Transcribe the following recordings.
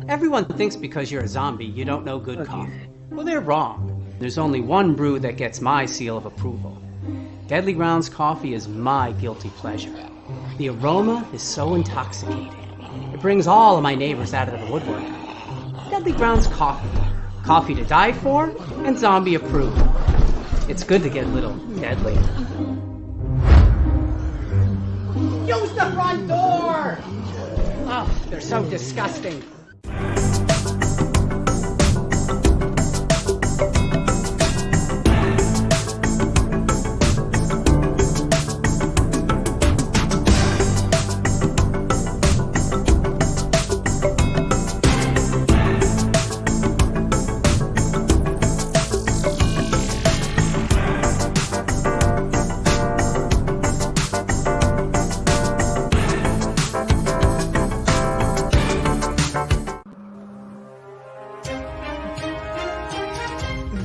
Everyone thinks because you're a zombie, you don't know good coffee. Well, they're wrong. There's only one brew that gets my seal of approval. Deadly Grounds coffee is my guilty pleasure. The aroma is so intoxicating. It brings all of my neighbors out of the woodwork. Deadly Grounds coffee. Coffee to die for and zombie approved. It's good to get a little deadly. Use the front door! Oh, they're so disgusting.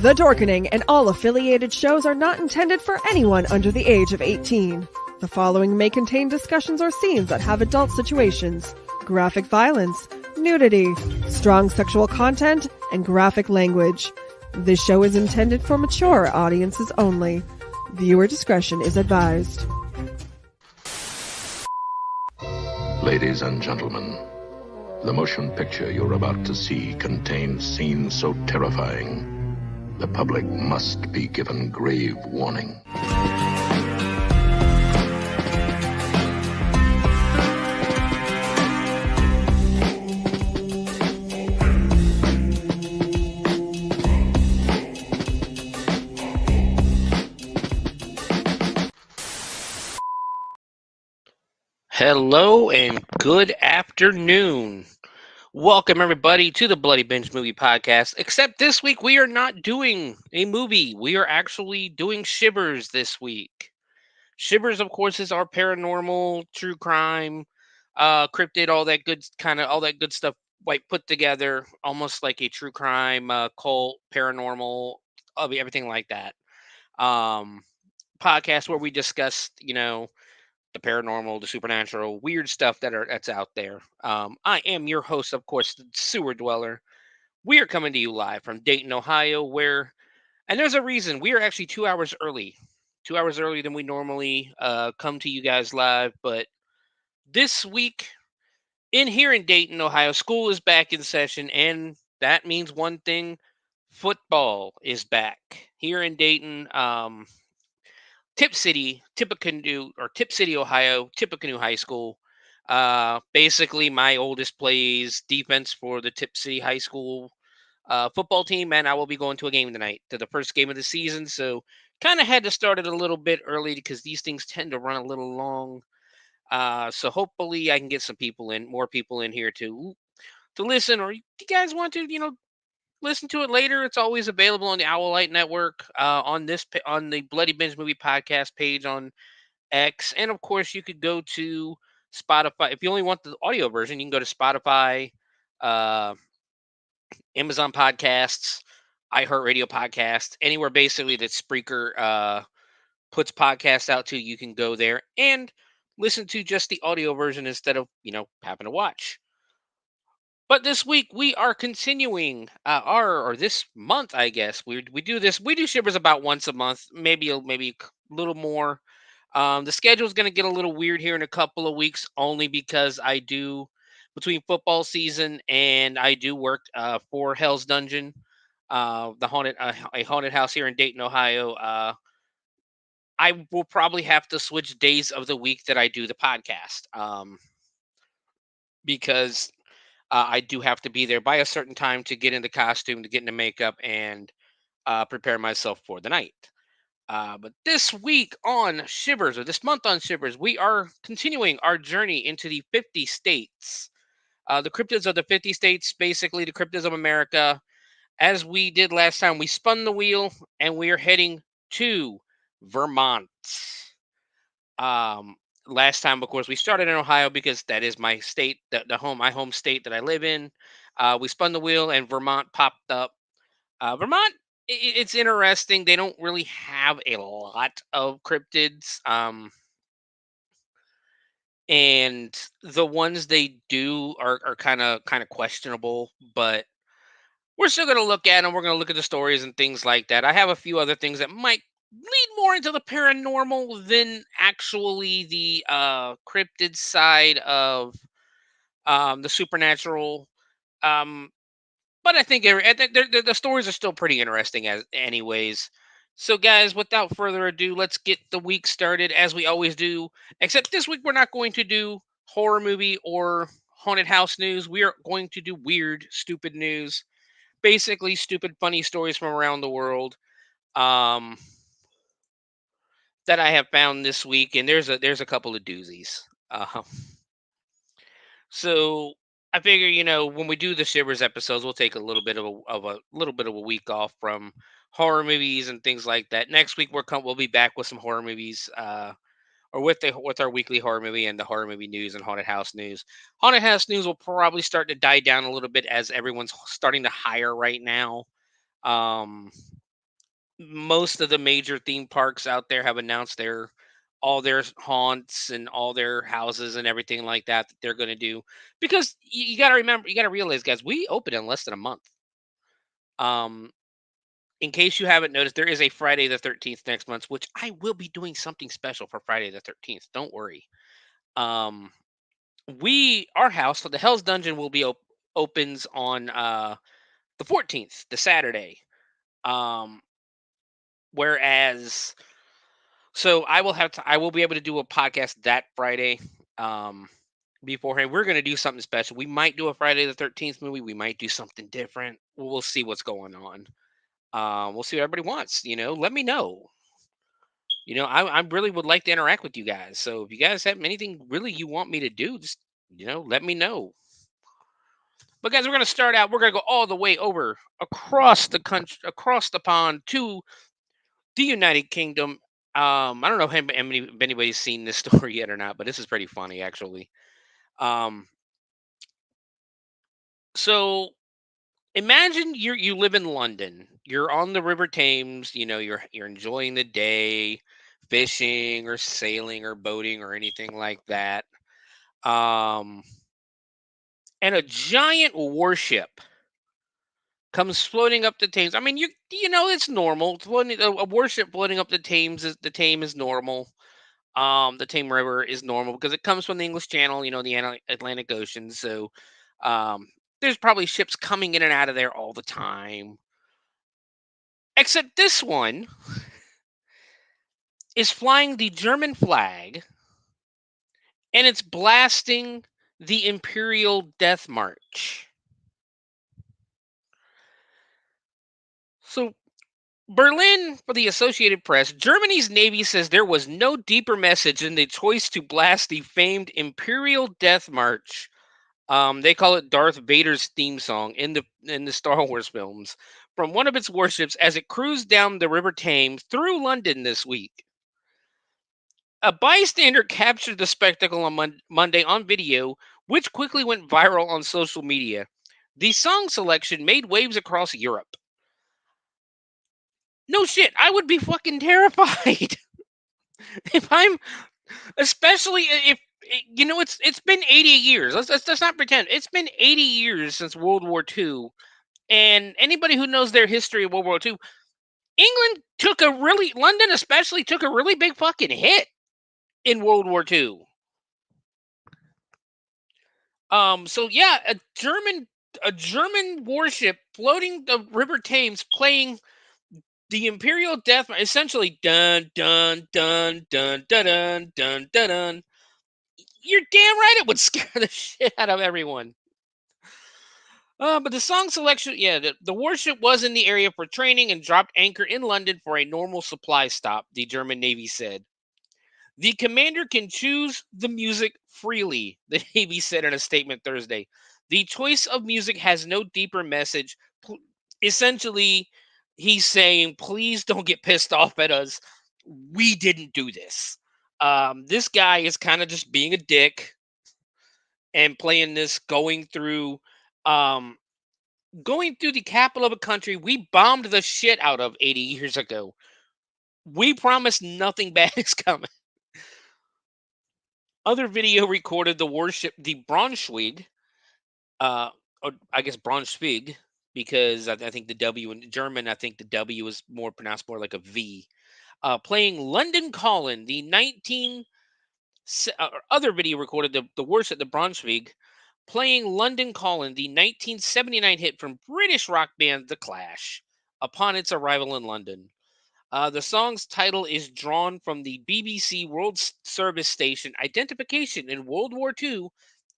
The Dorkening and all affiliated shows are not intended for anyone under the age of 18. The following may contain discussions or scenes that have adult situations, graphic violence, nudity, strong sexual content, and graphic language. This show is intended for mature audiences only. Viewer discretion is advised. Ladies and gentlemen, the motion picture you're about to see contains scenes so terrifying, the public must be given grave warning. Hello and good afternoon. Welcome everybody to the Bloody Binge Movie Podcast. Except this week we are not doing a movie. We are actually doing Shivers this week. Shivers, of course, is our paranormal, true crime, cryptid, all that good stuff, like put together, almost like a true crime, cult, paranormal, everything like that. Um, Podcast where we discuss, the paranormal, the supernatural, weird stuff that's out there. I am your host, of course, the Sewer Dweller. We are coming to you live from Dayton, Ohio, and there's a reason we are actually 2 hours early, 2 hours earlier than we normally come to you guys live. But this week, here in Dayton, Ohio, school is back in session, and that means one thing: football is back here in Dayton. Tip City, Tip City, Ohio, Tippecanoe High School. Basically, my oldest plays defense for the Tip City High School football team, and I will be going to a game tonight, to the first game of the season. So, kind of had to start it a little bit early because these things tend to run a little long. So hopefully, I can get more people in here to listen, or you guys want to, listen to it later. It's always available on the Owlite Network, on the Bloody Binge Movie Podcast page on X, and of course you could go to Spotify. If you only want the audio version, you can go to Spotify, uh, Amazon Podcasts, iHeartRadio Podcasts, anywhere basically that Spreaker puts podcasts out to. You can go there and listen to just the audio version instead of having to watch. But this week we are continuing or this month, I guess we do this. We do Shivers about once a month, maybe a little more. The schedule is going to get a little weird here in a couple of weeks, only because I do, between football season and I do work for Hell's Dungeon, a haunted house here in Dayton, Ohio. I will probably have to switch days of the week that I do the podcast, because I do have to be there by a certain time to get into costume, to get into makeup, and prepare myself for the night. But this week on Shivers, or this month on Shivers, we are continuing our journey into the 50 states. The cryptids of the 50 states, basically the cryptids of America. As we did last time, we spun the wheel and we are heading to Vermont. Um, Last time, of course, we started in Ohio because that is my state, my home state that I live in. We spun the wheel and Vermont popped up. Vermont, it's interesting. They don't really have a lot of cryptids. and the ones they do are kind of questionable, but we're still going to look at them. We're going to look at the stories and things like that. I have a few other things that might lead more into the paranormal than actually the cryptid side of the supernatural. Um, but I think the stories are still pretty interesting as anyways. So guys, without further ado, let's get the week started as we always do. Except this week we're not going to do horror movie or haunted house news. We are going to do weird, stupid news. Basically stupid funny stories from around the world um that I have found this week, and there's a couple of doozies. So I figure, when we do the Shivers episodes, we'll take a little bit of a little bit of a week off from horror movies and things like that. Next week we'll be back with some horror movies, or with our weekly horror movie and the horror movie news and haunted house news. Haunted house news will probably start to die down a little bit as everyone's starting to hire right now. Um, Most of the major theme parks out there have announced all their haunts and all their houses and everything like that they're going to do, because you got to remember, you got to realize, guys, we open in less than a month. um in case you haven't noticed, there is a Friday the 13th next month, which I will be doing something special for Friday the 13th, don't worry. um our house, so the Hell's Dungeon, will be opens on the 14th, the Saturday. um Whereas, so I will be able to do a podcast that Friday. Um, Beforehand, we're gonna do something special. We might do a Friday the 13th movie. We might do something different. We'll see what's going on. We'll see what everybody wants. Let me know. I really would like to interact with you guys. So if you guys have anything really you want me to do, just let me know. But guys, we're gonna start out. We're gonna go all the way over across the country, across the pond to the United Kingdom. I don't know if anybody's seen this story yet or not, but this is pretty funny actually. Um, so imagine you live in London. You're on the River Thames. You're enjoying the day, fishing or sailing or boating or anything like that. Um, and a giant warship comes floating up the Thames. I mean, it's normal. A warship floating up the Thames is normal. The Tame River is normal because it comes from the English Channel, the Atlantic Ocean. So there's probably ships coming in and out of there all the time. Except this one is flying the German flag, and it's blasting the Imperial Death March. So Berlin, for the Associated Press, Germany's Navy says there was no deeper message than the choice to blast the famed Imperial Death March. They call it Darth Vader's theme song in the Star Wars films, from one of its warships as it cruised down the River Thames through London this week. A bystander captured the spectacle on Monday on video, which quickly went viral on social media. The song selection made waves across Europe. No shit, I would be fucking terrified if I'm, especially if it's been 80 years. Let's not pretend. It's been 80 years since World War II, and anybody who knows their history of World War II, London especially took a really big fucking hit in World War II. So yeah, a German warship floating the River Thames playing the Imperial Death, essentially dun dun dun dun dun dun dun dun dun. You're damn right it would scare the shit out of everyone. But the song selection, yeah, the warship was in the area for training and dropped anchor in London for a normal supply stop, the German Navy said. The commander can choose the music freely, the Navy said in a statement Thursday. The choice of music has no deeper message. Essentially, he's saying, please don't get pissed off at us. We didn't do this. This guy is kind of just being a dick and playing this, going through the capital of a country we bombed the shit out of 80 years ago. We promised nothing bad is coming. Other video recorded the warship, the Braunschweig, or I guess Braunschweig, because I think the W in German, I think the W is more pronounced more like a V. Playing London Calling, the 19. Other video recorded the warship, the Braunschweig, playing London Calling, the 1979 hit from British rock band The Clash, upon its arrival in London. The song's title is drawn from the BBC World Service Station identification in World War II,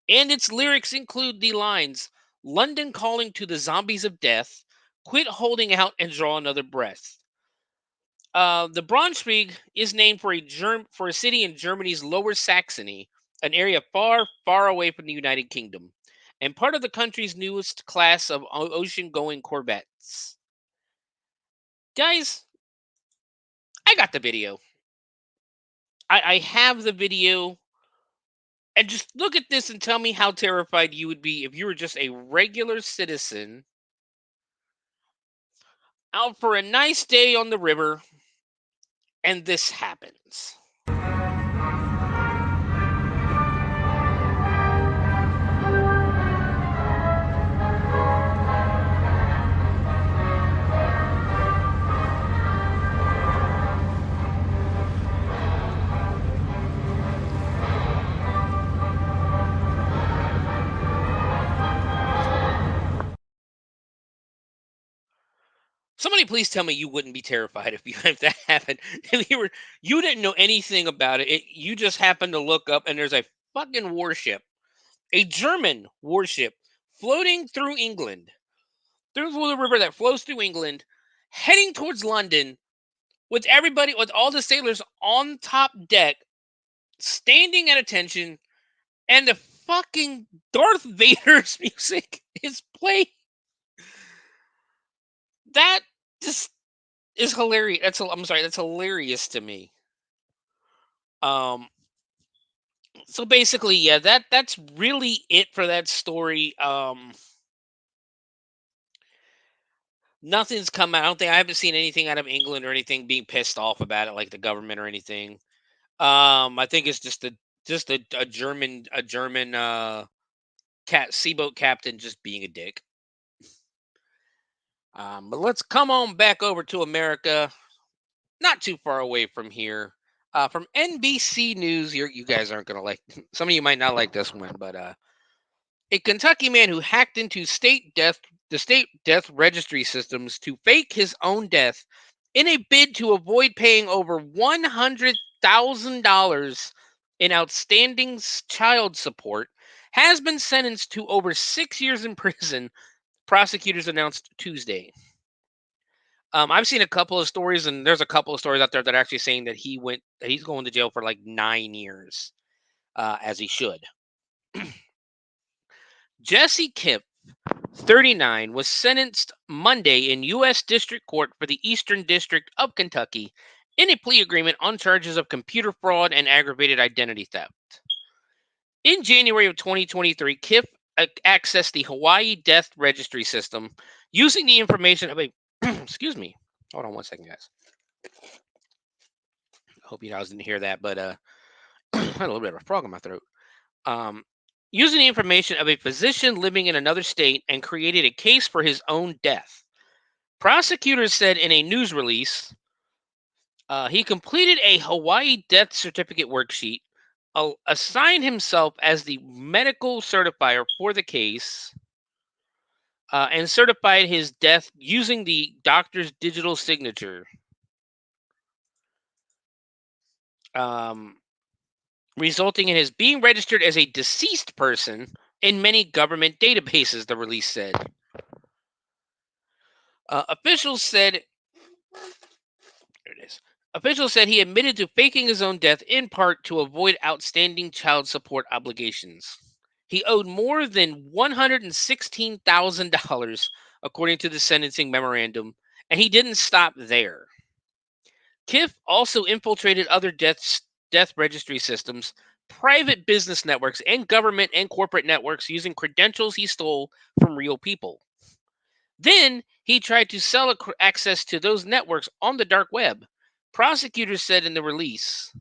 and its lyrics include the lines, London calling to the zombies of death, quit holding out and draw another breath. The Braunschweig is named for a city in Germany's Lower Saxony, an area far, far away from the United Kingdom, and part of the country's newest class of ocean-going corvettes. Guys, I got the video. I have the video. And just look at this and tell me how terrified you would be if you were just a regular citizen out for a nice day on the river and this happens. Somebody please tell me you wouldn't be terrified if that happened. If you didn't know anything about it. You just happened to look up and there's a fucking warship, a German warship, floating through England, through the river that flows through England, heading towards London, with all the sailors on top deck, standing at attention, and the fucking Darth Vader's music is playing. That just is hilarious. That's hilarious to me. So basically, yeah, that's really it for that story. Nothing's come out. I haven't seen anything out of England or anything being pissed off about it, like the government or anything. I think it's just a German seaboat captain just being a dick. But let's come on back over to America, not too far away from here. From NBC News, you guys aren't gonna like. Some of you might not like this one, but a Kentucky man who hacked into the state death registry systems to fake his own death in a bid to avoid paying over $100,000 in outstanding child support has been sentenced to over 6 years in prison. Prosecutors announced Tuesday. I've seen a couple of stories, and there's a couple of stories out there that are actually saying that he's going to jail for like 9 years, as he should. Jesse Kipp, 39, was sentenced Monday in U.S. District Court for the Eastern District of Kentucky in a plea agreement on charges of computer fraud and aggravated identity theft. In January of 2023, Kipp accessed the Hawaii Death Registry system using the information of a excuse me. Hold on one second, guys. I hope you guys didn't hear that, but I had a little bit of a frog in my throat. Using the information of a physician living in another state and created a case for his own death. Prosecutors said in a news release, he completed a Hawaii death certificate worksheet, assigned himself as the medical certifier for the case, and certified his death using the doctor's digital signature. Resulting in his being registered as a deceased person in many government databases, the release said. Officials said he admitted to faking his own death in part to avoid outstanding child support obligations. He owed more than $116,000, according to the sentencing memorandum, and he didn't stop there. Kiff also infiltrated other death registry systems, private business networks, and government and corporate networks using credentials he stole from real people. Then he tried to sell access to those networks on the dark web. Prosecutors said in the release.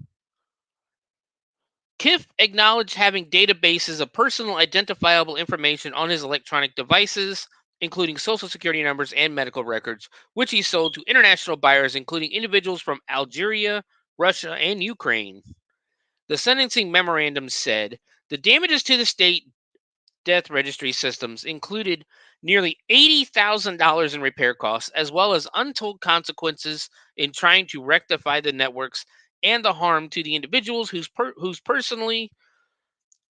Kiff acknowledged having databases of personal identifiable information on his electronic devices, including social security numbers and medical records, which he sold to international buyers, including individuals from Algeria, Russia, and Ukraine. The sentencing memorandum said the damages to the state death registry systems included nearly $80,000 in repair costs, as well as untold consequences in trying to rectify the networks and the harm to the individuals whose personally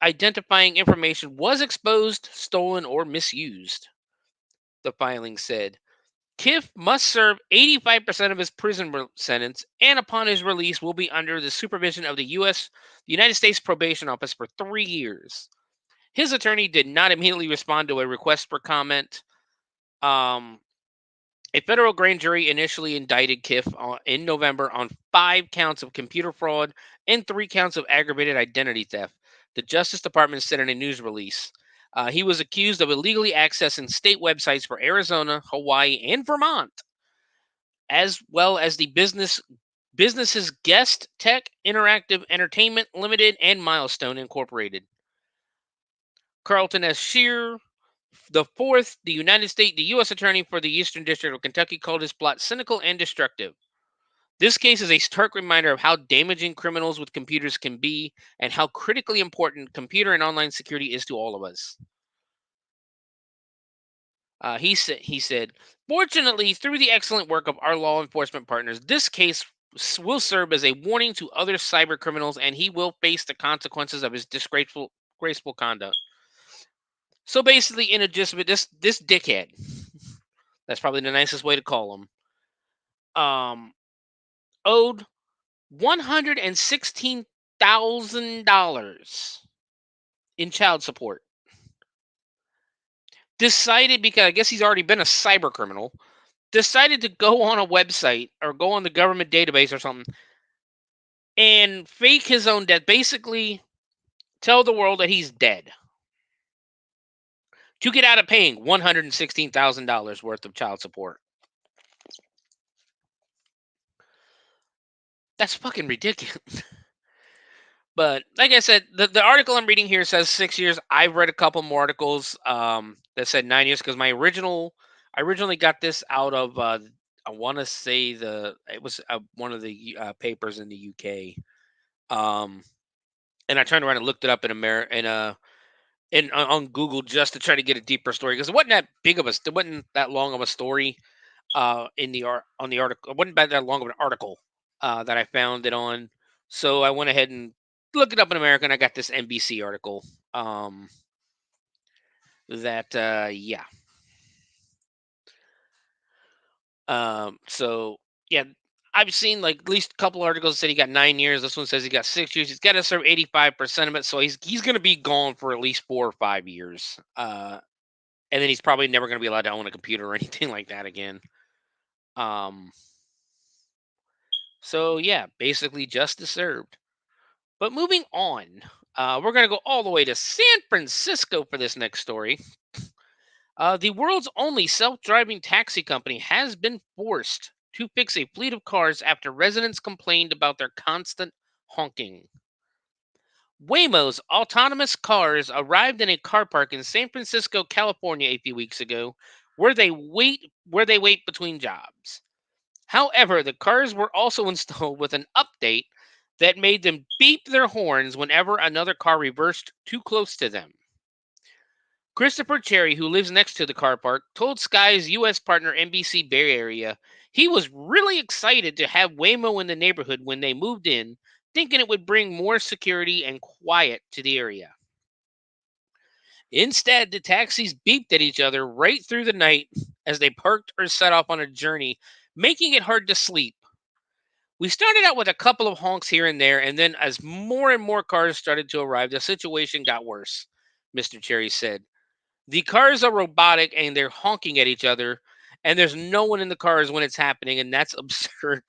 identifying information was exposed, stolen, or misused. The filing said Kiff must serve 85% of his prison sentence, and upon his release will be under the supervision of the United States Probation Office for 3 years. His attorney did not immediately respond to a request for comment. A federal grand jury initially indicted Kiff in November on 5 counts of computer fraud and 3 counts of aggravated identity theft, the Justice Department said in a news release. He was accused of illegally accessing state websites for Arizona, Hawaii, and Vermont, as well as the businesses Guest Tech Interactive Entertainment Limited and Milestone Incorporated. Carlton S. Shear, the U.S. Attorney for the Eastern District of Kentucky, called his plot cynical and destructive. This case is a stark reminder of how damaging criminals with computers can be and how critically important computer and online security is to all of us. He said, fortunately, through the excellent work of our law enforcement partners, this case will serve as a warning to other cyber criminals, and he will face the consequences of his disgraceful conduct. So basically, in a gist of it, this dickhead, that's probably the nicest way to call him, owed $116,000 in child support. Decided, because I guess he's already been a cyber criminal, decided to go on a website or go on the government database or something and fake his own death. Basically, tell the world that he's dead to get out of paying $116,000 worth of child support. That's fucking ridiculous. But like I said, the article I'm reading here says 6 years. I've read a couple more articles that said 9 years because I originally got this out of I want to say it was one of the papers in the UK. And I turned around and looked it up in America on Google just to try to get a deeper story because it wasn't that it wasn't that long of a story on the article. It wasn't that long of an article that I found it on. So I went ahead and looked it up in America, and I got this NBC article. So yeah, I've seen like at least a couple articles that said he got 9 years. This one says he got 6 years. He's got to serve 85% of it, so he's going to be gone for at least 4 or 5 years. And then he's probably never going to be allowed to own a computer or anything like that again. So yeah, basically justice served. But moving on, we're going to go all the way to San Francisco for this next story. The world's only self-driving taxi company has been forced to fix a fleet of cars after residents complained about their constant honking. Waymo's autonomous cars arrived in a car park in San Francisco, California a few weeks ago, where they wait between jobs. However, the cars were also installed with an update that made them beep their horns whenever another car reversed too close to them. Christopher Cherry, who lives next to the car park, told Sky's U.S. partner NBC Bay Area he was really excited to have Waymo in the neighborhood when they moved in, thinking it would bring more security and quiet to the area. Instead, the taxis beeped at each other right through the night as they parked or set off on a journey, making it hard to sleep. We started out with a couple of honks here and there, and then as more and more cars started to arrive, the situation got worse, Mr. Cherry said. The cars are robotic and they're honking at each other, and there's no one in the cars when it's happening, and that's absurd.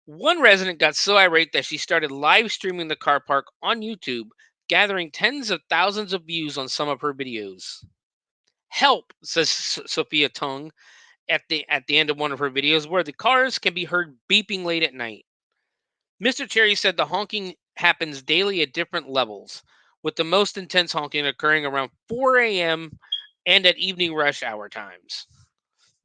One resident got so irate that she started live streaming the car park on YouTube, gathering tens of thousands of views on some of her videos. Help, says Sophia Tung at the end of one of her videos, where the cars can be heard beeping late at night. Mr. Cherry said the honking happens daily at different levels, with the most intense honking occurring around 4 a.m. and at evening rush hour times.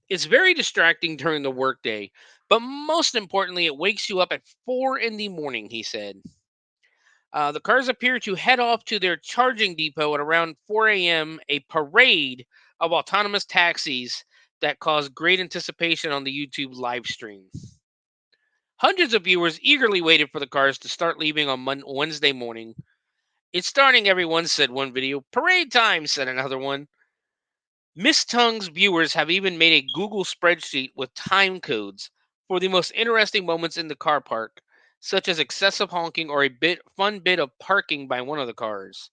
It's very distracting during the workday, but most importantly, it wakes you up at 4 in the morning, he said. The cars appear to head off to their charging depot at around 4 a.m., a parade of autonomous taxis that caused great anticipation on the YouTube live stream. Hundreds of viewers eagerly waited for the cars to start leaving on Wednesday morning. It's starting, everyone, said one video. Parade time, said another one. Miss Tongue's viewers have even made a Google spreadsheet with time codes for the most interesting moments in the car park, such as excessive honking or a fun bit of parking by one of the cars.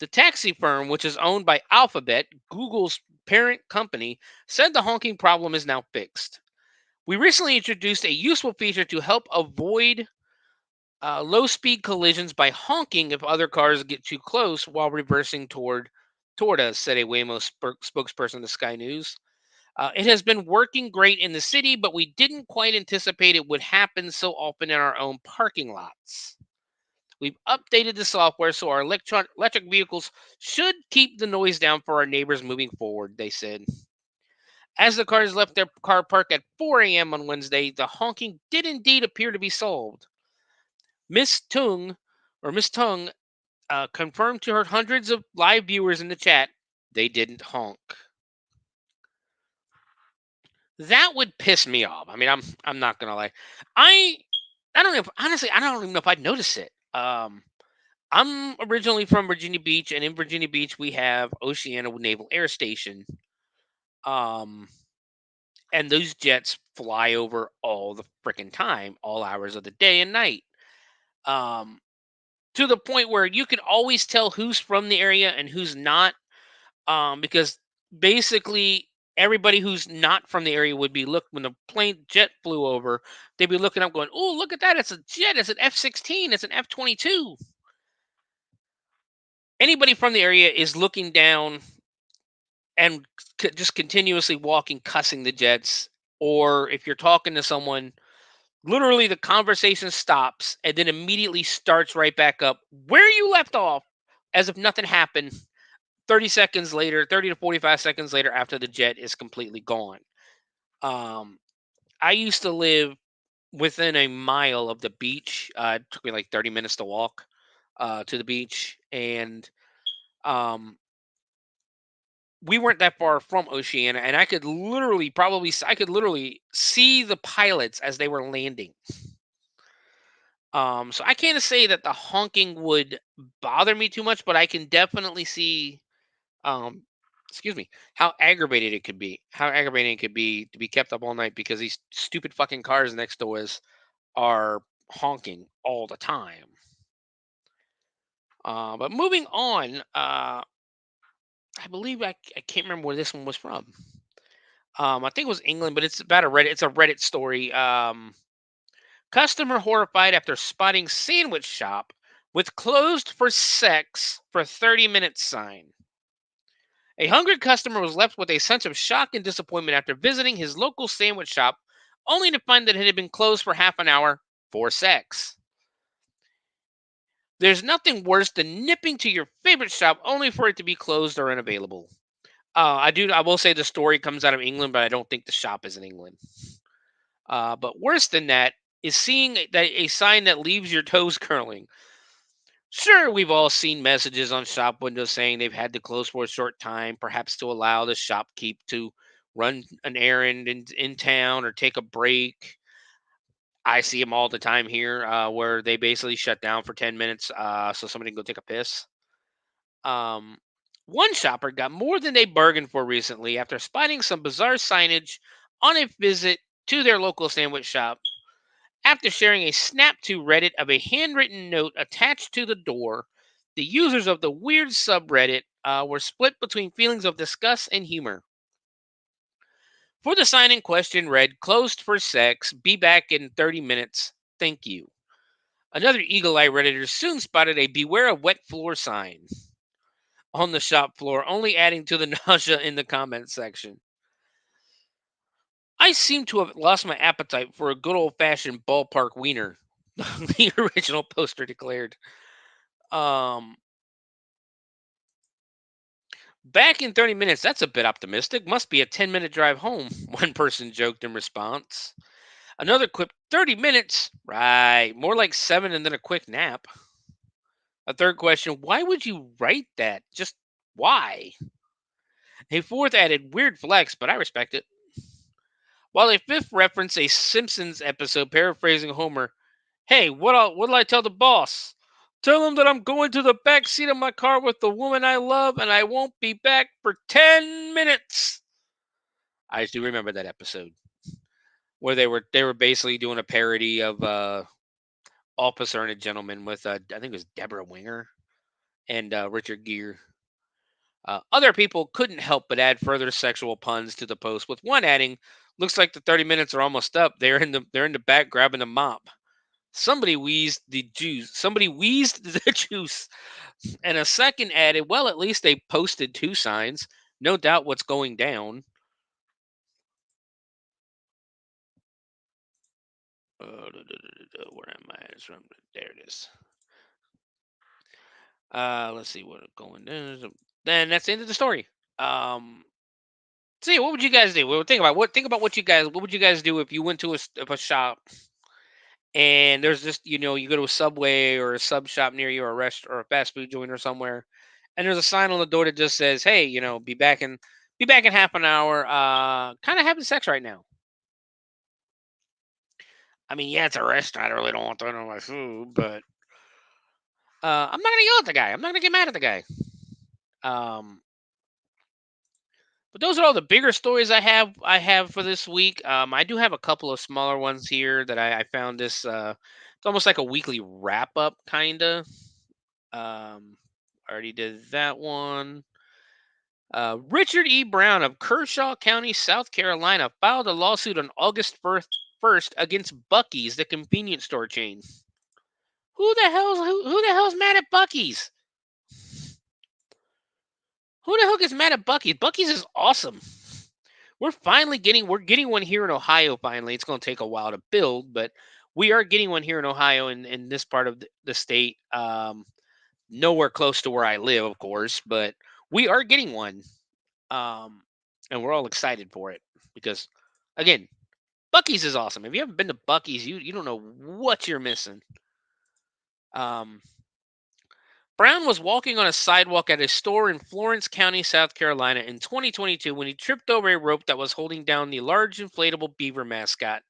The taxi firm, which is owned by Alphabet, Google's parent company, said the honking problem is now fixed. We recently introduced a useful feature to help avoid low-speed collisions by honking if other cars get too close while reversing toward us, said a Waymo spokesperson to Sky News. It has been working great in the city, but we didn't quite anticipate it would happen so often in our own parking lots. We've updated the software so our electric vehicles should keep the noise down for our neighbors moving forward, they said. As the cars left their car park at 4 a.m. on Wednesday, the honking did indeed appear to be solved. Miss Tung confirmed to her hundreds of live viewers in the chat they didn't honk. That would piss me off. I mean, I'm not gonna lie. I don't know. Honestly, I don't even know if I'd notice it. I'm originally from Virginia Beach, and in Virginia Beach we have Oceana Naval Air Station. And those jets fly over all the freaking time, all hours of the day and night. To the point where you could always tell who's from the area and who's not, because basically everybody who's not from the area would be when the jet flew over, they'd be looking up going, oh, look at that, it's a jet, it's an F-16, it's an F-22. Anybody from the area is looking down and just continuously walking, cussing the jets. Or if you're talking to someone, literally the conversation stops and then immediately starts right back up where you left off, as if nothing happened 30 seconds later, 30 to 45 seconds later, after the jet is completely gone. I used to live within a mile of the beach. It took me like 30 minutes to walk to the beach. And we weren't that far from Oceana, and I could literally see the pilots as they were landing. So I can't say that the honking would bother me too much, but I can definitely see, how aggravating it could be. How aggravating it could be to be kept up all night because these stupid fucking cars next to us are honking all the time. But moving on, I believe I can't remember where this one was from. I think it was England, but it's about It's a Reddit story. Customer horrified after spotting sandwich shop with closed for sex for 30 minutes sign. A hungry customer was left with a sense of shock and disappointment after visiting his local sandwich shop, only to find that it had been closed for half an hour for sex. There's nothing worse than nipping to your favorite shop only for it to be closed or unavailable. I will say the story comes out of England, but I don't think the shop is in England. But worse than that is seeing a sign that leaves your toes curling. Sure, we've all seen messages on shop windows saying they've had to close for a short time, perhaps to allow the shopkeep to run an errand in town or take a break. I see them all the time here, where they basically shut down for 10 minutes so somebody can go take a piss. One shopper got more than they bargained for recently after spotting some bizarre signage on a visit to their local sandwich shop. After sharing a snap to Reddit of a handwritten note attached to the door, the users of the weird subreddit were split between feelings of disgust and humor. For the sign in question read, "Closed for sex, be back in 30 minutes, thank you." Another eagle-eyed Redditor soon spotted a "Beware of wet floor" sign on the shop floor, only adding to the nausea in the comment section. I seem to have lost my appetite for a good old-fashioned ballpark wiener, The original poster declared. Back in 30 minutes, that's a bit optimistic. Must be a 10-minute drive home, one person joked in response. Another quip, 30 minutes? Right, more like 7 and then a quick nap. A third question, why would you write that? Just why? A fourth added, weird flex, but I respect it. While a fifth referenced a Simpsons episode paraphrasing Homer, hey, what'll I tell the boss? Tell him that I'm going to the back seat of my car with the woman I love and I won't be back for 10 minutes. I do remember that episode where they were basically doing a parody of Officer and a Gentleman with I think it was Deborah Winger and Richard Gere. Other people couldn't help but add further sexual puns to the post, with one adding, "Looks like the 30 minutes are almost up. They're in the back grabbing the mop." Somebody wheezed the juice. Somebody wheezed the juice. And a second added, "Well, at least they posted 2 signs. No doubt what's going down." Where am I? There it is. Let's see what going down. Then that's the end of the story. See, what would you guys do? Well, think about what would you guys do if you went to a shop and there's just you go to a Subway or a sub shop near you or a rest or a fast food joint or somewhere, and there's a sign on the door that just says, "Hey, be back in half an hour. Kind of having sex right now." I mean, yeah, it's a restaurant. I really don't want that on my food, but I'm not gonna yell at the guy. I'm not gonna get mad at the guy. Um, but those are all the bigger stories I have for this week. I do have a couple of smaller ones here that I found this. It's almost like a weekly wrap up, kinda. Already did that one. Richard E. Brown of Kershaw County, South Carolina, filed a lawsuit on August 1st against Buc-ee's, the convenience store chain. Who the hell's mad at Buc-ee's? Who the hell gets mad at Buc-ee's? Buc-ee's is awesome. We're getting one here in Ohio finally. It's going to take a while to build, but we are getting one here in Ohio in this part of the state. Nowhere close to where I live, of course, but we are getting one. And we're all excited for it because, again, Buc-ee's is awesome. If you haven't been to Buc-ee's, you don't know what you're missing. Brown was walking on a sidewalk at a store in Florence County, South Carolina in 2022 when he tripped over a rope that was holding down the large inflatable beaver mascot,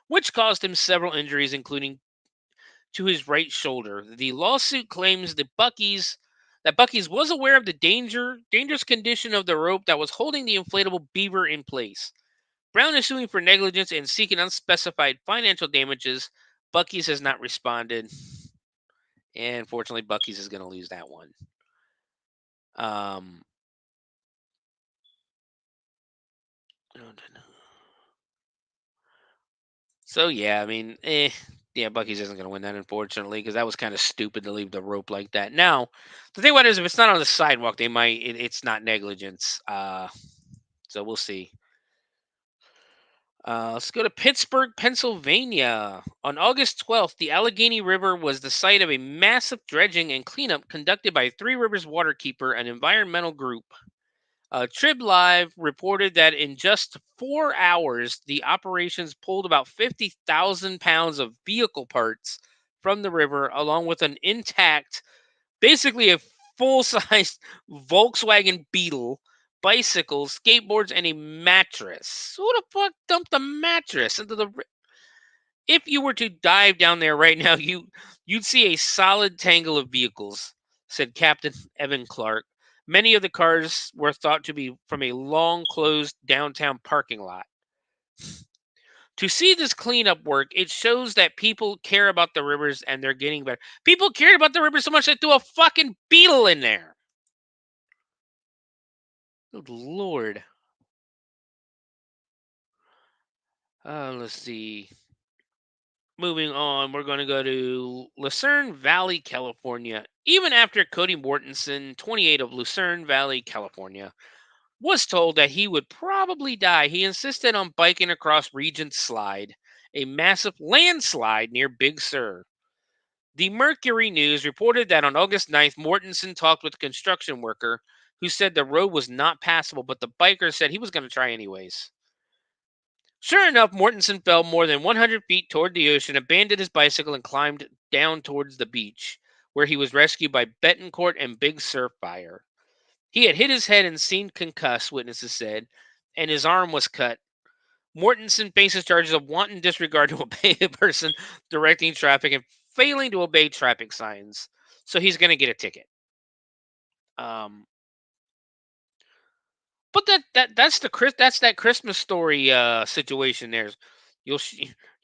which caused him several injuries, including to his right shoulder. The lawsuit claims that Buc-ee's was aware of the dangerous condition of the rope that was holding the inflatable beaver in place. Brown is suing for negligence and seeking unspecified financial damages. Buc-ee's has not responded. And unfortunately, Buc-ee's is going to lose that one. So yeah, I mean, yeah, Buc-ee's isn't going to win that, unfortunately, because that was kind of stupid to leave the rope like that. Now, the thing about it is, if it's not on the sidewalk, it's not negligence. So we'll see. Let's go to Pittsburgh, Pennsylvania. On August 12th, the Allegheny River was the site of a massive dredging and cleanup conducted by Three Rivers Waterkeeper, an environmental group. Trib Live reported that in just 4 hours, the operations pulled about 50,000 pounds of vehicle parts from the river, along with an intact, basically a full-sized Volkswagen Beetle, bicycles, skateboards, and a mattress. Who the fuck dumped a mattress into the? If you were to dive down there right now, you'd see a solid tangle of vehicles," said Captain Evan Clark. Many of the cars were thought to be from a long closed downtown parking lot. To see this cleanup work, it shows that people care about the rivers and they're getting better. People cared about the rivers so much they threw a fucking beetle in there. Good Lord. Let's see. Moving on, we're going to go to Lucerne Valley, California. Even after Cody Mortensen, 28 of Lucerne Valley, California, was told that he would probably die, he insisted on biking across Regent's Slide, a massive landslide near Big Sur. The Mercury News reported that on August 9th, Mortensen talked with a construction worker who said the road was not passable, but the biker said he was going to try anyways. Sure enough, Mortensen fell more than 100 feet toward the ocean, abandoned his bicycle, and climbed down towards the beach, where he was rescued by Betancourt and Big Surf Fire. He had hit his head and seemed concussed, witnesses said, and his arm was cut. Mortensen faces charges of wanton disregard to obey a person directing traffic and failing to obey traffic signs. So he's going to get a ticket. But that's that Christmas Story situation. You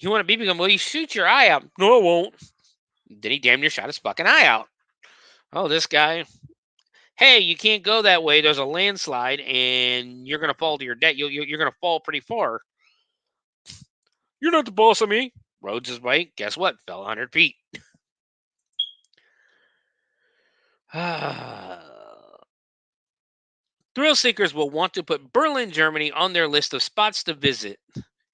want to beep him? Well, you shoot your eye out. No, I won't. Then he damn near shot his fucking eye out. Oh, this guy. Hey, you can't go that way. There's a landslide, and you're gonna fall to your death. You're gonna fall pretty far. You're not the boss of me. Rode his bike. Guess what? Fell 100 feet. Thrill seekers will want to put Berlin, Germany on their list of spots to visit.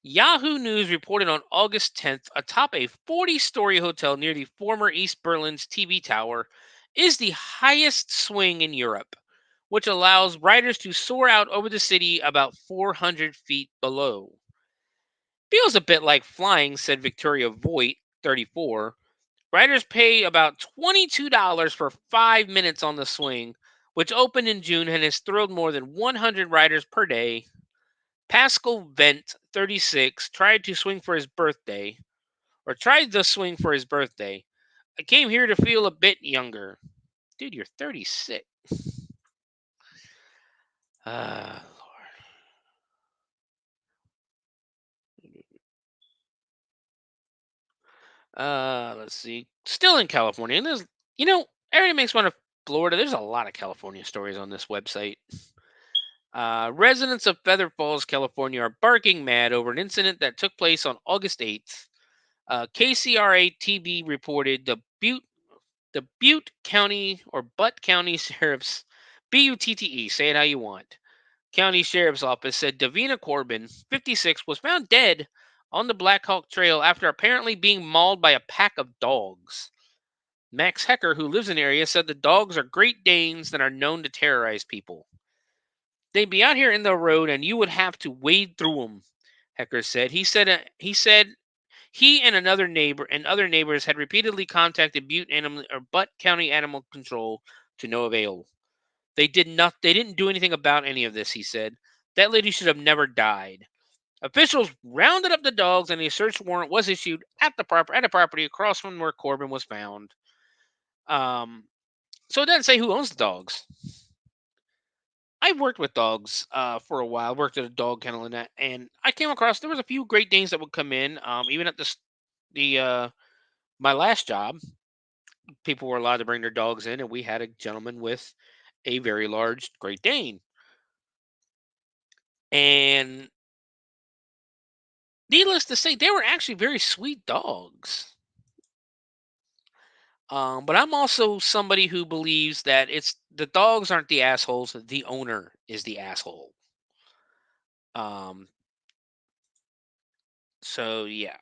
Yahoo News reported on August 10th atop a 40-story hotel near the former East Berlin's TV tower is the highest swing in Europe, which allows riders to soar out over the city about 400 feet below. Feels a bit like flying, said Victoria Voigt, 34. Riders pay about $22 for 5 minutes on the swing, which opened in June and has thrilled more than 100 riders per day. Pascal Vent, 36, tried the swing for his birthday. I came here to feel a bit younger. Dude, you're 36. Lord. Let's see. Still in California. And there's, everybody makes fun of Florida. There's a lot of California stories on this website. Residents of Feather Falls, California are barking mad over an incident that took place on August 8th. KCRA TV reported the Butte County or Butte County Sheriff's BUTTE, say it how you want. County Sheriff's Office said Davina Corbin, 56, was found dead on the Black Hawk Trail after apparently being mauled by a pack of dogs. Max Hecker, who lives in the area, said the dogs are Great Danes that are known to terrorize people. They'd be out here in the road and you would have to wade through them, Hecker said. He said he and other neighbors had repeatedly contacted Butte County Animal Control to no avail. They didn't do anything about any of this, he said. That lady should have never died. Officials rounded up the dogs and a search warrant was issued at a property across from where Corbin was found. So it doesn't say who owns the dogs. I've worked with dogs for a while. I worked at a dog kennel and I came across there was a few Great Danes that would come in. Even at my last job, people were allowed to bring their dogs in, and we had a gentleman with a very large Great Dane. And needless to say, they were actually very sweet dogs. But I'm also somebody who believes that the dogs aren't the assholes, the owner is the asshole. So yeah.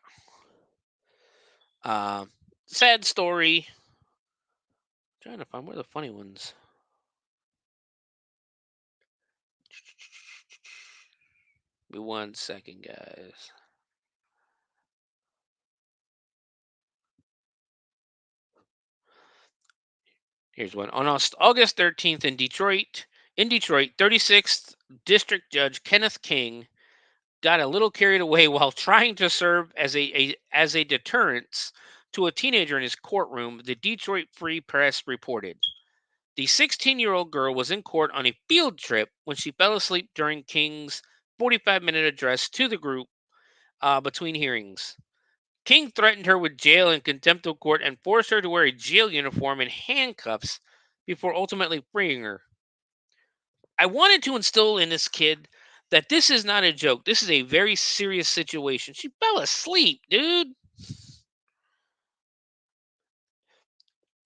Sad story. I'm trying to find where the funny ones. Give me 1 second, guys. Here's one. On August 13th in Detroit, 36th District Judge Kenneth King got a little carried away while trying to serve as a deterrence to a teenager in his courtroom, the Detroit Free Press reported. The 16-year-old girl was in court on a field trip when she fell asleep during King's 45-minute address to the group between hearings. King threatened her with jail and contempt of court and forced her to wear a jail uniform and handcuffs before ultimately freeing her. I wanted to instill in this kid that this is not a joke. This is a very serious situation. She fell asleep, dude.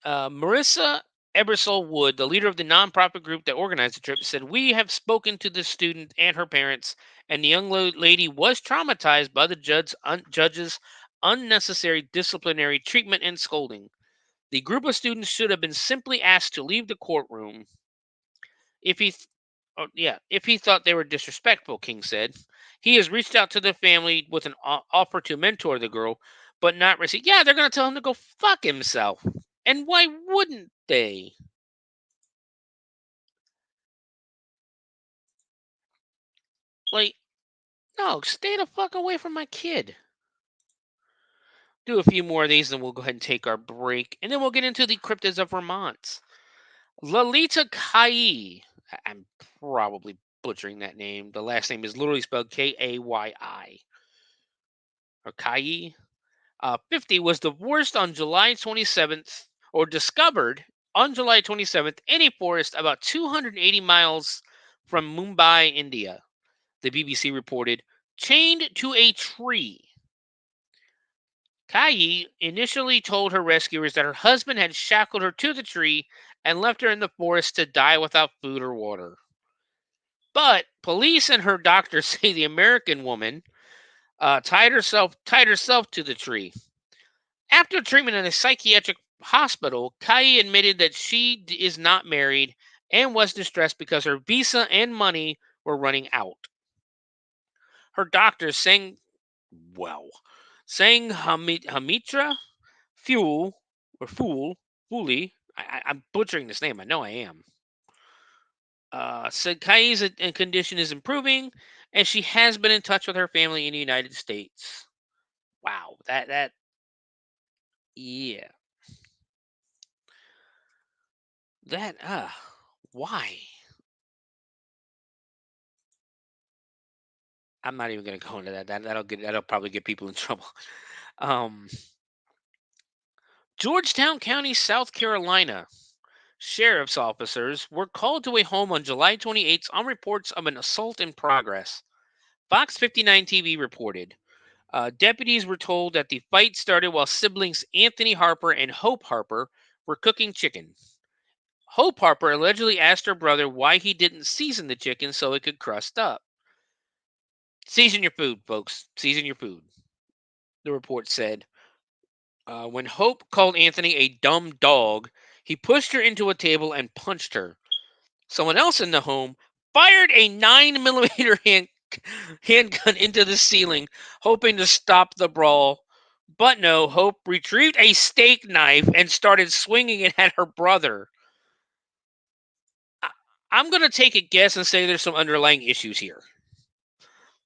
Marissa Ebersol Wood, the leader of the nonprofit group that organized the trip, said, "We have spoken to the student and her parents, and the young lady was traumatized by the judge's unnecessary disciplinary treatment and scolding. The group of students should have been simply asked to leave the courtroom if if he thought they were disrespectful, King said. He has reached out to the family with an offer to mentor the girl, but not received. Yeah, they're going to tell him to go fuck himself. And why wouldn't they? Like, no, stay the fuck away from my kid. Do a few more of these, and we'll go ahead and take our break. And then we'll get into the Cryptids of Vermont. Lalita Kai. I'm probably butchering that name. The last name is literally spelled Kayi. Or Kai. 50 was divorced on July 27th, or discovered on July 27th in a forest about 280 miles from Mumbai, India. The BBC reported, chained to a tree. Kai initially told her rescuers that her husband had shackled her to the tree and left her in the forest to die without food or water. But police and her doctor say the American woman tied herself to the tree. After treatment in a psychiatric hospital, Kai admitted that she is not married and was distressed because her visa and money were running out. Her doctor sang Hamitra Fuli. I'm butchering this name. I know I am. Said Kai's condition is improving, and she has been in touch with her family in the United States. Wow, yeah. Why? I'm not even gonna go into that. That'll probably get people in trouble. Georgetown County, South Carolina. Sheriff's officers were called to a home on July 28th on reports of an assault in progress. Fox 59 TV reported. Deputies were told that the fight started while siblings Anthony Harper and Hope Harper were cooking chicken. Hope Harper allegedly asked her brother why he didn't season the chicken so it could crust up. Season your food, folks. Season your food, the report said. When Hope called Anthony a dumb dog, he pushed her into a table and punched her. Someone else in the home fired a 9mm handgun into the ceiling, hoping to stop the brawl. But no, Hope retrieved a steak knife and started swinging it at her brother. I'm going to take a guess and say there's some underlying issues here.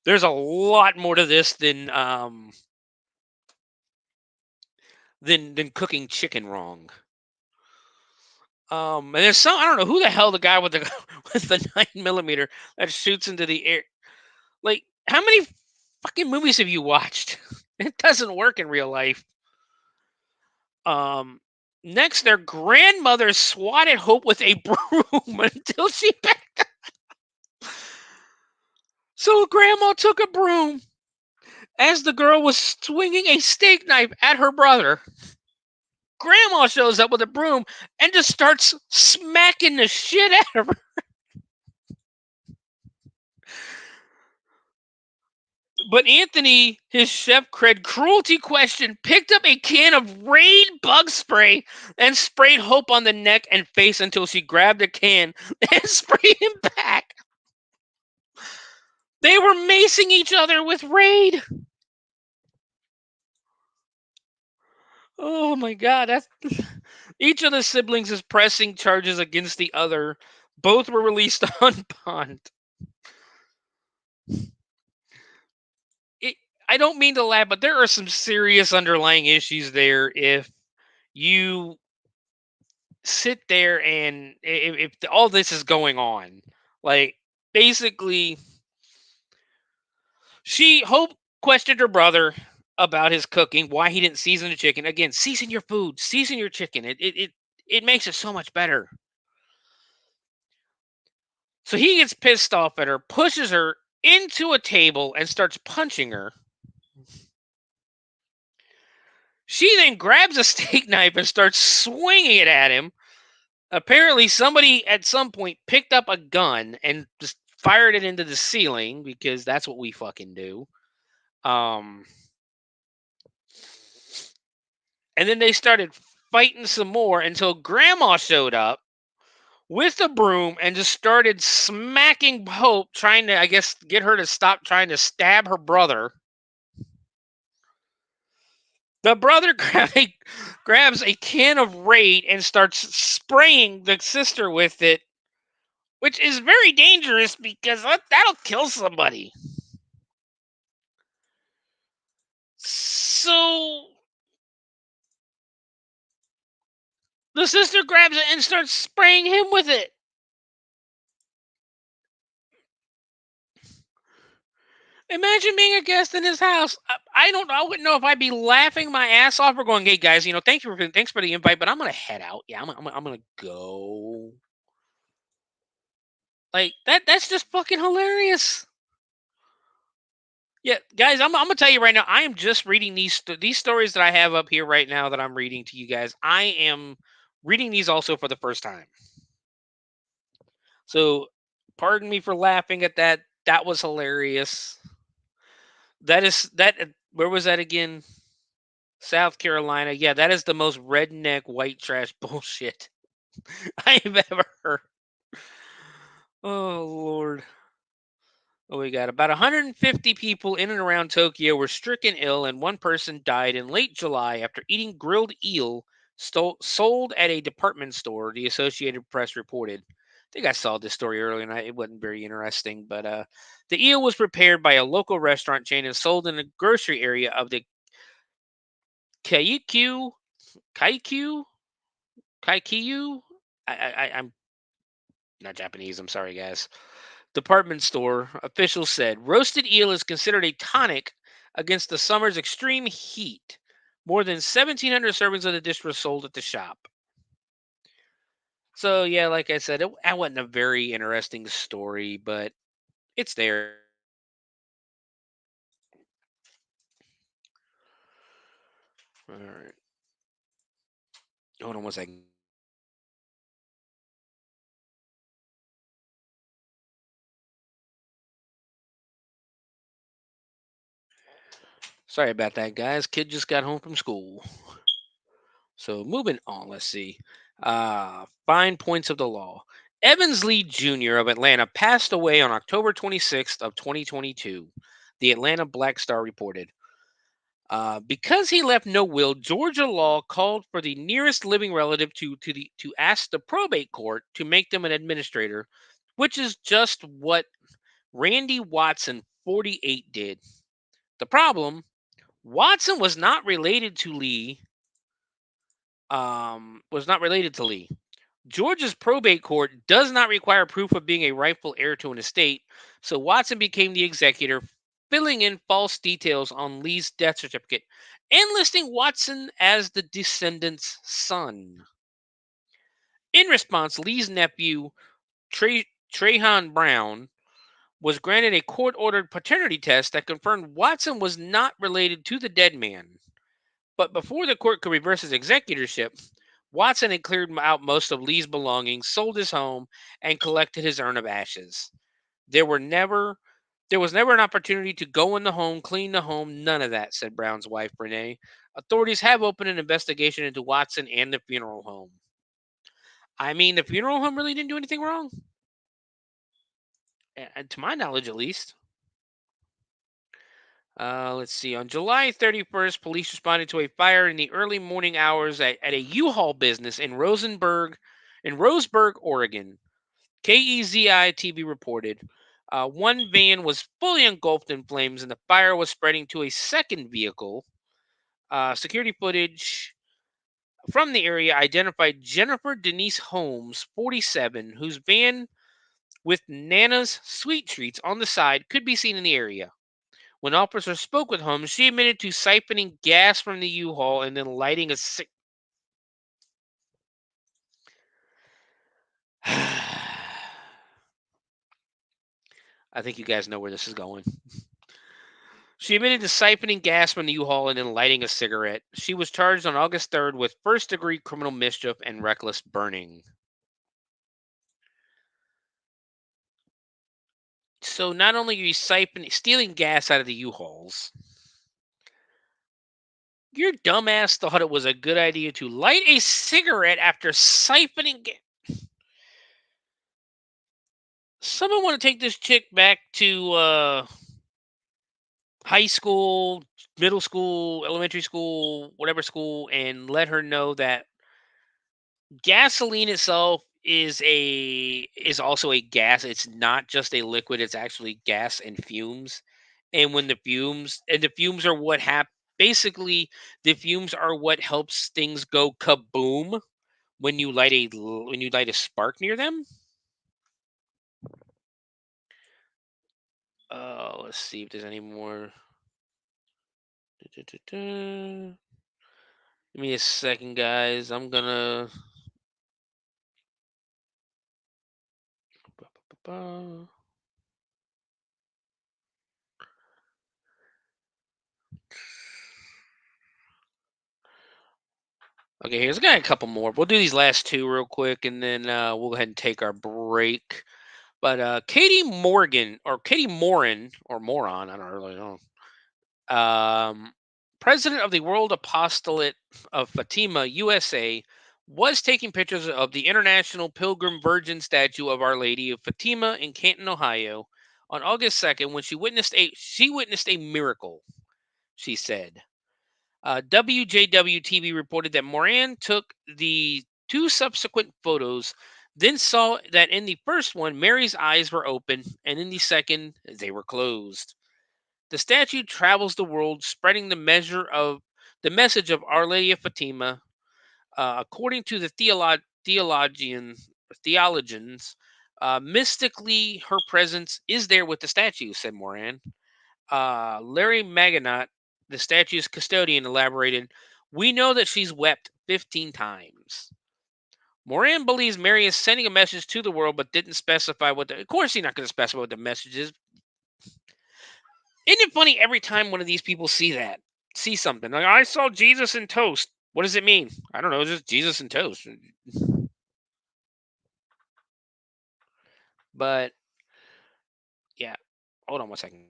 There's a lot more to this than cooking chicken wrong. And there's I don't know who the hell the guy with the 9mm that shoots into the air. Like, how many fucking movies have you watched? It doesn't work in real life. Next, their grandmother swatted Hope with a broom until she backed up. So grandma took a broom as the girl was swinging a steak knife at her brother. Grandma shows up with a broom and just starts smacking the shit out of her. But Anthony, his chef cred cruelty question, picked up a can of Raid bug spray and sprayed Hope on the neck and face until she grabbed the can and sprayed him back. They were macing each other with Raid. Oh my God. Each of the siblings is pressing charges against the other. Both were released on bond. I don't mean to laugh, but there are some serious underlying issues there if you sit there and if all this is going on. Like, basically, Hope questioned her brother about his cooking, why he didn't season the chicken. Again, season your food, season your chicken. It makes it so much better. So he gets pissed off at her, pushes her into a table, and starts punching her. She then grabs a steak knife and starts swinging it at him. Apparently, somebody at some point picked up a gun and just fired it into the ceiling because that's what we fucking do. And then they started fighting some more until Grandma showed up with a broom and just started smacking Hope, trying to, I guess, get her to stop trying to stab her brother. The brother grabs a can of Raid and starts spraying the sister with it, which is very dangerous because that'll kill somebody. So the sister grabs it and starts spraying him with it. Imagine being a guest in his house. I wouldn't know if I'd be laughing my ass off or going, "Hey guys, thanks for the invite, but I'm gonna head out. Yeah, I'm gonna go." Like that's just fucking hilarious. Yeah, guys, I'm gonna tell you right now. I am just reading these stories that I have up here right now that I'm reading to you guys. I am reading these also for the first time. So, pardon me for laughing at that. That was hilarious. That is that. Where was that again? South Carolina. Yeah, that is the most redneck white trash bullshit I've ever heard. Oh Lord. Oh, we got about 150 people in and around Tokyo were stricken ill, and one person died in late July after eating grilled eel sold at a department store, the Associated Press reported. I think I saw this story earlier, and it wasn't very interesting. But the eel was prepared by a local restaurant chain and sold in the grocery area of the Kaikyu, Kaikyu, Kaikyu. I'm not Japanese. I'm sorry, guys. Department store officials said roasted eel is considered a tonic against the summer's extreme heat. More than 1,700 servings of the dish were sold at the shop. So, yeah, like I said, that wasn't a very interesting story, but it's there. All right. Hold on one second. Sorry about that, guys. Kid just got home from school. So moving on, let's see. Fine points of the law. Evans Lee Jr. of Atlanta passed away on October 26th of 2022. The Atlanta Black Star reported. Because he left no will, Georgia law called for the nearest living relative to ask the probate court to make them an administrator, which is just what Randy Watson, 48, did. The problem: Watson was not related to Lee. Was not related to Lee. Georgia's probate court does not require proof of being a rightful heir to an estate, so Watson became the executor, filling in false details on Lee's death certificate and listing Watson as the descendant's son. In response, Lee's nephew, Trahan Brown, was granted a court ordered paternity test that confirmed Watson was not related to the dead man. But before the court could reverse his executorship, Watson had cleared out most of Lee's belongings, sold his home, and collected his urn of ashes. There were never there was never an opportunity to go in the home, clean the home, none of that, said Brown's wife, Renee. Authorities have opened an investigation into Watson and the funeral home. I mean, the funeral home really didn't do anything wrong. To my knowledge, at least. Let's see. On July 31st, police responded to a fire in the early morning hours at a U-Haul business in Roseburg, Oregon. KEZI TV reported one van was fully engulfed in flames and the fire was spreading to a second vehicle. Security footage from the area identified Jennifer Denise Holmes, 47, whose van with Nana's Sweet Treats on the side could be seen in the area. When officers spoke with Holmes, she admitted to siphoning gas from the U-Haul and then lighting a I think you guys know where this is going. She admitted to siphoning gas from the U-Haul and then lighting a cigarette. She was charged on August 3rd with first-degree criminal mischief and reckless burning. So not only are you stealing gas out of the U-Hauls, Your dumbass thought it was a good idea to light a cigarette after siphoning. Someone want to take this chick back to high school, middle school, elementary school, whatever school, and let her know that gasoline itself is also a gas. It's not just a liquid, it's actually gas and fumes. And when the fumes are what basically the fumes are what helps things go kaboom when you light a spark near them. Let's see if there's any more. Give me a second, guys. I'm gonna. Okay, here's got a couple more. We'll do these last two real quick, and then we'll go ahead and take our break. But Katie Moran, or Moron, I don't really know. President of the World Apostolate of Fatima, USA, was taking pictures of the International Pilgrim Virgin statue of Our Lady of Fatima in Canton, Ohio, on August 2nd when she witnessed a miracle. She said. WJW-TV reported that Moran took the two subsequent photos, then saw that in the first one, Mary's eyes were open, and in the second, they were closed. The statue travels the world, spreading the message of Our Lady of Fatima. According to the theologians, mystically, her presence is there with the statue, said Moran. Larry Maganot, the statue's custodian, elaborated, "We know that she's wept 15 times. Moran believes Mary is sending a message to the world, but didn't specify what of course, he's not going to specify what the message is. Isn't it funny every time one of these people see something? Like, I saw Jesus and toast. What does it mean? I don't know, just Jesus and toast. But, yeah. Hold on one second.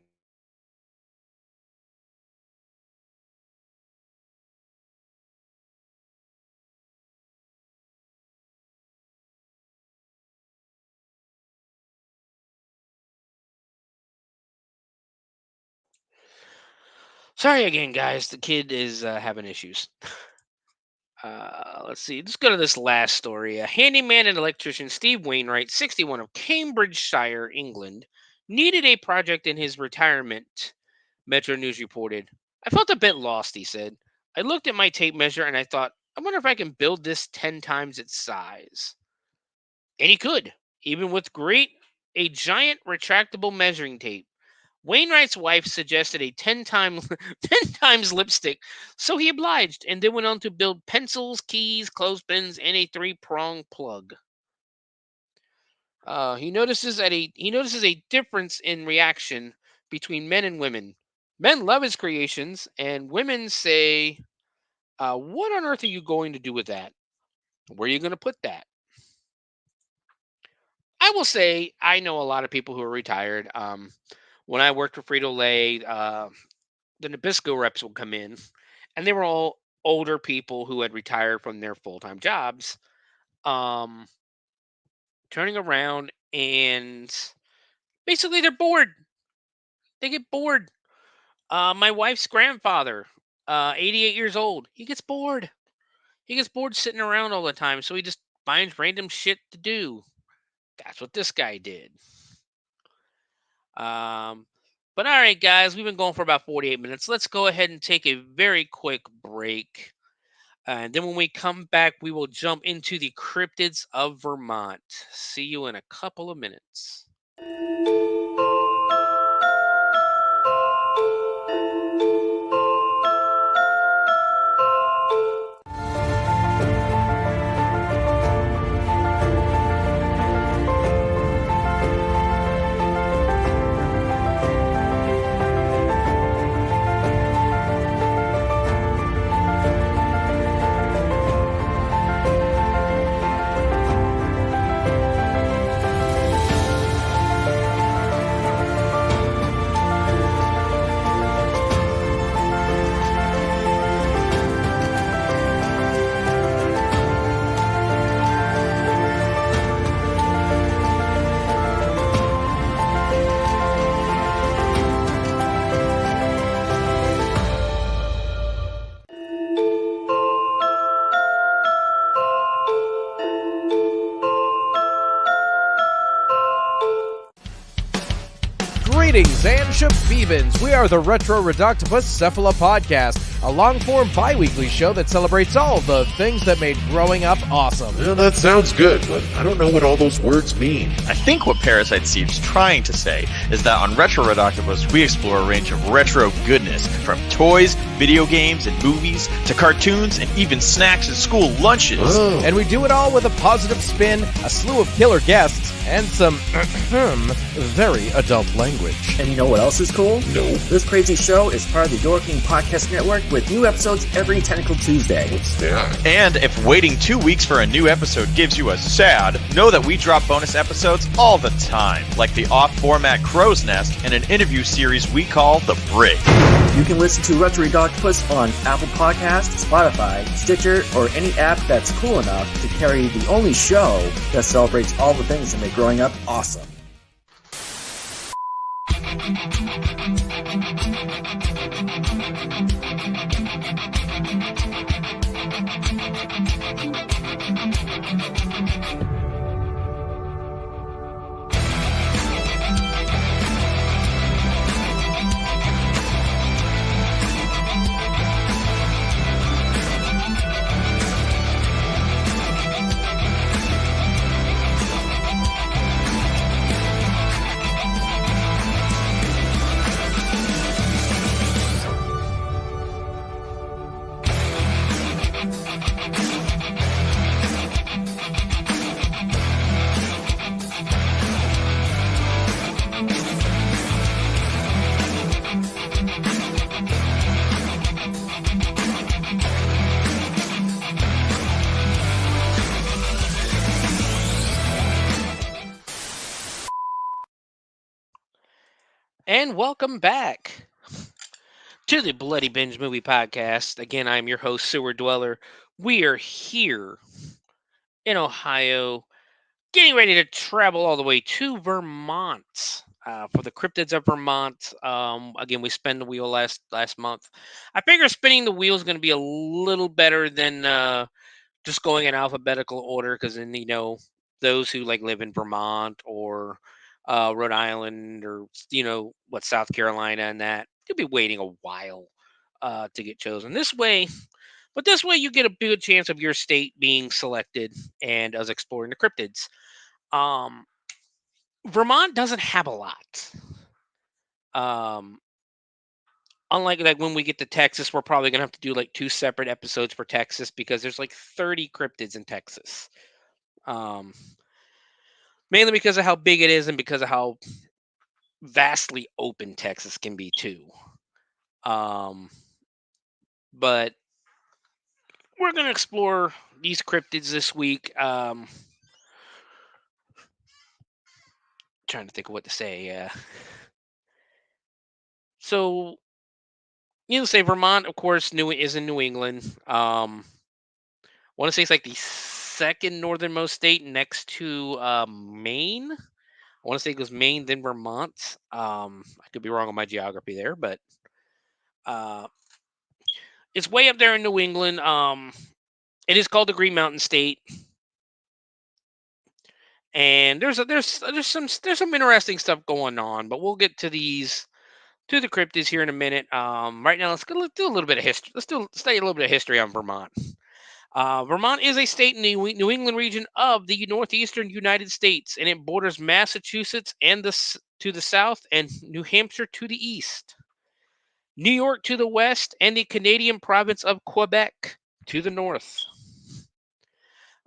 Sorry again, guys. The kid is having issues. Let's see. Let's go to this last story. A handyman and electrician Steve Wainwright, 61, of Cambridgeshire, England, needed a project in his retirement, Metro News reported. I felt a bit lost, he said. I looked at my tape measure and I thought, I wonder if I can build this 10 times its size. And he could, even with a giant retractable measuring tape. Wainwright's wife suggested a 10 times lipstick, so he obliged and then went on to build pencils, keys, clothespins, and a 3-prong plug. He notices a difference in reaction between men and women. Men love his creations, and women say, "What on earth are you going to do with that? Where are you going to put that?" I will say I know a lot of people who are retired. When I worked for Frito-Lay, the Nabisco reps would come in, and they were all older people who had retired from their full-time jobs, turning around, and basically they're bored. They get bored. My wife's grandfather, 88 years old, he gets bored. He gets bored sitting around all the time, so he just finds random shit to do. That's what this guy did. But all right, guys, we've been going for about 48 minutes. Let's go ahead and take a very quick break. And then when we come back, we will jump into the cryptids of Vermont. See you in a couple of minutes. Shabazz and Shabebans. We are the Retro Reductibus Cephala Podcast, a long-form bi-weekly show that celebrates all the things that made growing up awesome. Well, that sounds good, but I don't know what all those words mean. I think what Parasite Steve's trying to say is that on Retro Redoctopus, we explore a range of retro goodness, from toys, video games, and movies, to cartoons, and even snacks and school lunches. Oh. And we do it all with a positive spin, a slew of killer guests, and some very adult language. And you know what else is cool? No. This crazy show is part of the Door King Podcast Network with new episodes every Tentacle Tuesday. What's that? And if waiting 2 weeks for a new episode gives you a sad, know that we drop bonus episodes all the time, like the off-format Crow's Nest and an interview series we call The Brig. You can listen to Retro Octopus on Apple Podcasts, Spotify, Stitcher, or any app that's cool enough to carry the only show that celebrates all the things that make growing up awesome. And welcome back to the Bloody Binge Movie Podcast. Again, I'm your host, Sewer Dweller. We are here in Ohio, getting ready to travel all the way to Vermont for the Cryptids of Vermont. Again, we spun the wheel last month. I figure spinning the wheel is going to be a little better than just going in alphabetical order, because then, you know, those who live in Vermont or Rhode Island, or South Carolina, and that you'll be waiting a while to get chosen. This way you get a good chance of your state being selected and us exploring the cryptids. Vermont doesn't have a lot. Unlike when we get to Texas, we're probably gonna have to do 2 separate episodes for Texas, because there's 30 cryptids in Texas. Mainly because of how big it is and because of how vastly open Texas can be too. But we're going to explore these cryptids this week. Trying to think of what to say. So, say Vermont, of course, is in New England. I want to say it's the second northernmost state next to Maine. I want to say it goes Maine, then Vermont. I could be wrong on my geography there, but it's way up there in New England. It is called the Green Mountain State, and there's some interesting stuff going on. But we'll get to the cryptids here in a minute. Right now, let's do a little bit of history. Let's study a little bit of history on Vermont. Vermont is a state in the New England region of the northeastern United States, and it borders Massachusetts to the south and New Hampshire to the east, New York to the west, and the Canadian province of Quebec to the north.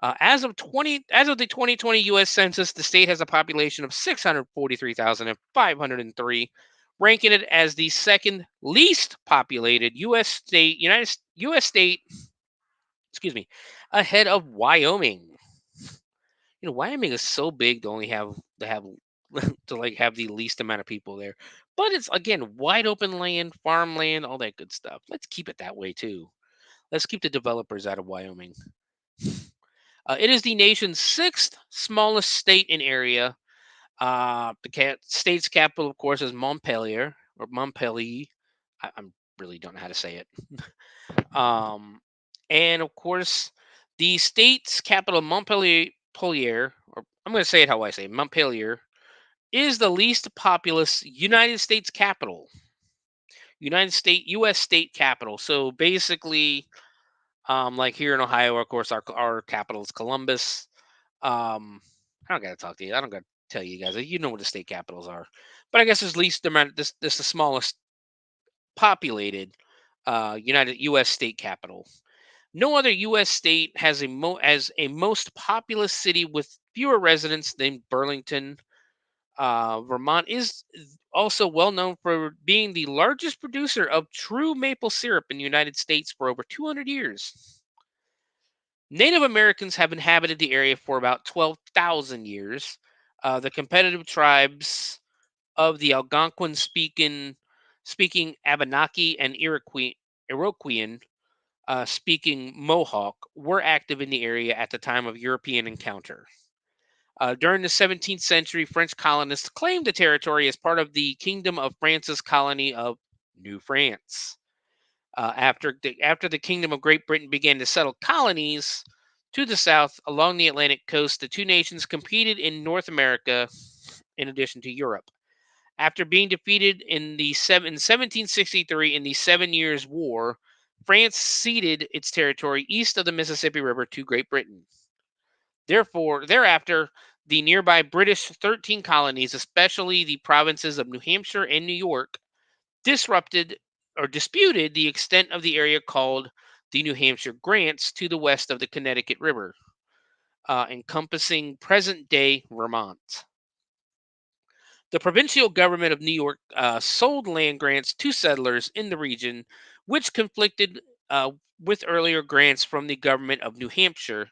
As of the 2020 U.S. Census, the state has a population of 643,503, ranking it as the second least populated U.S. state. Ahead of Wyoming. Wyoming is so big to only have the least amount of people there. But it's, again, wide open land, farmland, all that good stuff. Let's keep it that way too. Let's keep the developers out of Wyoming. It is the nation's 6th smallest state in area. The state's capital, of course, is Montpelier. I really don't know how to say it. And of course, the state's capital, Montpelier, or I'm going to say it how I say it, Montpelier, is the least populous United States capital. U.S. state capital. So basically, like here in Ohio, of course, our capital is Columbus. I don't gotta talk to you. I don't gotta tell you guys. You know what the state capitals are. But I guess it's least this the smallest populated United U.S. state capital. No other U.S. state has a most populous city with fewer residents than Burlington. Vermont is also well known for being the largest producer of true maple syrup in the United States for over 200 years. Native Americans have inhabited the area for about 12,000 years. The competitive tribes of the Algonquin speaking Abenaki and Iroquoian speaking Mohawk were active in the area at the time of European encounter. During the 17th century, French colonists claimed the territory as part of the Kingdom of France's colony of New France. After the Kingdom of Great Britain began to settle colonies to the south along the Atlantic coast, the two nations competed in North America in addition to Europe. After being defeated in 1763 in the 7 Years' War, France ceded its territory east of the Mississippi River to Great Britain. Thereafter, the nearby British 13 colonies, especially the provinces of New Hampshire and New York, disputed the extent of the area called the New Hampshire Grants to the west of the Connecticut River, encompassing present-day Vermont. The provincial government of New York sold land grants to settlers in the region, which conflicted with earlier grants from the government of New Hampshire.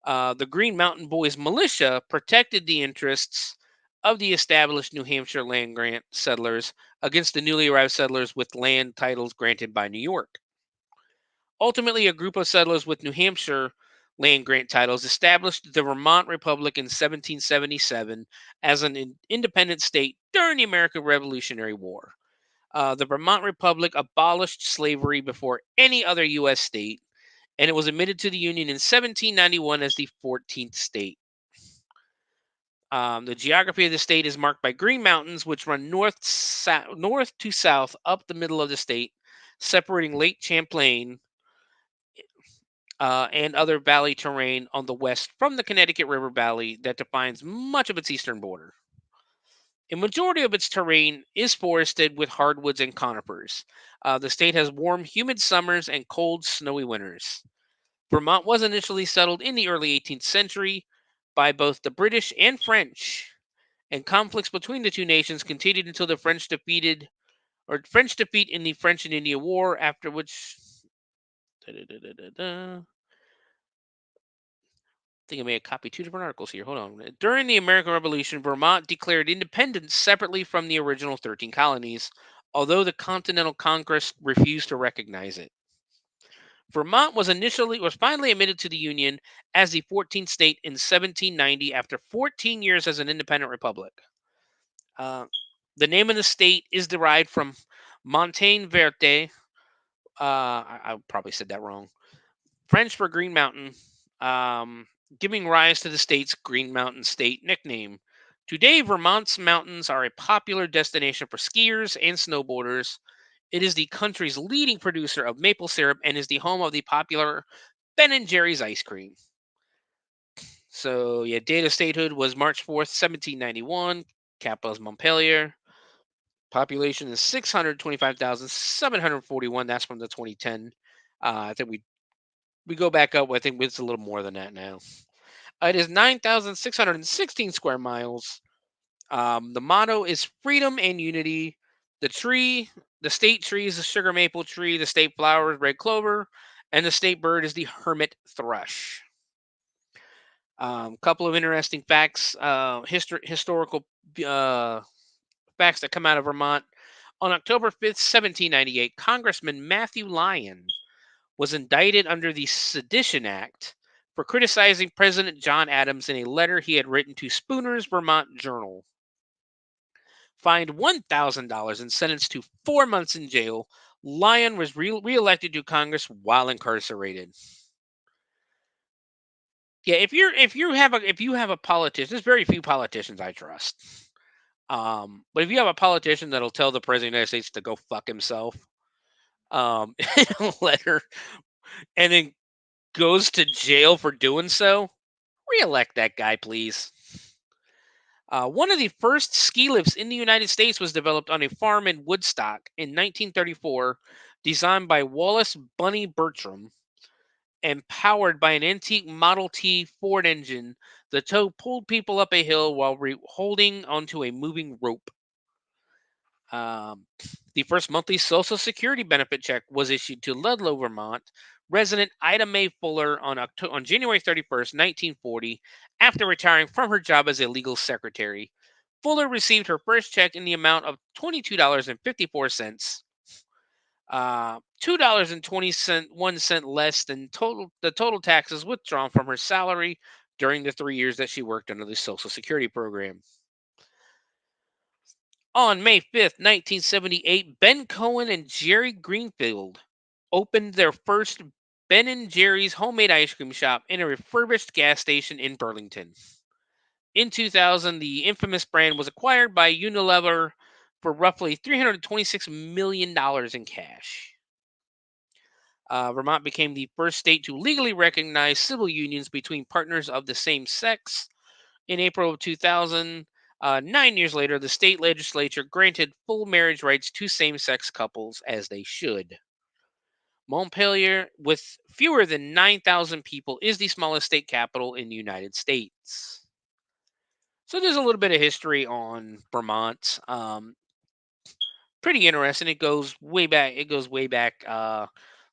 The Green Mountain Boys militia protected the interests of the established New Hampshire land grant settlers against the newly arrived settlers with land titles granted by New York. Ultimately, a group of settlers with New Hampshire land grant titles established the Vermont Republic in 1777 as an independent state during the American Revolutionary War. The Vermont Republic abolished slavery before any other U.S. state, and it was admitted to the Union in 1791 as the 14th state. The geography of the state is marked by Green Mountains, which run north to south up the middle of the state, separating Lake Champlain and other valley terrain on the west from the Connecticut River Valley that defines much of its eastern border. A majority of its terrain is forested with hardwoods and conifers. The state has warm, humid summers and cold, snowy winters. Vermont was initially settled in the early 18th century by both the British and French, and conflicts between the two nations continued until the French defeat in the French and Indian War, after which I think I may have copied two different articles here. Hold on. During the American Revolution, Vermont declared independence separately from the original 13 colonies, although the Continental Congress refused to recognize it. Vermont was finally admitted to the Union as the 14th state in 1790 after 14 years as an independent republic. The name of the state is derived from Montagne Verte. I probably said that wrong. French for Green Mountain, giving rise to the state's Green Mountain State nickname. Today, Vermont's mountains are a popular destination for skiers and snowboarders. It is the country's leading producer of maple syrup and is the home of the popular Ben & Jerry's ice cream. So, date of statehood was March 4th, 1791. Capital is Montpelier. Population is 625,741. That's from the 2010. I think we go back up. I think it's a little more than that now. It is 9,616 square miles. The motto is freedom and unity. The state tree is the sugar maple tree. The state flower is red clover. And the state bird is the hermit thrush. Couple of interesting facts, historical facts that come out of Vermont. On October 5th, 1798, Congressman Matthew Lyon was indicted under the Sedition Act for criticizing President John Adams in a letter he had written to Spooner's Vermont Journal. Fined $1,000 and sentenced to 4 months in jail, Lyon was reelected to Congress while incarcerated. Yeah, if you have a politician, there's very few politicians I trust. But if you have a politician that'll tell the president of the United States to go fuck himself, in a letter, and then goes to jail for doing so, reelect that guy, please. One of the first ski lifts in the United States was developed on a farm in Woodstock in 1934, designed by Wallace Bunny Bertram and powered by an antique Model T Ford engine. The tow pulled people up a hill while holding onto a moving rope. The first monthly Social Security benefit check was issued to Ludlow, Vermont resident Ida Mae Fuller on January 31st, 1940, after retiring from her job as a legal secretary. Fuller received her first check in the amount of $22.54, $2.21 less than the total taxes withdrawn from her salary during the 3 years that she worked under the Social Security program. On May 5th, 1978, Ben Cohen and Jerry Greenfield opened their first Ben & Jerry's homemade ice cream shop in a refurbished gas station in Burlington. In 2000, the infamous brand was acquired by Unilever for roughly $326 million in cash. Vermont became the first state to legally recognize civil unions between partners of the same sex. In April of 2000, 9 years later, the state legislature granted full marriage rights to same-sex couples, as they should. Montpelier, with fewer than 9,000 people, is the smallest state capital in the United States. So there's a little bit of history on Vermont. Pretty interesting. It goes way back. Of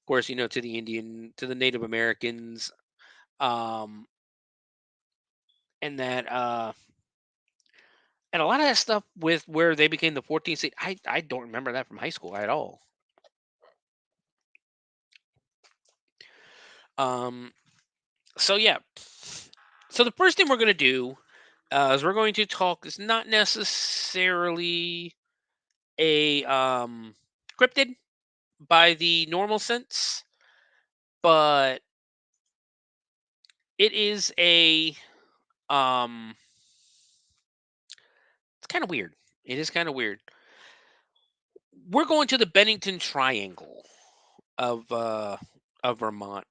course, to the Native Americans, and that, and a lot of that stuff with where they became the 14th state. I don't remember that from high school at all. So yeah. So the first thing we're going to do is we're going to talk. It's not necessarily a cryptid by the normal sense, but it is a it's kind of weird. It is kind of weird. We're going to the Bennington Triangle of Vermont.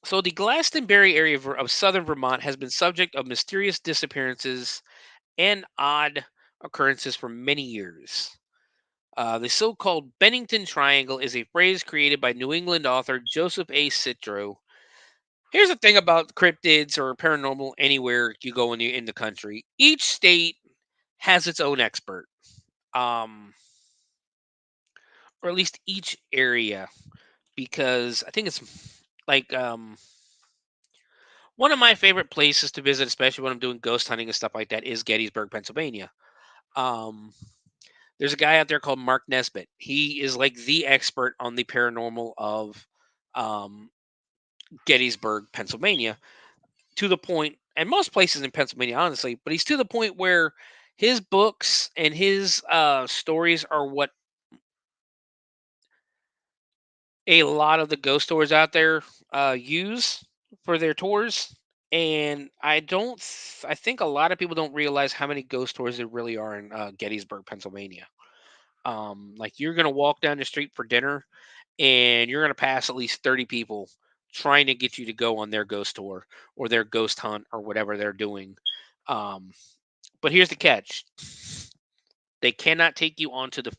So the Glastonbury area of southern Vermont has been subject of mysterious disappearances and odd occurrences for many years. The so-called Bennington Triangle is a phrase created by New England author Joseph A. Citro. Here's the thing about cryptids or paranormal anywhere you go in the country. Each state has its own expert. Or at least each area, because I think it's like one of my favorite places to visit, especially when I'm doing ghost hunting and stuff like that, is Gettysburg, Pennsylvania. There's a guy out there called Mark Nesbitt. He is like the expert on the paranormal of Gettysburg, Pennsylvania, to the point, and most places in Pennsylvania, honestly, but he's to the point where his books and his stories are what a lot of the ghost tours out there use for their tours. And I think a lot of people don't realize how many ghost tours there really are in Gettysburg, Pennsylvania. Like you're going to walk down the street for dinner and you're going to pass at least 30 people trying to get you to go on their ghost tour or their ghost hunt or whatever they're doing. But here's the catch. They cannot take you onto the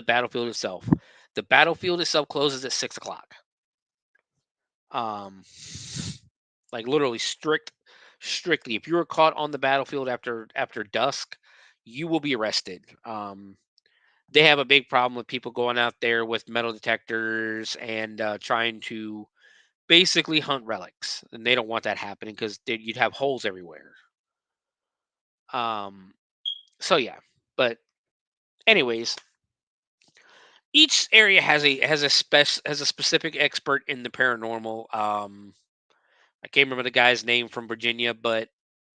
battlefield itself. The battlefield itself closes at 6:00. Like literally strictly, if you were caught on the battlefield after dusk, you will be arrested. They have a big problem with people going out there with metal detectors and trying to basically hunt relics, and they don't want that happening because you'd have holes everywhere. So yeah, but anyways, each area has a specific expert in the paranormal. I can't remember the guy's name from Virginia, but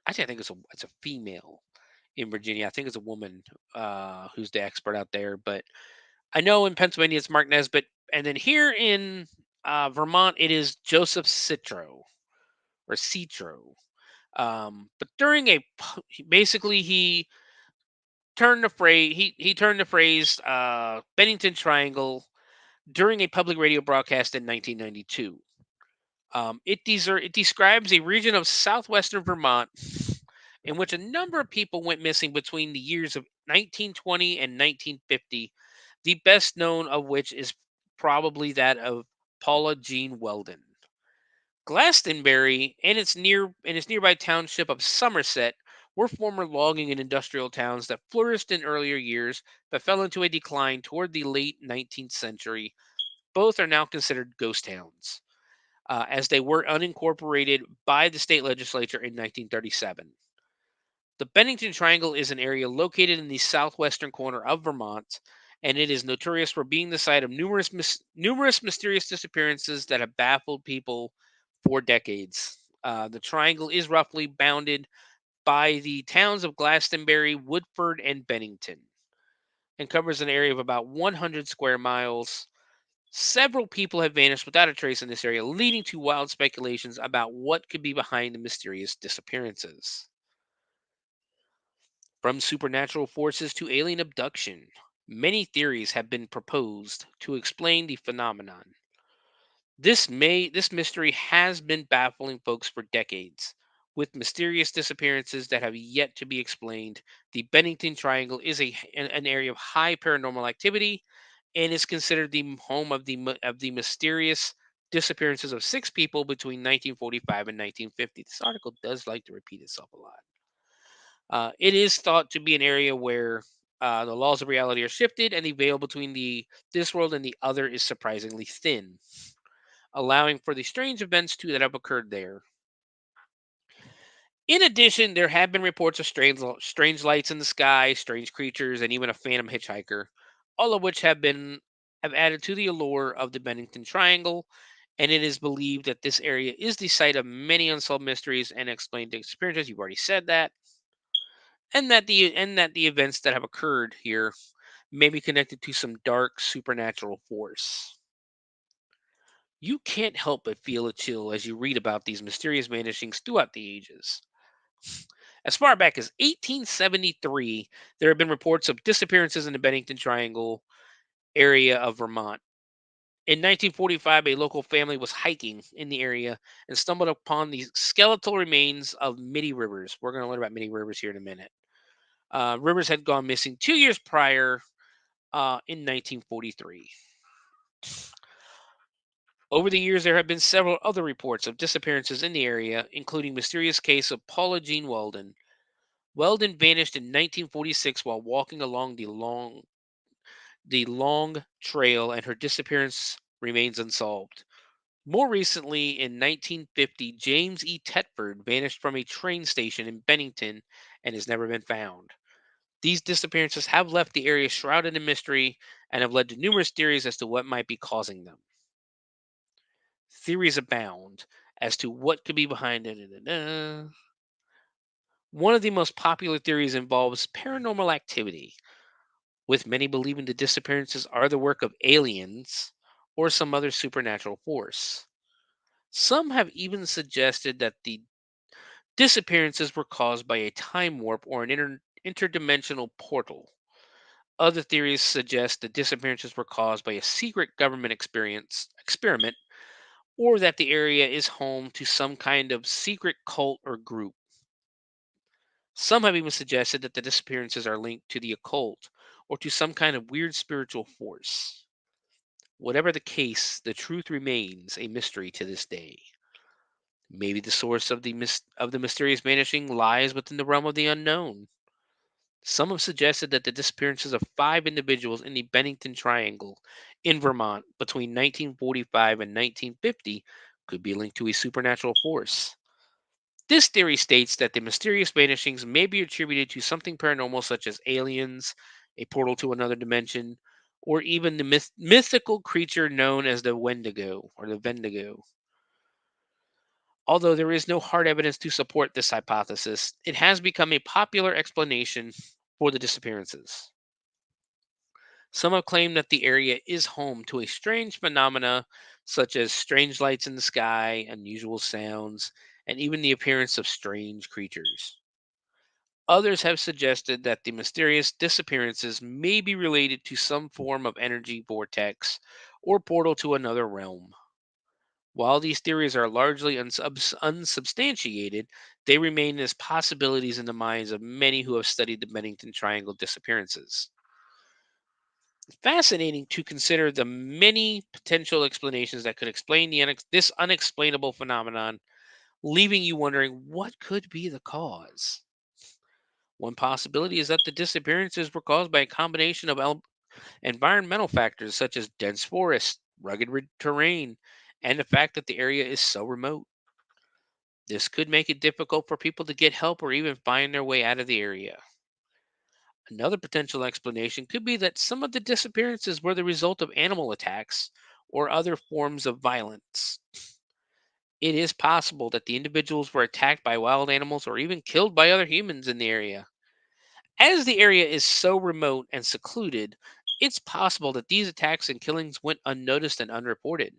actually I think it's a female in Virginia. I think it's a woman who's the expert out there. But I know in Pennsylvania it's Mark Nesbitt, and then here in Vermont it is Joseph Citro or Citro. But basically he turned the phrase Bennington Triangle during a public radio broadcast in 1992. It describes a region of southwestern Vermont in which a number of people went missing between the years of 1920 and 1950, the best known of which is probably that of Paula Jean Weldon. Glastonbury and its nearby township of Somerset were former logging and industrial towns that flourished in earlier years but fell into a decline toward the late 19th century. Both are now considered ghost towns, as they were unincorporated by the state legislature in 1937. The Bennington Triangle is an area located in the southwestern corner of Vermont, and it is notorious for being the site of numerous mysterious disappearances that have baffled people for decades. The triangle is roughly bounded by the towns of Glastonbury, Woodford, and Bennington, and covers an area of about 100 square miles. Several people have vanished without a trace in this area, leading to wild speculations about what could be behind the mysterious disappearances. From supernatural forces to alien abduction, many theories have been proposed to explain the phenomenon. This mystery has been baffling folks for decades. With mysterious disappearances that have yet to be explained, the Bennington Triangle is an area of high paranormal activity and is considered the home of the mysterious disappearances of 6 people between 1945 and 1950. This article does like to repeat itself a lot. It is thought to be an area where the laws of reality are shifted, and the veil between this world and the other is surprisingly thin, allowing for the strange events that have occurred there. In addition, there have been reports of strange lights in the sky, strange creatures, and even a phantom hitchhiker, all of which have added to the allure of the Bennington Triangle. And it is believed that this area is the site of many unsolved mysteries and explained experiences. You've already said that, and that the events that have occurred here may be connected to some dark supernatural force. You can't help but feel a chill as you read about these mysterious vanishings throughout the ages. As far back as 1873, there have been reports of disappearances in the Bennington Triangle area of Vermont. In 1945, a local family was hiking in the area and stumbled upon the skeletal remains of Mitty Rivers. We're going to learn about Mitty Rivers here in a minute. Rivers had gone missing 2 years prior in 1943. Over the years, there have been several other reports of disappearances in the area, including mysterious case of Paula Jean Weldon. Weldon vanished in 1946 while walking along the long trail, and her disappearance remains unsolved. More recently, in 1950, James E. Tetford vanished from a train station in Bennington and has never been found. These disappearances have left the area shrouded in mystery and have led to numerous theories as to what might be causing them. Theories abound as to what could be behind it. One of the most popular theories involves paranormal activity, with many believing the disappearances are the work of aliens or some other supernatural force. Some have even suggested that the disappearances were caused by a time warp or an interdimensional portal. Other theories suggest the disappearances were caused by a secret government experiment, or that the area is home to some kind of secret cult or group. Some have even suggested that the disappearances are linked to the occult or to some kind of weird spiritual force. Whatever the case, the truth remains a mystery to this day. Maybe the source of the mysterious vanishing lies within the realm of the unknown. Some have suggested that the disappearances of 5 individuals in the Bennington Triangle in Vermont between 1945 and 1950 could be linked to a supernatural force. This theory states that the mysterious vanishings may be attributed to something paranormal such as aliens, a portal to another dimension, or even the mythical creature known as the Wendigo or the Vendigo. Although there is no hard evidence to support this hypothesis, it has become a popular explanation for the disappearances. Some have claimed that the area is home to a strange phenomena such as strange lights in the sky, unusual sounds, and even the appearance of strange creatures. Others have suggested that the mysterious disappearances may be related to some form of energy vortex or portal to another realm. While these theories are largely unsubstantiated, they remain as possibilities in the minds of many who have studied the Bennington Triangle disappearances. Fascinating to consider the many potential explanations that could explain this unexplainable phenomenon, leaving you wondering what could be the cause. One possibility is that the disappearances were caused by a combination of environmental factors such as dense forests, rugged terrain, and the fact that the area is so remote. This could make it difficult for people to get help or even find their way out of the area. Another potential explanation could be that some of the disappearances were the result of animal attacks or other forms of violence. It is possible that the individuals were attacked by wild animals or even killed by other humans in the area. As the area is so remote and secluded, it's possible that these attacks and killings went unnoticed and unreported.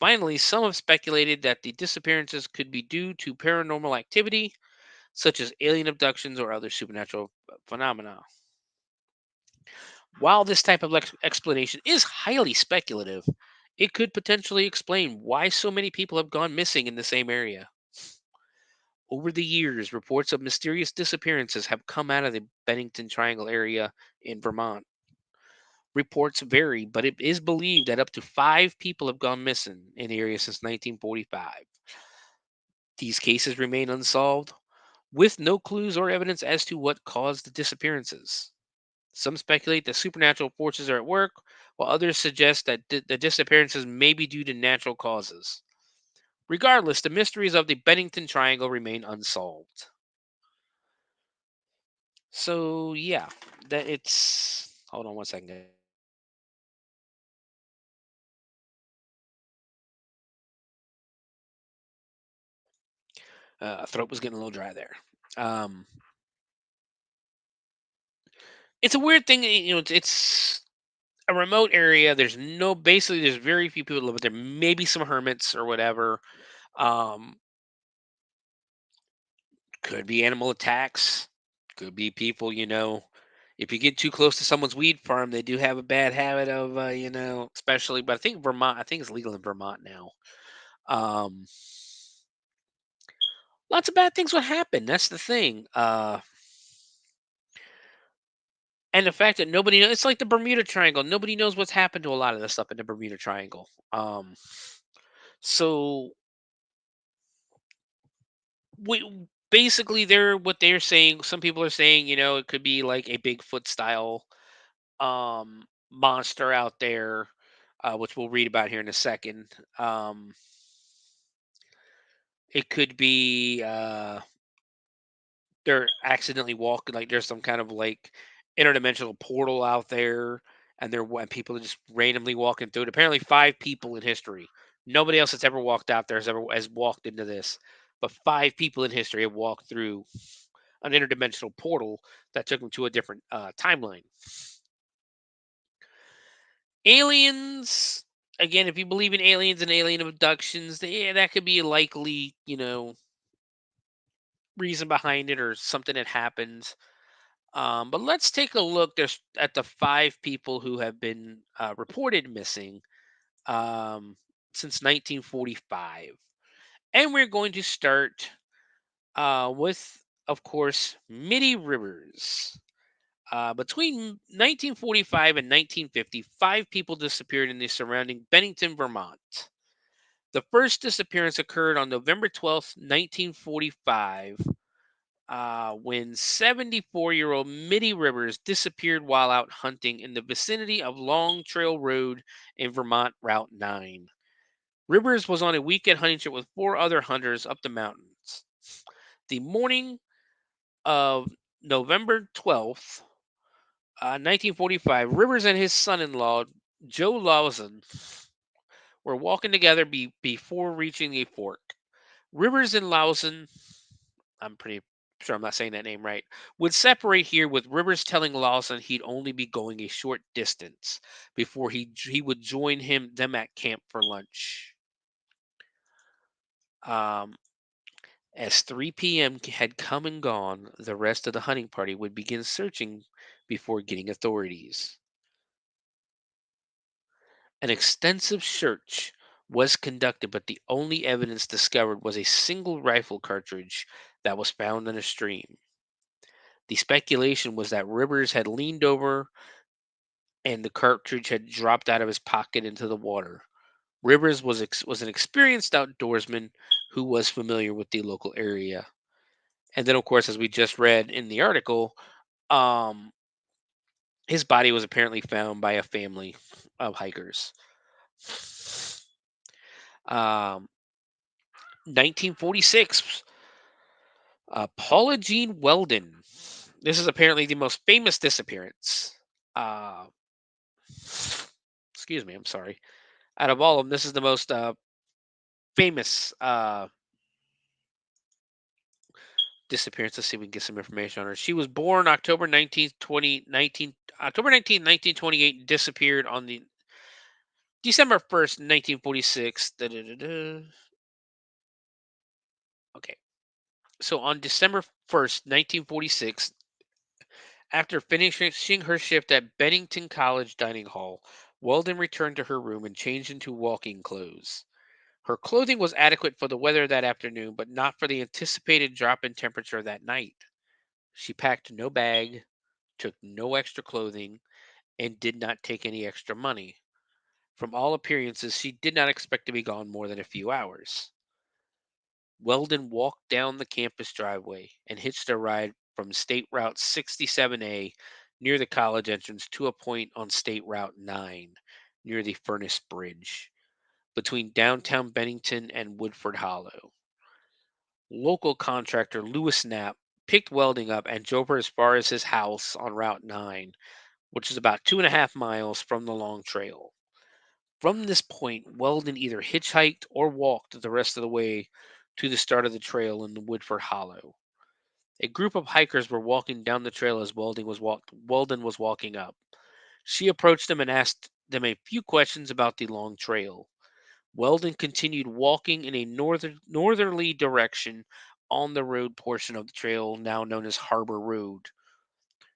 Finally, some have speculated that the disappearances could be due to paranormal activity, such as alien abductions or other supernatural phenomena. While this type of explanation is highly speculative, it could potentially explain why so many people have gone missing in the same area. Over the years, reports of mysterious disappearances have come out of the Bennington Triangle area in Vermont. Reports vary, but it is believed that up to 5 people have gone missing in the area since 1945. These cases remain unsolved, with no clues or evidence as to what caused the disappearances. Some speculate that supernatural forces are at work, while others suggest that the disappearances may be due to natural causes. Regardless, the mysteries of the Bennington Triangle remain unsolved. So yeah, that it's. Hold on one second. Throat was getting a little dry there. Um, it's a weird thing. It's a remote area. There's very few people live there. Maybe some hermits or whatever. Um, could be animal attacks. Could be people. If you get too close to someone's weed farm, they do have a bad habit of, especially. But I think Vermont. I think it's legal in Vermont now. Um, Lots of bad things would happen. That's the thing. And the fact that nobody knows, it's like the Bermuda Triangle. Nobody knows what's happened to a lot of the stuff in the Bermuda Triangle. So we basically what they're saying. Some people are saying, it could be like a Bigfoot style monster out there, which we'll read about here in a second. It could be they're accidentally walking, like there's some kind of like interdimensional portal out there, and people are just randomly walking through it. Apparently, 5 people in history. Nobody else that's ever walked out there has walked into this, but 5 people in history have walked through an interdimensional portal that took them to a different timeline. Aliens, again, if you believe in aliens and alien abductions, yeah, that could be a likely, reason behind it or something that happens. But let's take a look at the 5 people who have been reported missing um, since 1945. And we're going to start with, of course, Mitty Rivers. Between 1945 and 1950, 5 people disappeared in the surrounding Bennington, Vermont. The first disappearance occurred on November 12th, 1945, when 74-year-old Mitty Rivers disappeared while out hunting in the vicinity of Long Trail Road in Vermont Route 9. Rivers was on a weekend hunting trip with 4 other hunters up the mountains. The morning of November 12th, 1945, Rivers and his son-in-law, Joe Lawson, were walking together before reaching a fork. Rivers and Lawson, I'm pretty sure I'm not saying that name right, would separate here, with Rivers telling Lawson he'd only be going a short distance before he would join them at camp for lunch. As 3 p.m. had come and gone, the rest of the hunting party would begin searching before getting authorities. An extensive search was conducted, but the only evidence discovered was a single rifle cartridge that was found in a stream. The speculation was that Rivers had leaned over and the cartridge had dropped out of his pocket into the water. Rivers was an experienced outdoorsman who was familiar with the local area. And then, of course, as we just read in the article, um, his body was apparently found by a family of hikers. 1946, Paula Jean Weldon. This is apparently the most famous disappearance. Uh, excuse me, I'm sorry. Out of all of them, this is the most famous disappearance. Let's see if we can get some information on her. She was born October 19th, 1928, disappeared on the December 1st, 1946. Okay. So on December 1st, 1946, after finishing her shift at Bennington College Dining Hall, Weldon returned to her room and changed into walking clothes. Her clothing was adequate for the weather that afternoon, but not for the anticipated drop in temperature that night. She packed no bag, took no extra clothing, and did not take any extra money. From all appearances, she did not expect to be gone more than a few hours. Weldon walked down the campus driveway and hitched a ride from State Route 67A near the college entrance to a point on State Route 9 near the Furnace Bridge between downtown Bennington and Woodford Hollow. Local contractor Lewis Knapp picked Weldon up and drove her as far as his house on Route 9, which is about 2.5 miles from the long trail. From this point, Weldon either hitchhiked or walked the rest of the way to the start of the trail in the Woodford Hollow. A group of hikers were walking down the trail as Weldon was walking up. She approached them and asked them a few questions about the long trail. Weldon continued walking in a northerly direction on the road portion of the trail now known as Harbor Road.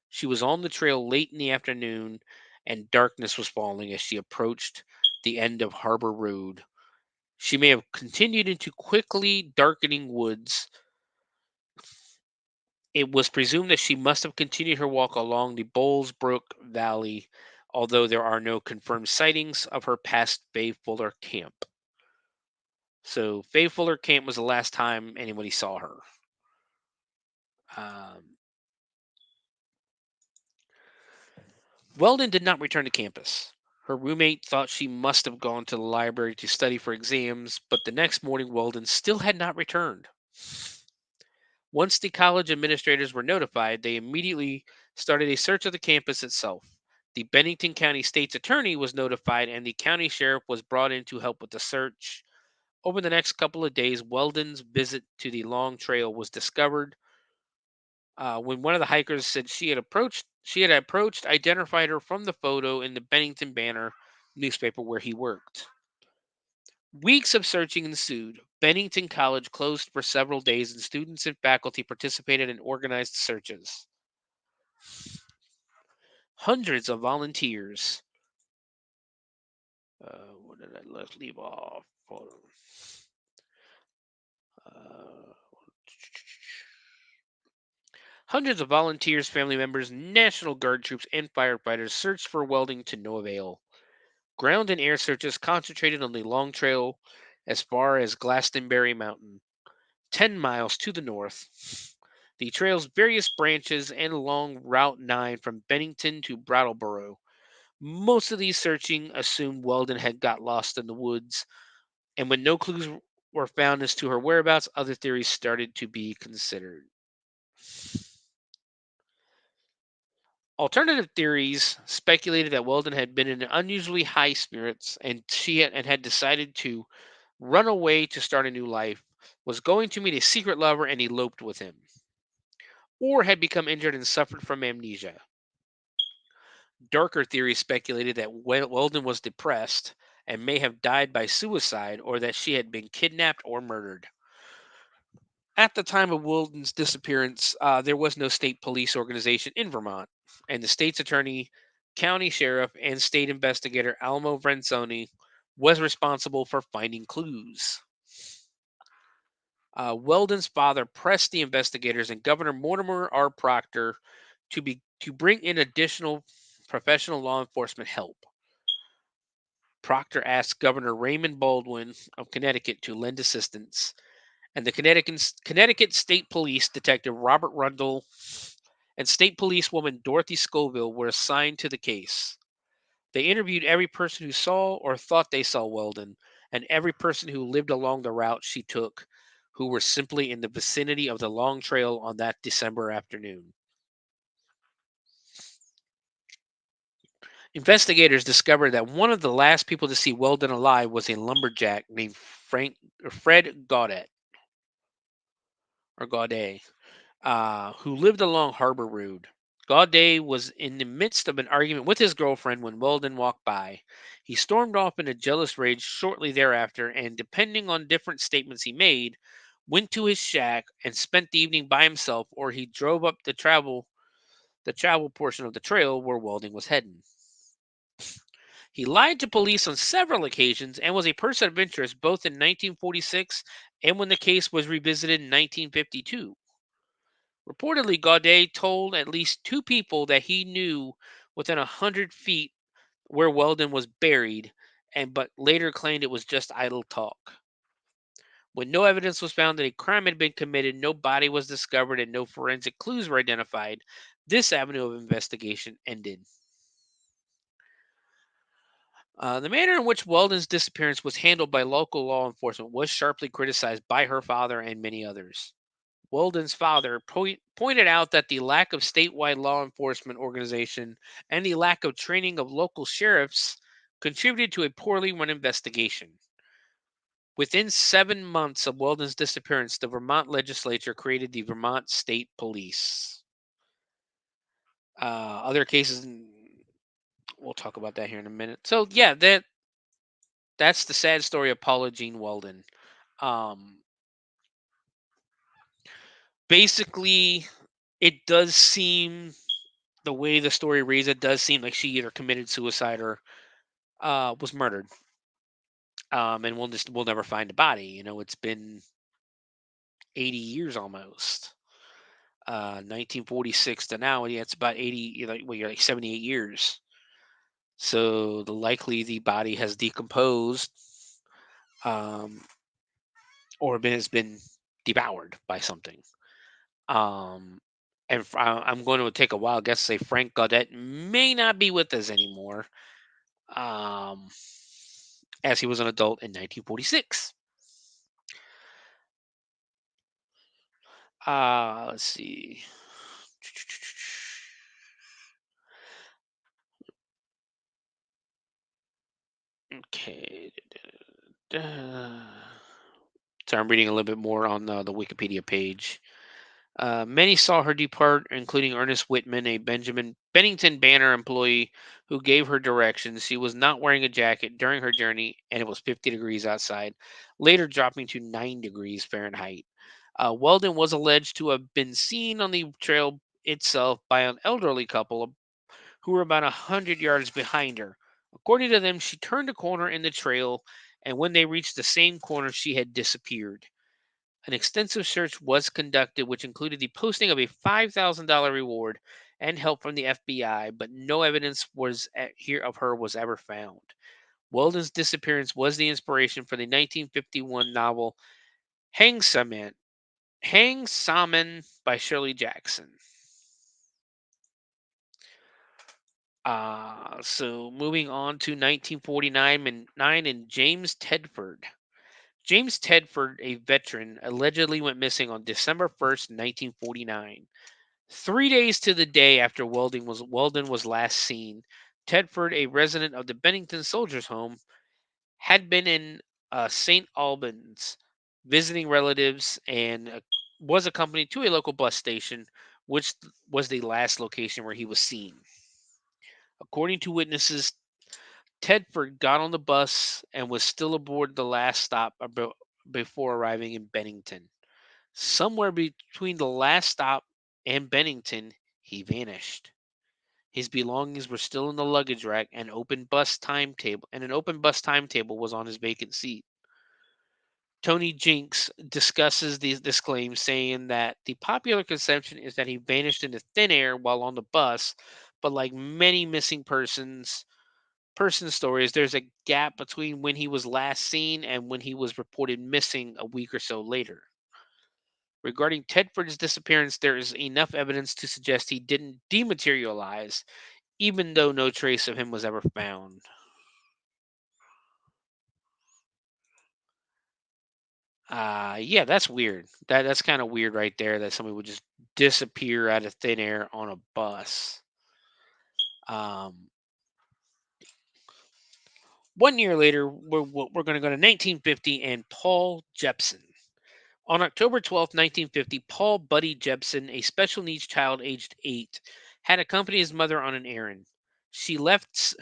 She was on the trail late in the afternoon, and darkness was falling as she approached the end of Harbor Road. She may have continued into quickly darkening woods. It was presumed that she must have continued her walk along the Bowles Brook Valley, although there are no confirmed sightings of her past Faye Fuller Camp. So Faye Fuller Camp was the last time anybody saw her. Weldon did not return to campus. Her roommate thought she must have gone to the library to study for exams, but the next morning Weldon still had not returned. Once the college administrators were notified, they immediately started a search of the campus itself. The Bennington County State's Attorney was notified, and the county sheriff was brought in to help with the search. Over the next couple of days, Weldon's visit to the long trail was discovered. When one of the hikers said she had approached, identified her from the photo in the Bennington Banner newspaper where he worked. Weeks of searching ensued. Bennington College closed for several days, and students and faculty participated in organized searches. Hundreds of volunteers. What did I leave off? Hundreds of volunteers, family members, National Guard troops, and firefighters searched for Weldon to no avail. Ground and air searches concentrated on the long trail as far as Glastonbury Mountain, 10 miles to the north. The trail's various branches and along Route 9 from Bennington to Brattleboro. Most of these searching assumed Weldon had got lost in the woods, and when no clues were found as to her whereabouts, other theories started to be considered. Alternative theories speculated that Weldon had been in unusually high spirits and had decided to run away to start a new life, was going to meet a secret lover and eloped with him, or had become injured and suffered from amnesia. Darker theories speculated that Weldon was depressed and may have died by suicide, or that she had been kidnapped or murdered. At the time of Weldon's disappearance, there was no state police organization in Vermont, and the state's attorney, county sheriff, and state investigator Almo Renzoni was responsible for finding clues. Weldon's father pressed the investigators and Governor Mortimer R. Proctor to bring in additional professional law enforcement help. Proctor asked Governor Raymond Baldwin of Connecticut to lend assistance, and the Connecticut State Police Detective Robert Rundle and State Policewoman Dorothy Scoville were assigned to the case. They interviewed every person who saw or thought they saw Weldon, and every person who lived along the route she took, who were simply in the vicinity of the long trail on that December afternoon. Investigators discovered that one of the last people to see Weldon alive was a lumberjack named Fred Gaudet, who lived along Harbor Road. Gaudet was in the midst of an argument with his girlfriend when Weldon walked by. He stormed off in a jealous rage shortly thereafter, and depending on different statements he made, went to his shack and spent the evening by himself, or he drove up the travel portion of the trail where Weldon was heading. He lied to police on several occasions and was a person of interest both in 1946 and when the case was revisited in 1952. Reportedly, Gaudet told at least two people that he knew within 100 feet where Weldon was buried, but later claimed it was just idle talk. When no evidence was found that a crime had been committed, no body was discovered, and no forensic clues were identified, this avenue of investigation ended. The manner in which Weldon's disappearance was handled by local law enforcement was sharply criticized by her father and many others. Weldon's father pointed out that the lack of statewide law enforcement organization and the lack of training of local sheriffs contributed to a poorly run investigation. Within 7 months of Weldon's disappearance, the Vermont legislature created the Vermont State Police. Other cases, we'll talk about that here in a minute. So yeah, that's the sad story of Paula Jean Weldon. Basically, it does seem, the way the story reads, it does seem like she either committed suicide or was murdered. And we'll never find a body. You know, it's been 80 years almost. 1946 to now, yeah, it's about 80. You're like 78 years. So likely the body has decomposed, or has been devoured by something. And I'm going to take a wild guess to say Frank Gaudet may not be with us anymore, as he was an adult in 1946. Let's see. Okay. So I'm reading a little bit more on the Wikipedia page. Many saw her depart, including Ernest Whitman, a Bennington Banner employee who gave her directions. She was not wearing a jacket during her journey, and it was 50 degrees outside, later dropping to 9 degrees Fahrenheit. Weldon was alleged to have been seen on the trail itself by an elderly couple who were about 100 yards behind her. According to them, she turned a corner in the trail, and when they reached the same corner, she had disappeared. An extensive search was conducted, which included the posting of a $5,000 reward and help from the FBI, but no evidence of her was ever found. Weldon's disappearance was the inspiration for the 1951 novel Hang Saman by Shirley Jackson. So moving on to 1949 and James Tedford. James Tedford, a veteran, allegedly went missing on December 1st, 1949. 3 days to the day after Weldon was last seen, Tedford, a resident of the Bennington Soldiers' Home, had been in St. Albans visiting relatives and was accompanied to a local bus station, which was the last location where he was seen. According to witnesses, Tedford got on the bus and was still aboard the last stop before arriving in Bennington. Somewhere between the last stop and Bennington, he vanished. His belongings were still in the luggage rack, and an open bus timetable was on his vacant seat. Tony Jinks discusses this claim, saying that the popular conception is that he vanished into thin air while on the bus, but like many missing person stories, there's a gap between when he was last seen and when he was reported missing a week or so later. Regarding Tedford's disappearance, there is enough evidence to suggest he didn't dematerialize, even though no trace of him was ever found. Yeah, that's weird. That's kind of weird right there that somebody would just disappear out of thin air on a bus. 1 year later, we're going to go to 1950 and Paul Jepson. On October 12th, 1950, Paul Buddy Jepson, a special needs child aged 8, had accompanied his mother on an errand. She left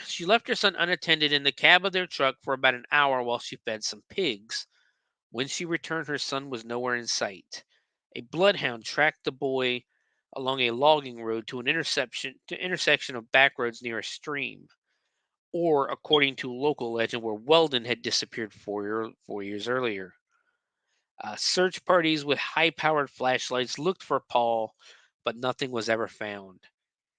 her son unattended in the cab of their truck for about an hour while she fed some pigs. When she returned, her son was nowhere in sight. A bloodhound tracked the boy along a logging road to an intersection of back roads near a stream, or according to local legend, where Weldon had disappeared 4 years earlier. Search parties with high-powered flashlights looked for Paul, but nothing was ever found.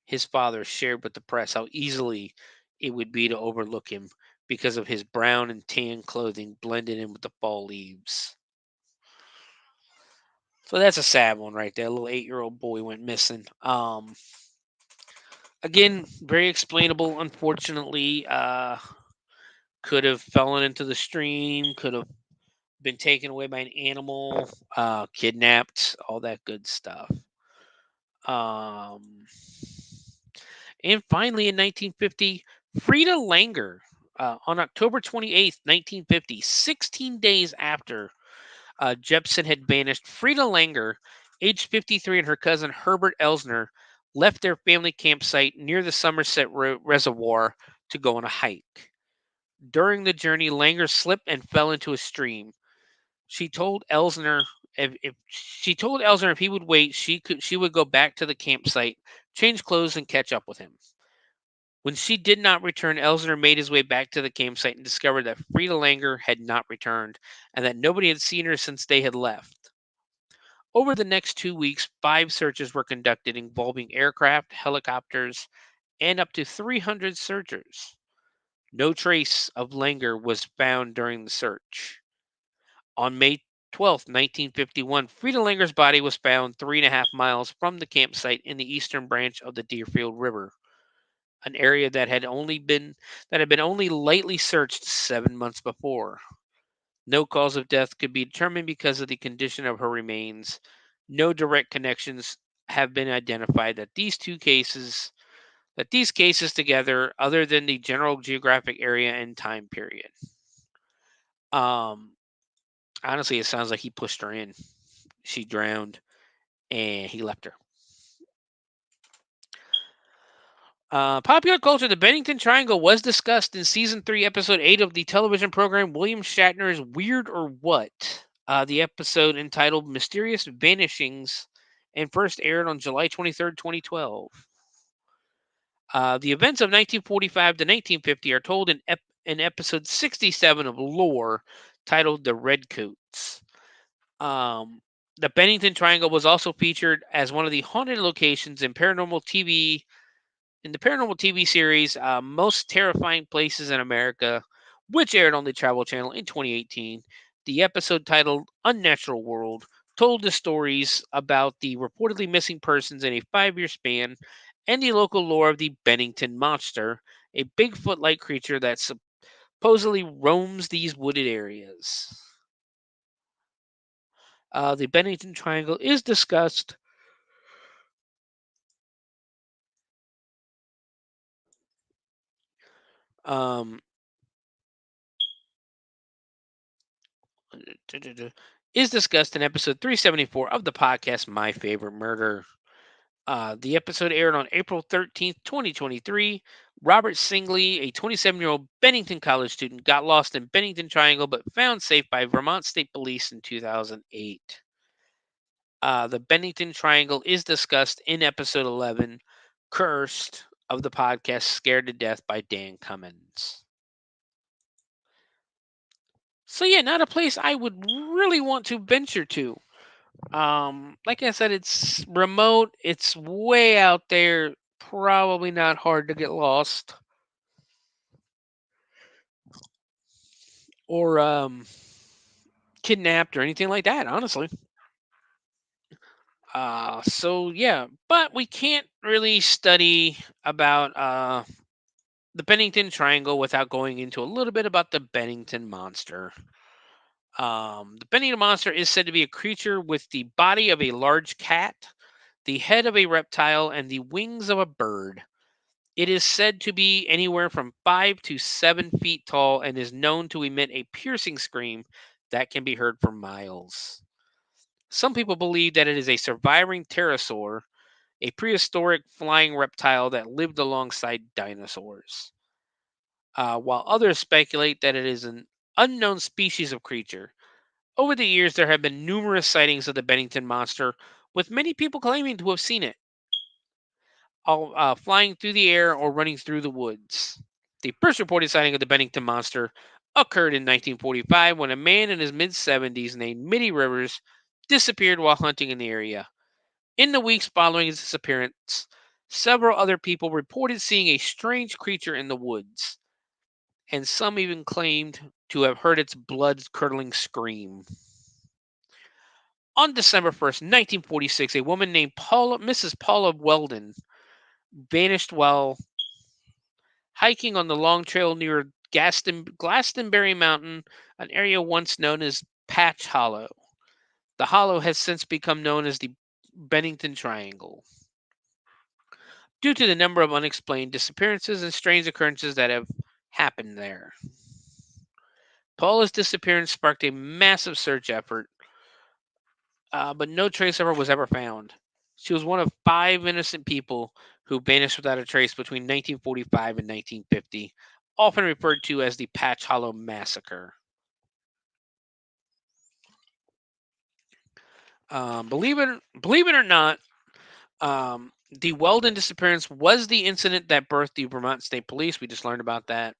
His father shared with the press how easily it would be to overlook him because of his brown and tan clothing blended in with the fall leaves. So that's a sad one right there. A little 8-year-old boy went missing. Again, very explainable. Unfortunately, could have fallen into the stream. Could have been taken away by an animal. Kidnapped. All that good stuff. And finally, in 1950, Frida Langer, on October 28th, 1950, 16 days after Jepson had vanished, Frida Langer, age 53, and her cousin Herbert Elsner left their family campsite near the Somerset Reservoir to go on a hike. During the journey, Langer slipped and fell into a stream. She told Elsner if he would wait, she would go back to the campsite, change clothes, and catch up with him. When she did not return, Elsner made his way back to the campsite and discovered that Frida Langer had not returned and that nobody had seen her since they had left. Over the next 2 weeks, 5 searches were conducted involving aircraft, helicopters, and up to 300 searchers. No trace of Langer was found during the search. On May 12th, 1951, Frida Langer's body was found 3.5 miles from the campsite in the eastern branch of the Deerfield River, an area that had been only lightly searched 7 months before. No cause of death could be determined because of the condition of her remains. No direct connections have been identified that these cases together, other than the general geographic area and time period. Honestly, it sounds like he pushed her in. She drowned, and he left her. Popular culture, the Bennington Triangle was discussed in Season 3, Episode 8 of the television program William Shatner's Weird or What? The episode entitled Mysterious Vanishings and first aired on July 23rd, 2012. The events of 1945 to 1950 are told in episode 67 of Lore, titled The Redcoats. The Bennington Triangle was also featured as one of the haunted locations in the Paranormal TV series Most Terrifying Places in America, which aired on the Travel Channel in 2018. The episode, titled Unnatural World, told the stories about the reportedly missing persons in a 5-year span and the local lore of the Bennington Monster, a Bigfoot-like creature that supposedly roams these wooded areas. The Bennington Triangle is discussed in episode 374 of the podcast My Favorite Murder. The episode aired on April 13th, 2023. Robert Singley, a 27-year-old Bennington College student, got lost in Bennington Triangle but found safe by Vermont State Police in 2008. The Bennington Triangle is discussed in episode 11, Cursed, of the podcast Scared to Death by Dan Cummins. So yeah, not a place I would really want to venture to. Like I said, it's remote. It's way out there. Probably not hard to get lost or kidnapped or anything like that. Honestly. So yeah, but we can't really study about the Bennington Triangle without going into a little bit about the Bennington Monster. The Bennington Monster is said to be a creature with the body of a large cat, the head of a reptile, and the wings of a bird. It is said to be anywhere from 5 to 7 feet tall and is known to emit a piercing scream that can be heard for miles. Some people believe that it is a surviving pterosaur, a prehistoric flying reptile that lived alongside dinosaurs, while others speculate that it is an unknown species of creature. Over the years, there have been numerous sightings of the Bennington Monster, with many people claiming to have seen it, flying through the air or running through the woods. The first reported sighting of the Bennington Monster occurred in 1945 when a man in his mid 70s named Mitty Rivers disappeared while hunting in the area. In the weeks following his disappearance, several other people reported seeing a strange creature in the woods, and some even claimed to have heard its blood-curdling scream. On December 1st, 1946, a woman named Mrs. Paula Weldon vanished while hiking on the long trail near Glastonbury Mountain, an area once known as Patch Hollow. The hollow has since become known as the Bennington Triangle, due to the number of unexplained disappearances and strange occurrences that have happened there. Paula's disappearance sparked a massive search effort, but no trace of her was ever found. She was one of 5 innocent people who vanished without a trace between 1945 and 1950, often referred to as the Patch Hollow Massacre. Believe it or not, the Weldon disappearance was the incident that birthed the Vermont State Police. We just learned about that.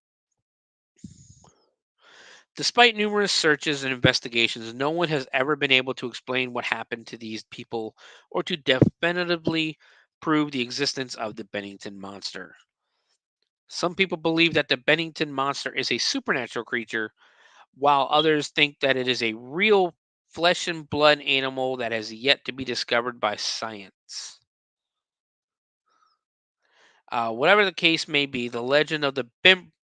Despite numerous searches and investigations, no one has ever been able to explain what happened to these people or to definitively prove the existence of the Bennington Monster. Some people believe that the Bennington Monster is a supernatural creature, while others think that it is a real flesh and blood animal that has yet to be discovered by science. Whatever the case may be, the legend of the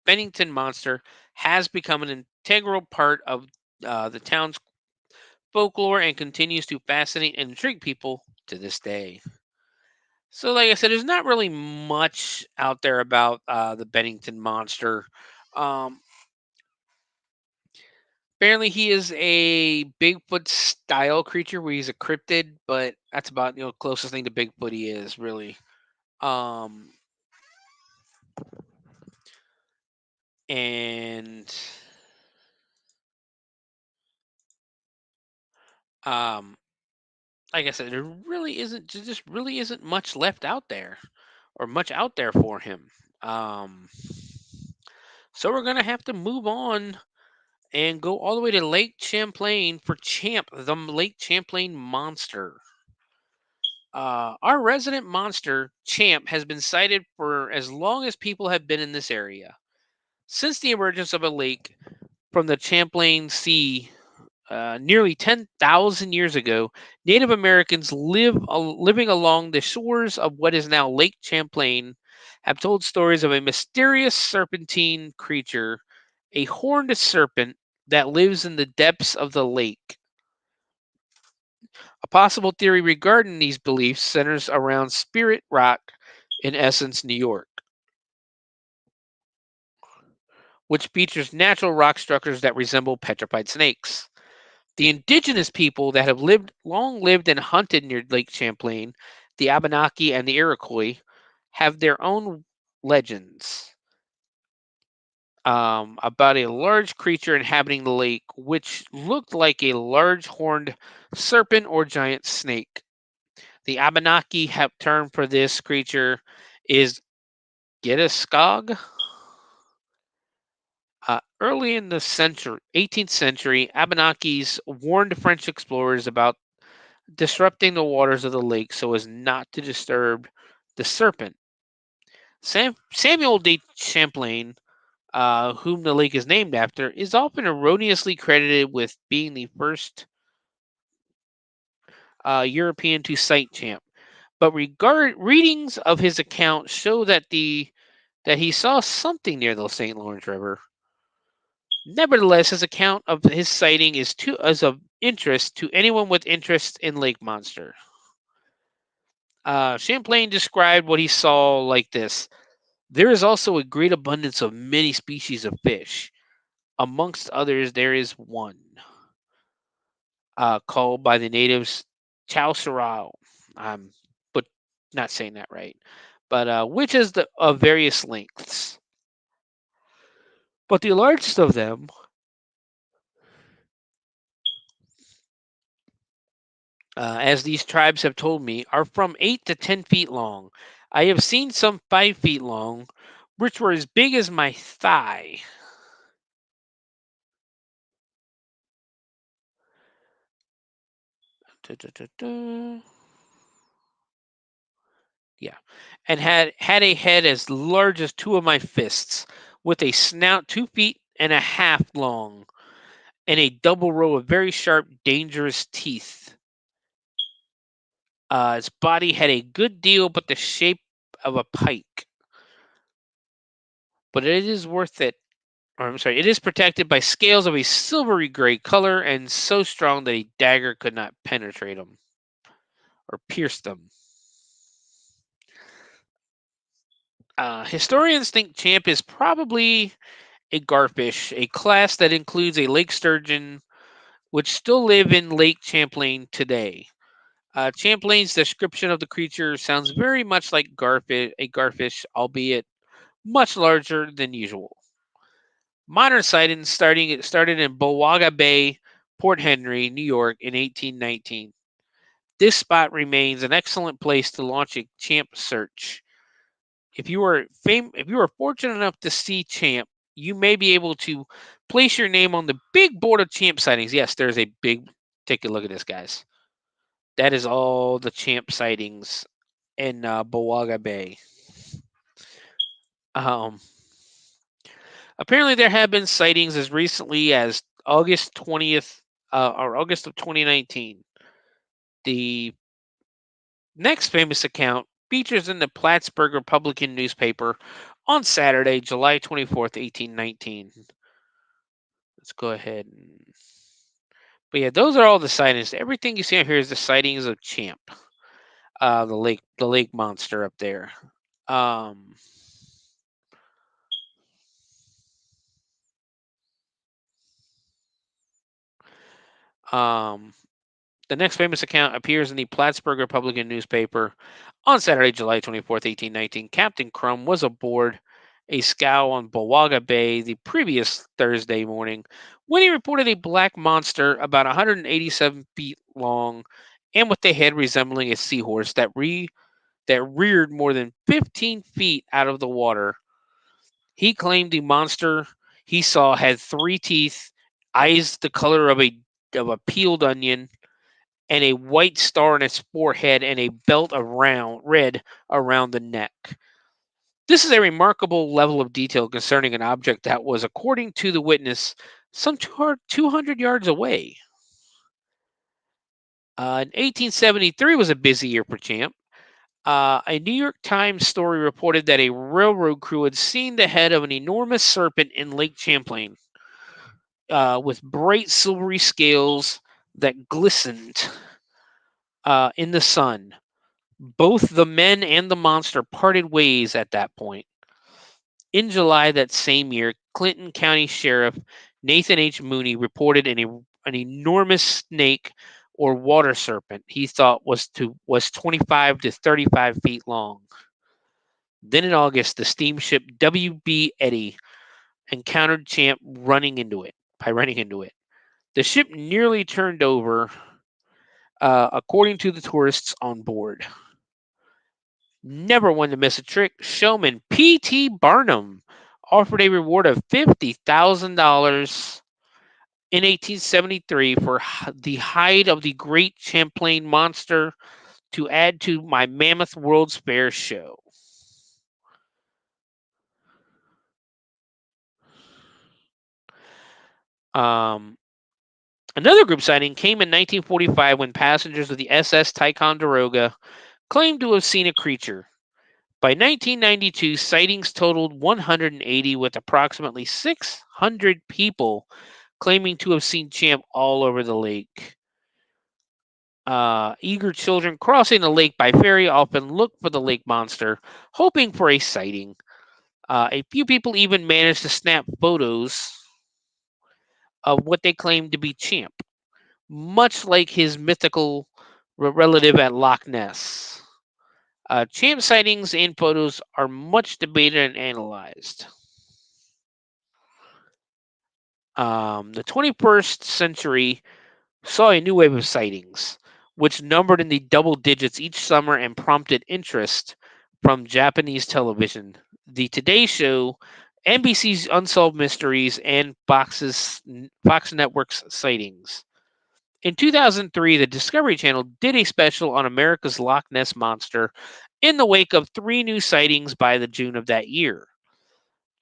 Bennington Monster has become an integral part of the town's folklore and continues to fascinate and intrigue people to this day. So, like I said, there's not really much out there about the Bennington Monster. Um, Apparently, he is a Bigfoot style creature where he's a cryptid, but that's about closest thing to Bigfoot he is really. Um, and um, like I said, there just really isn't much left out there, or much out there for him. Um, so we're gonna have to move on and go all the way to Lake Champlain for Champ, the Lake Champlain Monster. Our resident monster, Champ, has been sighted for as long as people have been in this area. Since the emergence of a lake from the Champlain Sea nearly 10,000 years ago, Native Americans living along the shores of what is now Lake Champlain have told stories of a mysterious serpentine creature, a horned serpent that lives in the depths of the lake. A possible theory regarding these beliefs centers around Spirit Rock in Essence, New York, which features natural rock structures that resemble petrified snakes. The indigenous people that have long lived and hunted near Lake Champlain, the Abenaki and the Iroquois, have their own legends. about a large creature inhabiting the lake, which looked like a large horned serpent or giant snake. The Abenaki term for this creature is Gedeskog. Early in the 18th century, Abenakis warned French explorers about disrupting the waters of the lake so as not to disturb the serpent. Samuel de Champlain, whom the lake is named after, is often erroneously credited with being the first European to sight Champ. But readings of his account show that he saw something near the St. Lawrence River. Nevertheless, his account of his sighting is of interest to anyone with interest in Lake Monster. Champlain described what he saw like this. There is also a great abundance of many species of fish. Amongst others, there is one called by the natives Chow Sarao. But not saying that right. But which is of various lengths. But the largest of them, as these tribes have told me, are from 8 to 10 feet long. I have seen some 5 feet long, which were as big as my thigh. Yeah, and had a head as large as 2 of my fists, with a snout 2.5 feet long, and a double row of very sharp, dangerous teeth. Its body had a good deal but the shape of a pike. But it is it is protected by scales of a silvery gray color and so strong that a dagger could not penetrate them or pierce them. Historians think Champ is probably a garfish, a class that includes a lake sturgeon, which still live in Lake Champlain today. Champlain's description of the creature sounds very much like a garfish, albeit much larger than usual. Modern sightings started in Bowaga Bay, Port Henry, New York in 1819. This spot remains an excellent place to launch a Champ search. If you are fortunate enough to see Champ, you may be able to place your name on the big board of Champ sightings. Yes, there's a big. Take a look at this, guys. That is all the Champ sightings in Bowaga Bay. Apparently, there have been sightings as recently as August 20th or August of 2019. The next famous account features in the Plattsburgh Republican newspaper on Saturday, July 24th, 1819. Let's go ahead. But yeah, those are all the sightings. Everything you see out here is the sightings of Champ, the lake monster up there. The next famous account appears in the Plattsburgh Republican newspaper on Saturday, July 24th, 1819. Captain Crum was aboard a scow on Bowaga Bay the previous Thursday morning when he reported a black monster about 187 feet long and with a head resembling a seahorse that reared more than 15 feet out of the water. He claimed the monster he saw had 3 teeth, eyes the color of a peeled onion, and a white star on its forehead and a belt red around the neck. This is a remarkable level of detail concerning an object that was, according to the witness, some 200 yards away. In 1873 was a busy year for Champ. A New York Times story reported that a railroad crew had seen the head of an enormous serpent in Lake Champlain with bright silvery scales that glistened in the sun. Both the men and the monster parted ways at that point. In July that same year, Clinton County Sheriff Nathan H. Mooney reported an enormous snake or water serpent he thought was 25 to 35 feet long. Then in August, the steamship W.B. Eddy encountered Champ running into it. The ship nearly turned over, according to the tourists on board. Never one to miss a trick, showman P.T. Barnum offered a reward of $50,000 in 1873 for the hide of the great Champlain monster to add to my Mammoth World's Fair show. Another group sighting came in 1945 when passengers of the SS Ticonderoga claimed to have seen a creature. By 1992, sightings totaled 180, with approximately 600 people claiming to have seen Champ all over the lake. Eager children crossing the lake by ferry often look for the lake monster, hoping for a sighting. A few people even managed to snap photos of what they claimed to be Champ, much like his mythical relative at Loch Ness. Champ sightings and photos are much debated and analyzed. The 21st century saw a new wave of sightings, which numbered in the double digits each summer and prompted interest from Japanese television. The Today Show, NBC's Unsolved Mysteries, and Fox Network's sightings. In 2003, the Discovery Channel did a special on America's Loch Ness Monster in the wake of 3 new sightings by the June of that year.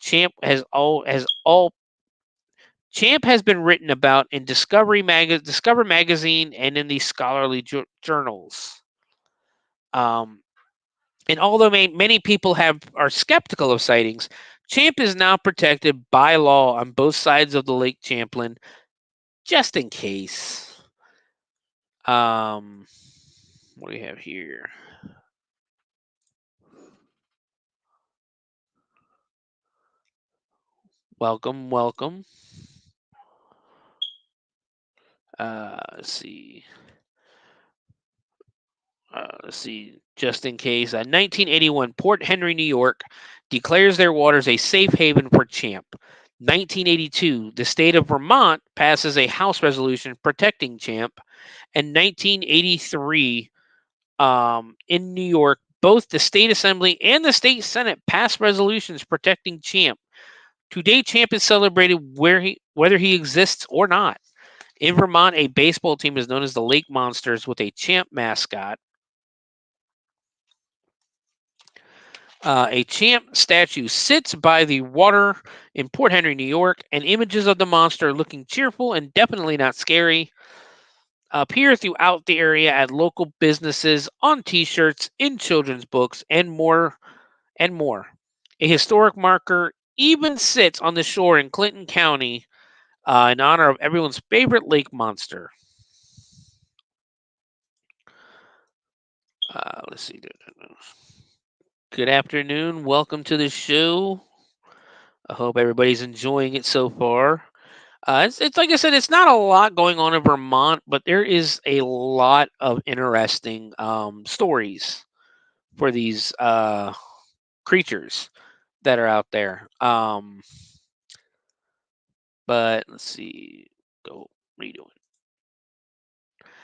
Champ has been written about in Discover magazine and in the scholarly journals. And although many people are skeptical of sightings, Champ is now protected by law on both sides of the Lake Champlain, just in case. What do we have here? Welcome. Let's see. Just in case. 1981, Port Henry, New York, declares their waters a safe haven for Champ. 1982, the state of Vermont passes a House resolution protecting Champ. And 1983, in New York, both the state assembly and the state senate passed resolutions protecting Champ. Today, Champ is celebrated whether he exists or not. In Vermont, a baseball team is known as the Lake Monsters with a Champ mascot. A Champ statue sits by the water in Port Henry, New York, and images of the monster looking cheerful and definitely not scary appear throughout the area at local businesses, on T-shirts, in children's books, and more. A historic marker even sits on the shore in Clinton County in honor of everyone's favorite lake monster. Let's see. Good afternoon. Welcome to the show. I hope everybody's enjoying it so far. It's like I said, it's not a lot going on in Vermont, but there is a lot of interesting stories for these creatures that are out there. But let's see. What are you doing?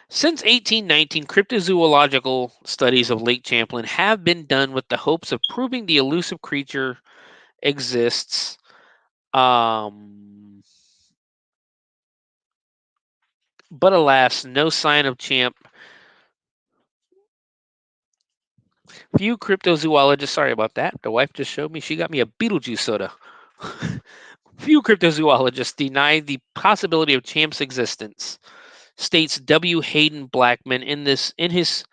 Since 1819, cryptozoological studies of Lake Champlain have been done with the hopes of proving the elusive creature exists. But alas, no sign of Champ. Few cryptozoologists, sorry about that. The wife just showed me she got me a Beetlejuice soda. Few cryptozoologists deny the possibility of Champ's existence, states W. Hayden Blackman in his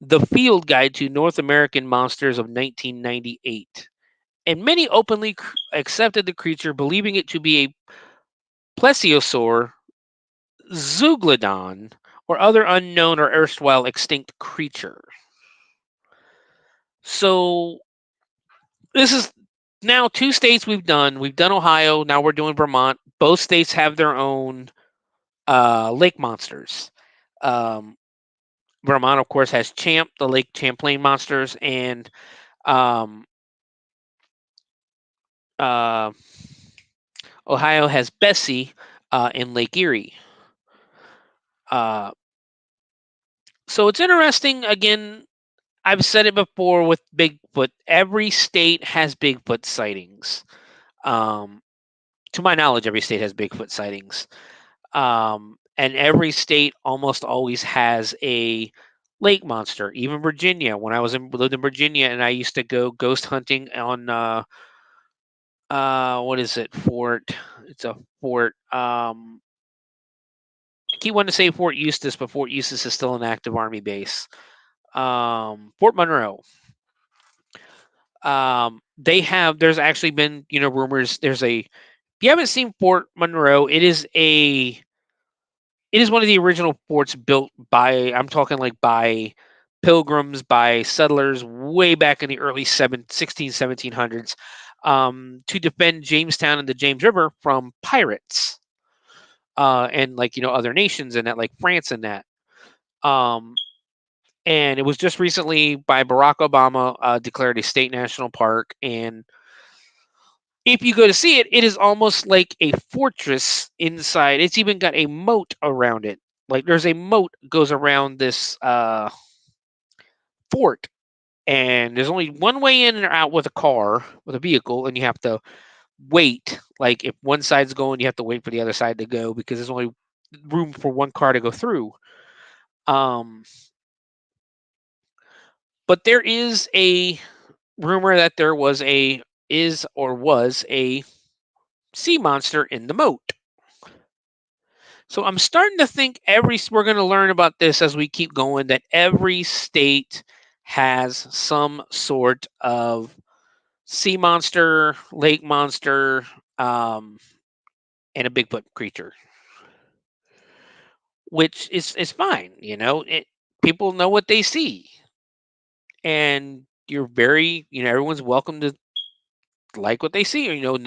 The Field Guide to North American Monsters of 1998. And many openly accepted the creature, believing it to be a plesiosaur, zeuglodon, or other unknown or erstwhile extinct creature. So this is now 2 states we've done. We've done Ohio. Now we're doing Vermont. Both states have their own lake monsters. Vermont, of course, has Champ, the Lake Champlain monsters, and Ohio has Bessie in Lake Erie. So it's interesting. Again, I've said it before with Bigfoot. Every state has Bigfoot sightings. To my knowledge, every state has Bigfoot sightings. And every state almost always has a lake monster. Even Virginia, when I lived in Virginia, and I used to go ghost hunting on what is it? It's a fort. I keep wanting to say Fort Eustis, but Fort Eustis is still an active Army base. Fort Monroe. There's actually been, rumors. If you haven't seen Fort Monroe, it is one of the original forts built by, I'm talking like by pilgrims, by settlers way back in the early 1700s, to defend Jamestown and the James River from pirates, and other nations and that, like France and that. And it was just recently by Barack Obama declared a state national park. And if you go to see it, it is almost like a fortress inside. It's even got a moat around it. Like there's a moat goes around this fort, and there's only one way in or out with a vehicle, and you have to wait. Like if one side's going, you have to wait for the other side to go because there's only room for one car to go through. But there is a rumor that there was a sea monster in the moat. So I'm starting to think we're going to learn about this as we keep going, that every state has some sort of sea monster, lake monster, and a Bigfoot creature, which is fine. People know what they see, and everyone's welcome to like what they see, or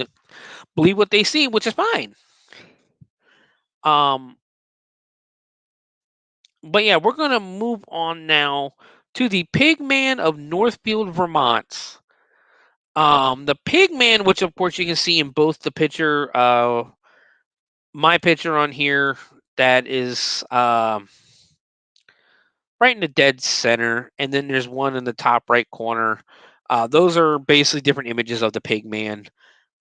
believe what they see, which is fine. But yeah, we're gonna move on now to the Pigman of Northfield, Vermont. The Pigman, which of course you can see in both the picture, my picture on here, that is right in the dead center, and then there's one in the top right corner. Those are basically different images of the Pigman.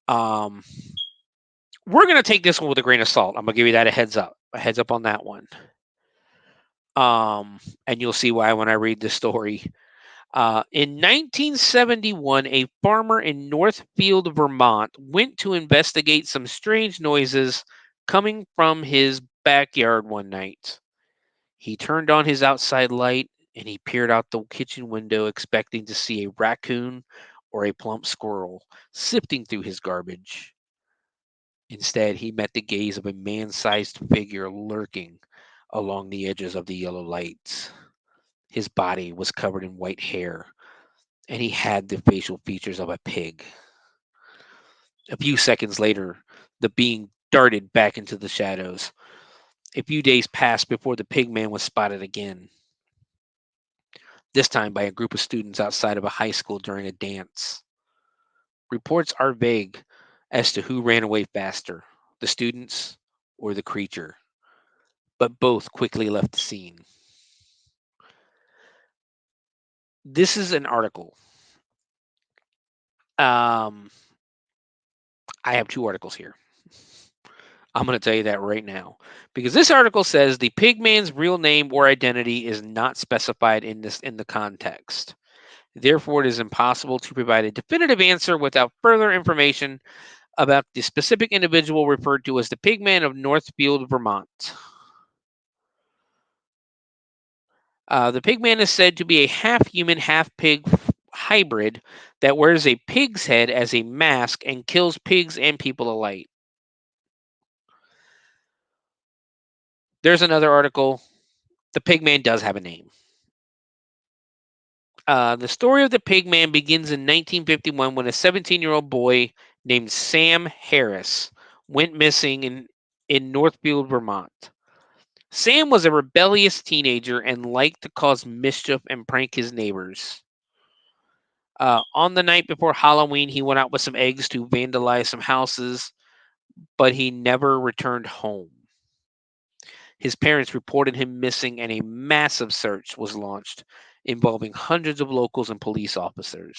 We're gonna take this one with a grain of salt. I'm gonna give you that a heads up on that one. And you'll see why when I read the story. In 1971, a farmer in Northfield, Vermont, went to investigate some strange noises coming from his backyard one night. He turned on his outside light and he peered out the kitchen window, expecting to see a raccoon or a plump squirrel sifting through his garbage. Instead, he met the gaze of a man-sized figure lurking along the edges of the yellow lights. His body was covered in white hair, and he had the facial features of a pig. A few seconds later, the being darted back into the shadows. A few days passed before the Pigman was spotted again, this time by a group of students outside of a high school during a dance. Reports are vague as to who ran away faster, the students or the creature, but both quickly left the scene. This is an article. I have two articles here. I'm going to tell you that right now, because this article says the Pigman's real name or identity is not specified in the context. Therefore, it is impossible to provide a definitive answer without further information about the specific individual referred to as the Pigman of Northfield, Vermont. The Pigman is said to be a half-human, half-pig hybrid that wears a pig's head as a mask and kills pigs and people alike. There's another article. The Pigman does have a name. The story of the Pigman begins in 1951 when a 17-year-old boy named Sam Harris went missing in Northfield, Vermont. Sam was a rebellious teenager and liked to cause mischief and prank his neighbors. On the night before Halloween, he went out with some eggs to vandalize some houses, but he never returned home. His parents reported him missing, and a massive search was launched involving hundreds of locals and police officers.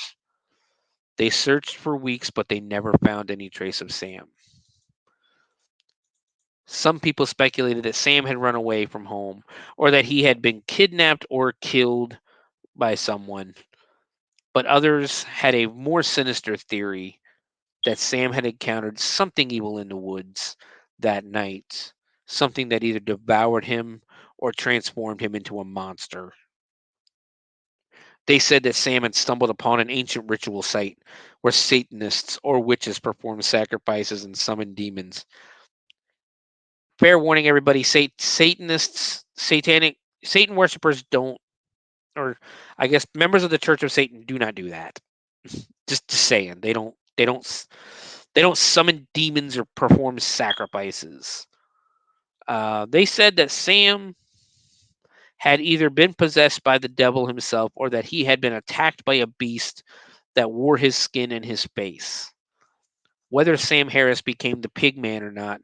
They searched for weeks, but they never found any trace of Sam. Some people speculated that Sam had run away from home, or that he had been kidnapped or killed by someone. But others had a more sinister theory that Sam had encountered something evil in the woods that night, something that either devoured him or transformed him into a monster. They said that Sam had stumbled upon an ancient ritual site where Satanists or witches performed sacrifices and summoned demons. Fair warning, everybody: Satanists, Satan worshippers don't, or I guess members of the Church of Satan do not do that. Just saying, they don't summon demons or perform sacrifices. They said that Sam had either been possessed by the devil himself, or that he had been attacked by a beast that wore his skin and his face. Whether Sam Harris became the Pigman or not,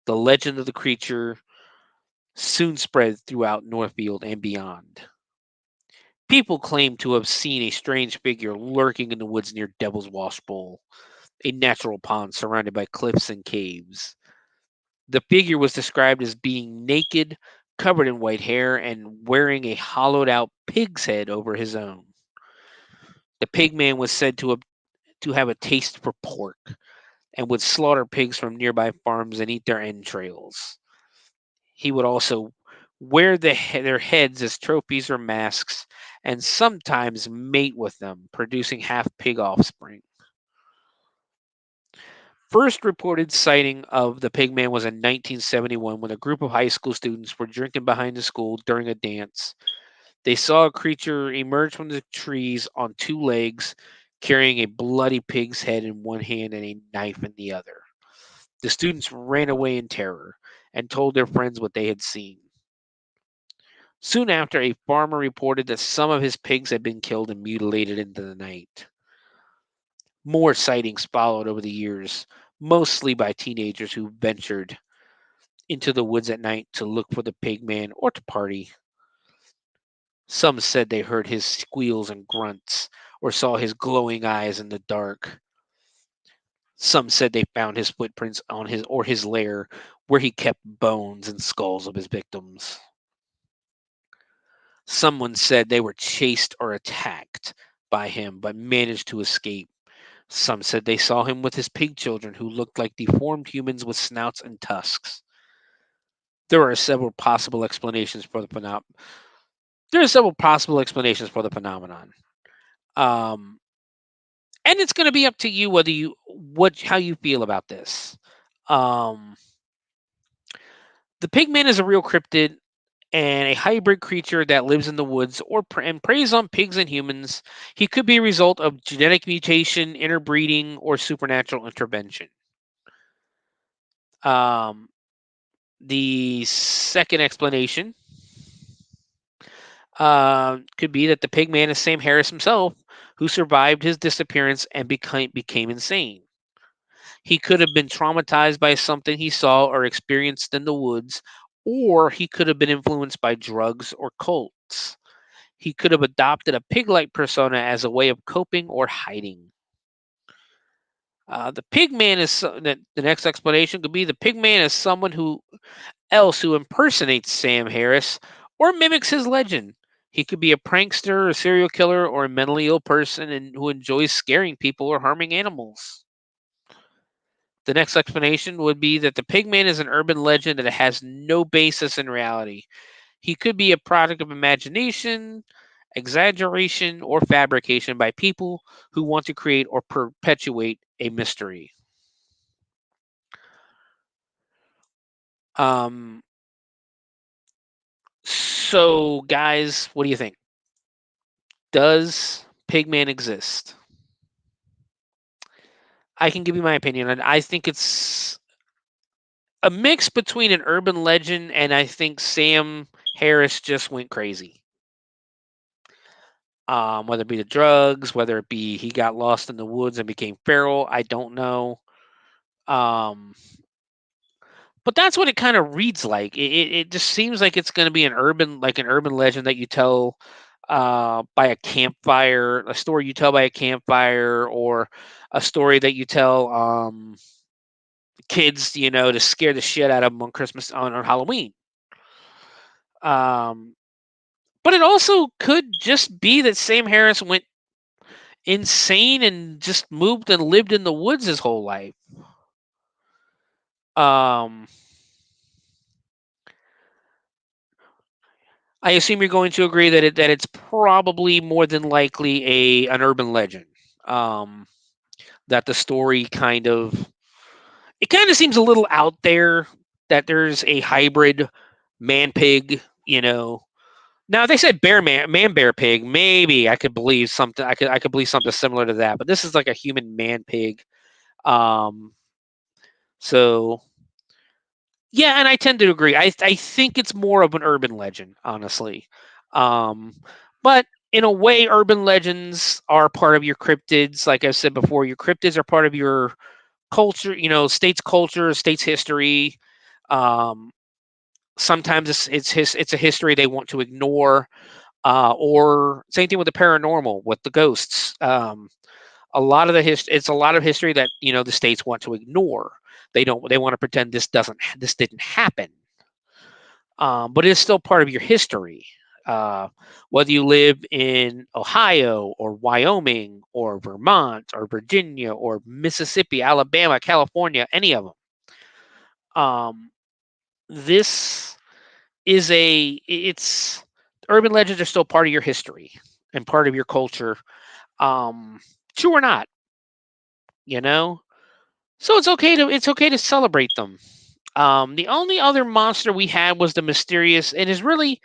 the legend of the creature soon spread throughout Northfield and beyond. People claim to have seen a strange figure lurking in the woods near Devil's Wash Bowl, a natural pond surrounded by cliffs and caves. The figure was described as being naked, covered in white hair, and wearing a hollowed out pig's head over his own. The Pigman was said to have a taste for pork, and would slaughter pigs from nearby farms and eat their entrails. He would also wear their heads as trophies or masks, and sometimes mate with them, producing half pig offspring. First reported sighting of the Pigman was in 1971 when a group of high school students were drinking behind the school during a dance. They saw a creature emerge from the trees on two legs, carrying a bloody pig's head in one hand and a knife in the other. The students ran away in terror and told their friends what they had seen. Soon after, a farmer reported that some of his pigs had been killed and mutilated into the night. More sightings followed over the years, mostly by teenagers who ventured into the woods at night to look for the Pigman or to party. Some said they heard his squeals and grunts, or saw his glowing eyes in the dark. Some said they found his footprints on his lair, where he kept bones and skulls of his victims. Someone said they were chased or attacked by him, but managed to escape. Some said they saw him with his pig children, who looked like deformed humans with snouts and tusks. There are several possible explanations for the phenomenon. And it's going to be up to you how you feel about this. The Pigman is a real cryptid and a hybrid creature that lives in the woods and preys on pigs and humans. He could be a result of genetic mutation, interbreeding, or supernatural intervention. The second explanation could be that the Pigman is Sam Harris himself, who survived his disappearance and became insane. He could have been traumatized by something he saw or experienced in the woods, or he could have been influenced by drugs or cults. He could have adopted a pig-like persona as a way of coping or hiding. The Pigman is the next explanation could be the Pigman is someone who impersonates Sam Harris or mimics his legend. He could be a prankster, a serial killer, or a mentally ill person who enjoys scaring people or harming animals. The next explanation would be that the Pigman is an urban legend that has no basis in reality. He could be a product of imagination, exaggeration, or fabrication by people who want to create or perpetuate a mystery. So, guys, what do you think? Does Pigman exist? I can give you my opinion. And I think it's a mix between an urban legend and I think Sam Harris just went crazy. Whether it be the drugs, whether it be he got lost in the woods and became feral, I don't know. But that's what it kind of reads like. It just seems like it's going to be an urban legend that you tell by a campfire, a story you tell by a campfire, or a story that you tell kids, to scare the shit out of them on Christmas on Halloween. But it also could just be that Sam Harris went insane and just moved and lived in the woods his whole life. I assume you're going to agree that it's probably more than likely an urban legend. That the story kind of seems a little out there, that there's a hybrid man pig. Now if they said man bear pig, maybe I could believe something. I could believe something similar to that. But this is like a human man pig. So yeah, and I tend to agree. I think it's more of an urban legend, honestly. But in a way, urban legends are part of your cryptids. Like I've said before, your cryptids are part of your culture. State's culture, state's history. Sometimes it's a history they want to ignore, or same thing with the paranormal, with the ghosts. A lot of it's a lot of history that the states want to ignore. They want to pretend this didn't happen. But it's still part of your history. Whether you live in Ohio or Wyoming or Vermont or Virginia or Mississippi, Alabama, California, any of them. This is it's urban legends are still part of your history and part of your culture. True or not, so it's okay to celebrate them. The only other monster we had was the mysterious, and is really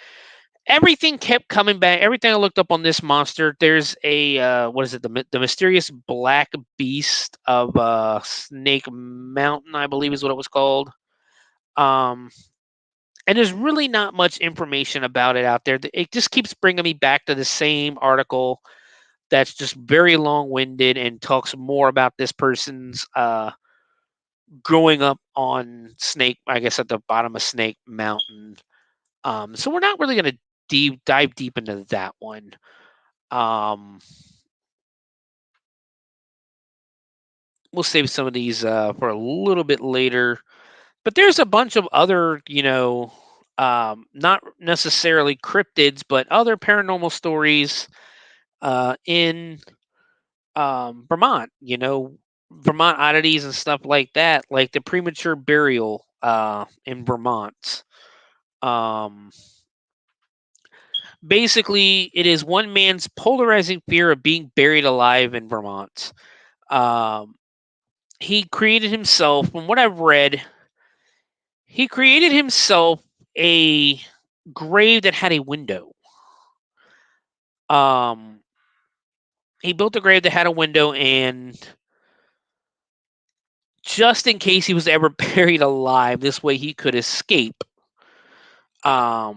everything kept coming back. Everything I looked up on this monster, there's a what is it? The mysterious black beast of Snake Mountain, I believe is what it was called. And there's really not much information about it out there. It just keeps bringing me back to the same article that's just very long-winded and talks more about this person's growing up on I guess at the bottom of Snake Mountain. So we're not really going to dive deep into that one. We'll save some of these for a little bit later. But there's a bunch of other, not necessarily cryptids, but other paranormal stories in Vermont. Vermont oddities and stuff like that, like the premature burial in Vermont. Basically, it is one man's polarizing fear of being buried alive in Vermont. He created himself, from what I've read, he created himself a grave that had a window. He built a grave that had a window, and just in case he was ever buried alive, this way he could escape. So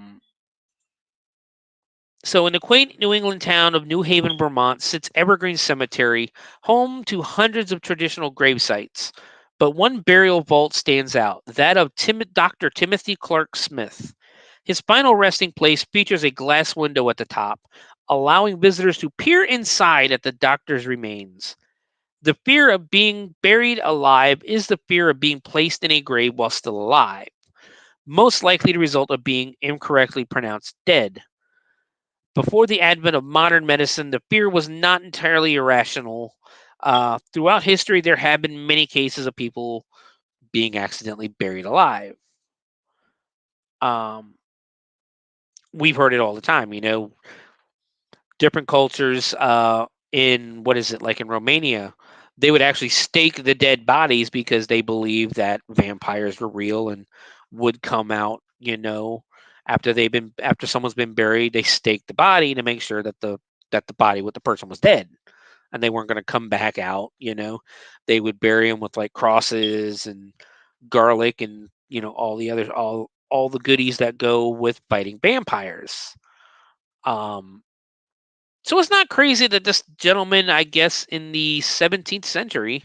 in the quaint New England town of New Haven, Vermont, sits Evergreen Cemetery, home to hundreds of traditional grave sites. But one burial vault stands out, that of Dr. Timothy Clark Smith. His final resting place features a glass window at the top, allowing visitors to peer inside at the doctor's remains. The fear of being buried alive is the fear of being placed in a grave while still alive, most likely the result of being incorrectly pronounced dead. Before the advent of modern medicine, the fear was not entirely irrational. Throughout history, there have been many cases of people being accidentally buried alive. We've heard it all the time, different cultures in, what is it, like in Romania, they would actually stake the dead bodies because they believed that vampires were real and would come out, after someone's been buried. They staked the body to make sure that the body with the person was dead and they weren't going to come back out. They would bury them with like crosses and garlic and all the other all the goodies that go with fighting vampires. So it's not crazy that this gentleman, I guess in the 17th century,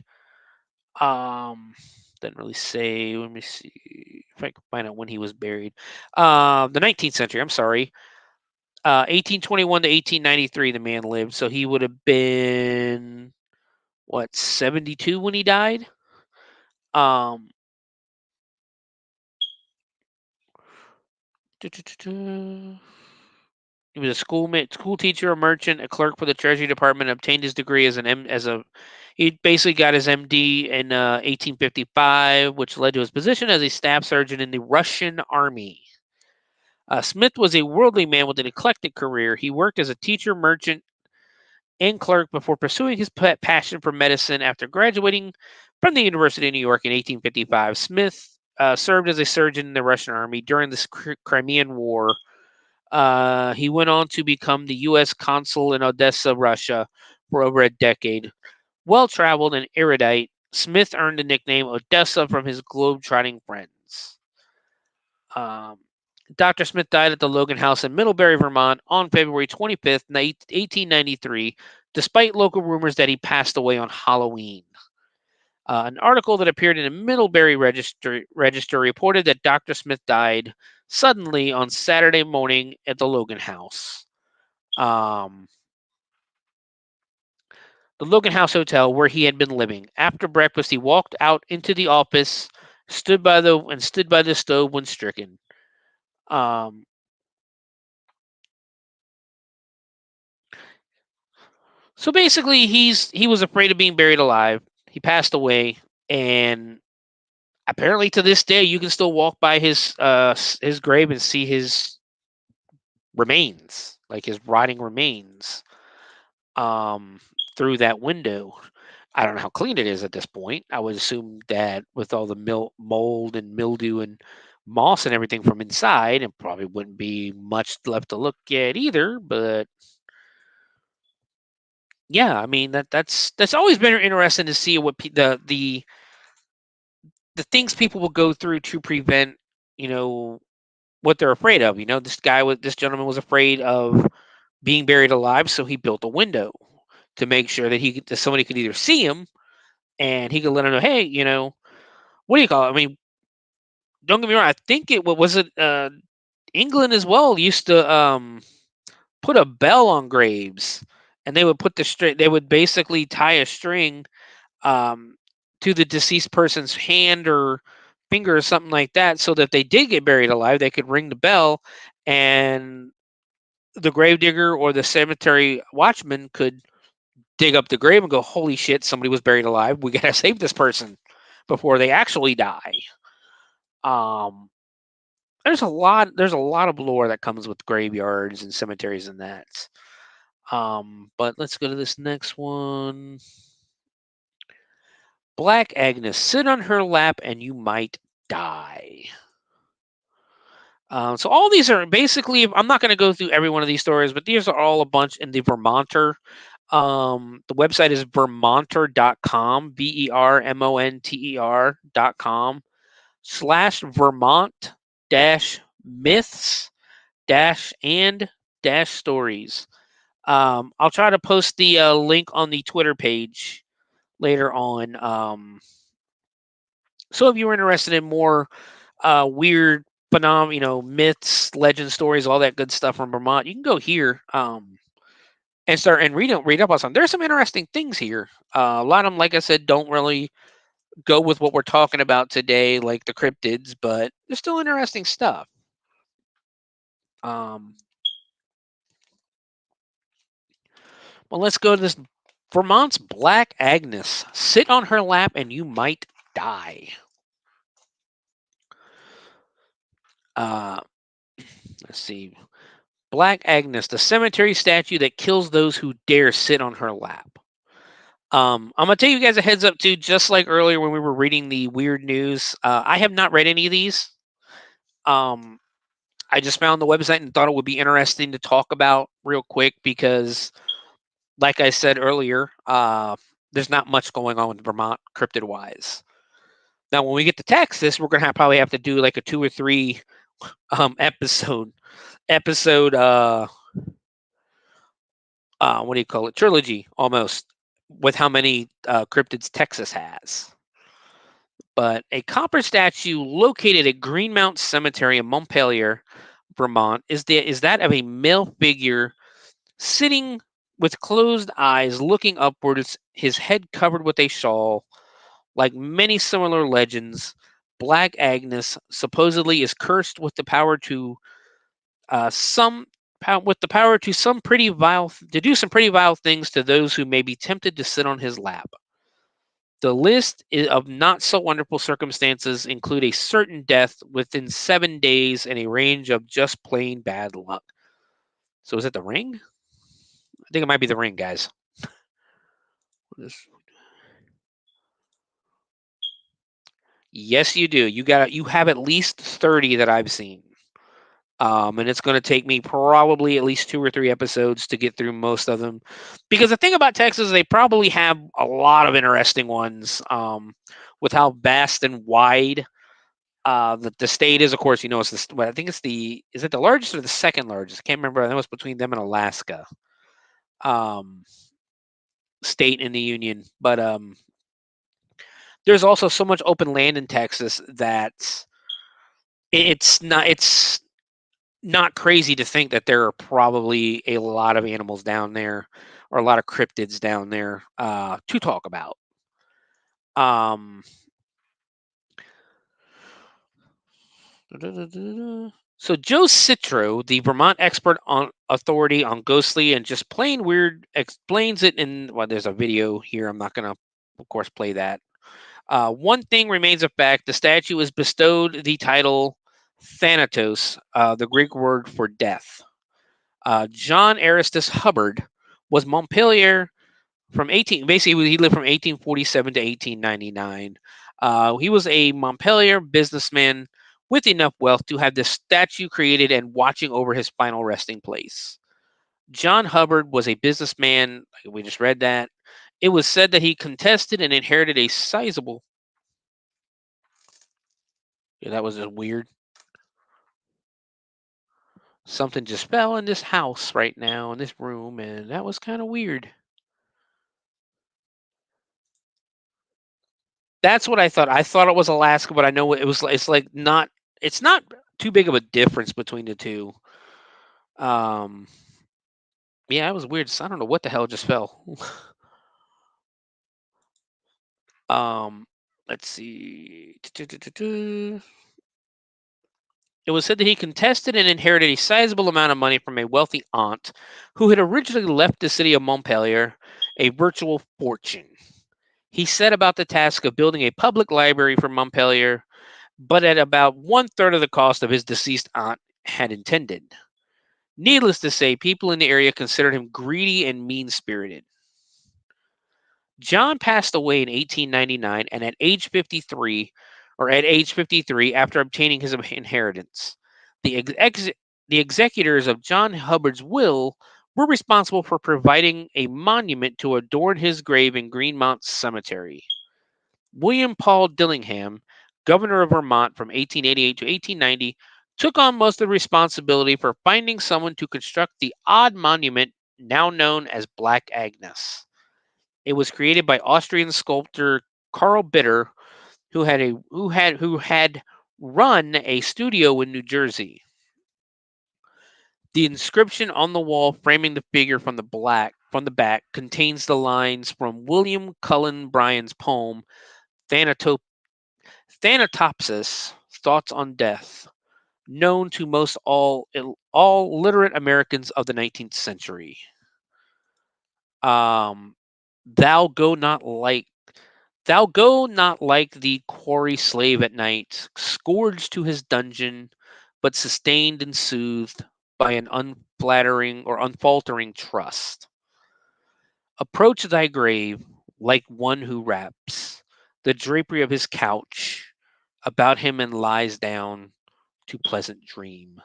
didn't really say, let me see, if I can find out when he was buried. The 19th century. I'm sorry. 1821 to 1893, the man lived. So he would have been 72 when he died. He was a school teacher, a merchant, a clerk for the Treasury Department. Obtained his degree he basically got his MD in 1855, which led to his position as a staff sergeant in the Russian Army. Smith was a worldly man with an eclectic career. He worked as a teacher, merchant, and clerk before pursuing his passion for medicine. After graduating from the University of New York in 1855, Smith served as a surgeon in the Russian Army during the Crimean War. He went on to become the U.S. consul in Odessa, Russia, for over a decade. Well-traveled and erudite, Smith earned the nickname Odessa from his globe-trotting friends. Dr. Smith died at the Logan House in Middlebury, Vermont on February 25th, 1893, despite local rumors that he passed away on Halloween. An article that appeared in the Middlebury Register reported that Dr. Smith died suddenly on Saturday morning at the Logan House. The Logan House Hotel, where he had been living. After breakfast, he walked out into the office, stood by the stove when stricken. So basically, he was afraid of being buried alive. He passed away, and apparently to this day, you can still walk by his grave and see his remains, like his rotting remains, through that window. I don't know how clean it is at this point. I would assume that with all the mold and mildew and moss and everything from inside, it probably wouldn't be much left to look at either. But yeah, I mean that's always been interesting to see what the things people will go through to prevent, what they're afraid of. This gentleman was afraid of being buried alive, so he built a window to make sure that somebody could either see him and he could let him know, hey, what do you call it? I mean, don't get me wrong. I think England as well used to put a bell on graves, and they would they would basically tie a string to the deceased person's hand or finger or something like that, so that if they did get buried alive, they could ring the bell, and the gravedigger or the cemetery watchman could dig up the grave and go, holy shit, somebody was buried alive. We gotta save this person before they actually die. There's a lot of lore that comes with graveyards and cemeteries and that. But let's go to this next one. Black Agnes, sit on her lap and you might die. So all these are basically, I'm not going to go through every one of these stories, but these are all a bunch in the Vermonter. The website is vermonter.com, vermonter.com /Vermont myths and stories. I'll try to post the link on the Twitter page later on. So if you're interested in more weird myths, legend stories, all that good stuff from Vermont, you can go here and start and read up on some. There's some interesting things here. A lot of them, like I said, don't really go with what we're talking about today, like the cryptids, but there's still interesting stuff. Well, let's go to this Vermont's Black Agnes. Sit on her lap and you might die. Let's see. Black Agnes, the cemetery statue that kills those who dare sit on her lap. I'm going to tell you guys a heads up too, just like earlier when we were reading the weird news. I have not read any of these. I just found the website and thought it would be interesting to talk about real quick because, like I said earlier, there's not much going on with Vermont cryptid-wise. Now, when we get to Texas, we're going to probably have to do like a 2 or 3 episode what do you call it? Trilogy almost, with how many cryptids Texas has. But a copper statue located at Greenmount Cemetery in Montpelier, Vermont, is that of a male figure sitting with closed eyes, looking upwards, his head covered with a shawl. Like many similar legends, Black Agnes supposedly is cursed with the power to some pretty vile to do some pretty vile things to those who may be tempted to sit on his lap. The list of not so wonderful circumstances include a certain death within 7 days and a range of just plain bad luck. So is it the ring? I think it might be the ring, guys. Yes, you do. You have at least 30 that I've seen. And it's going to take me probably at least 2 or 3 episodes to get through most of them. Because the thing about Texas, they probably have a lot of interesting ones with how vast and wide the state is. Of course, it's I think is it the largest or the second largest? I can't remember. I know it's between them and Alaska state in the union. But there's also so much open land in Texas that it's not crazy to think that there are probably a lot of animals down there or a lot of cryptids down there to talk about. So Joe Citro, the Vermont expert on authority on ghostly and just plain weird, explains it in, well, there's a video here. I'm not going to, of course, play that. One thing remains a fact. The statue is bestowed the title Thanatos, the Greek word for death. John Aristus Hubbard was Montpelier basically he lived from 1847 to 1899. He was a Montpelier businessman with enough wealth to have this statue created and watching over his final resting place. John Hubbard was a businessman. We just read that. It was said that he contested and inherited a sizable. Yeah, that was just weird. Something just fell in this house right now, in this room, and that was kind of weird. That's what I thought. I thought it was Alaska, but I know it's not too big of a difference between the two. Yeah, it was weird. I don't know what the hell just fell. Let's see. It was said that he contested and inherited a sizable amount of money from a wealthy aunt who had originally left the city of Montpelier, a virtual fortune. He set about the task of building a public library for Montpelier, but at about 1/3 of the cost of his deceased aunt had intended. Needless to say, people in the area considered him greedy and mean-spirited. John passed away in 1899, and at age 53, after obtaining his inheritance, the executors of John Hubbard's will were responsible for providing a monument to adorn his grave in Greenmount Cemetery. William Paul Dillingham, governor of Vermont from 1888 to 1890, took on most of the responsibility for finding someone to construct the odd monument now known as Black Agnes. It was created by Austrian sculptor Karl Bitter, who had run a studio in New Jersey. The inscription on the wall framing the figure from the back contains the lines from William Cullen Bryant's poem Thanatopsis, Thoughts on Death, known to most all literate Americans of the 19th century. Thou go not like the quarry slave at night, scourged to his dungeon, but sustained and soothed by an unfaltering trust. Approach thy grave like one who wraps the drapery of his couch about him and lies down to pleasant dream.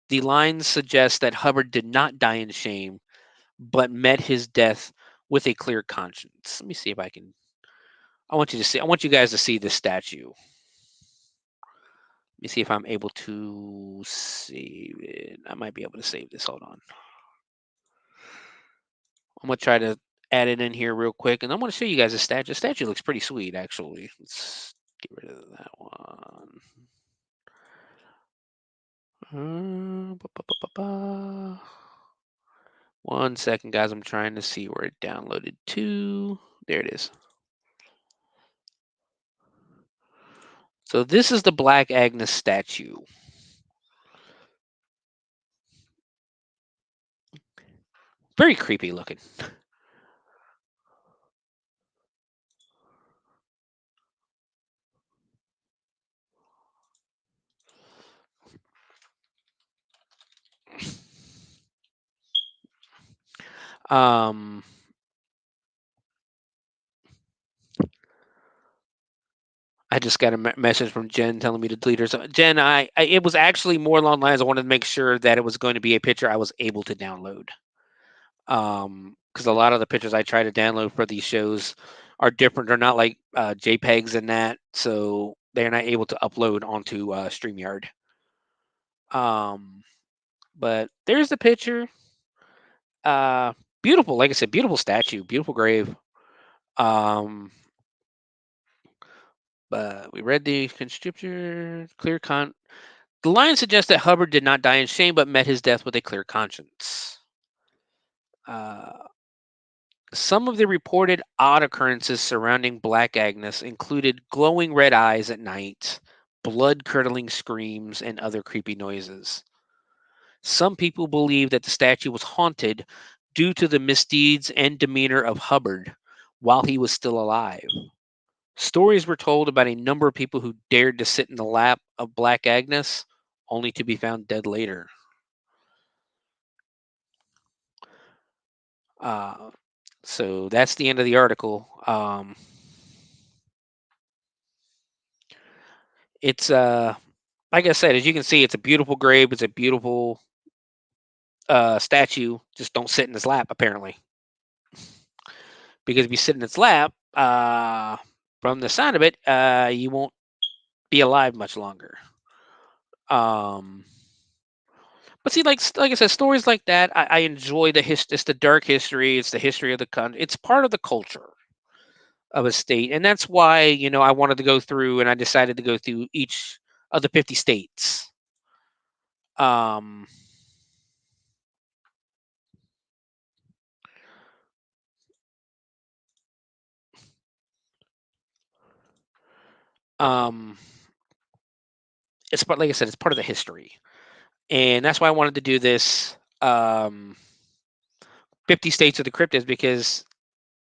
The lines suggest that Hubbard did not die in shame, but met his death with a clear conscience. Let me see if I can. I want you guys to see this statue. Let me see if I'm able to save it. I might be able to save this. Hold on. I'm going to try to add it in here real quick, and I want to show you guys a statue. The statue looks pretty sweet, actually. Let's get rid of that one. One second, guys. I'm trying to see where it downloaded to. There it is. So this is the Black Agnes statue. Very creepy looking. I just got a message from Jen telling me to delete her. So Jen, it was actually more along the lines. I wanted to make sure that it was going to be a picture I was able to download. Because a lot of the pictures I try to download for these shows are different. They're not like JPEGs and that, so they're not able to upload onto StreamYard. But there's the picture. Beautiful, like I said, beautiful statue, beautiful grave. But we read the conscripture, the line suggests that Hubbard did not die in shame, but met his death with a clear conscience. Some of the reported odd occurrences surrounding Black Agnes included glowing red eyes at night, blood-curdling screams, and other creepy noises. Some people believe that the statue was haunted due to the misdeeds and demeanor of Hubbard while he was still alive. Stories were told about a number of people who dared to sit in the lap of Black Agnes, only to be found dead later. So that's the end of the article. It's like I said, as you can see, it's a beautiful grave. It's a beautiful statue. Just don't sit in his lap, apparently, because if you sit in its lap, from the sound of it, you won't be alive much longer. But see, like I said, stories like that, I enjoy it's the dark history. It's the history of the country. It's part of the culture of a state, and that's why I wanted to go through, and I decided to go through each of the 50 states. It's part, like I said, it's part of the history, and that's why I wanted to do this 50 states of the cryptids, because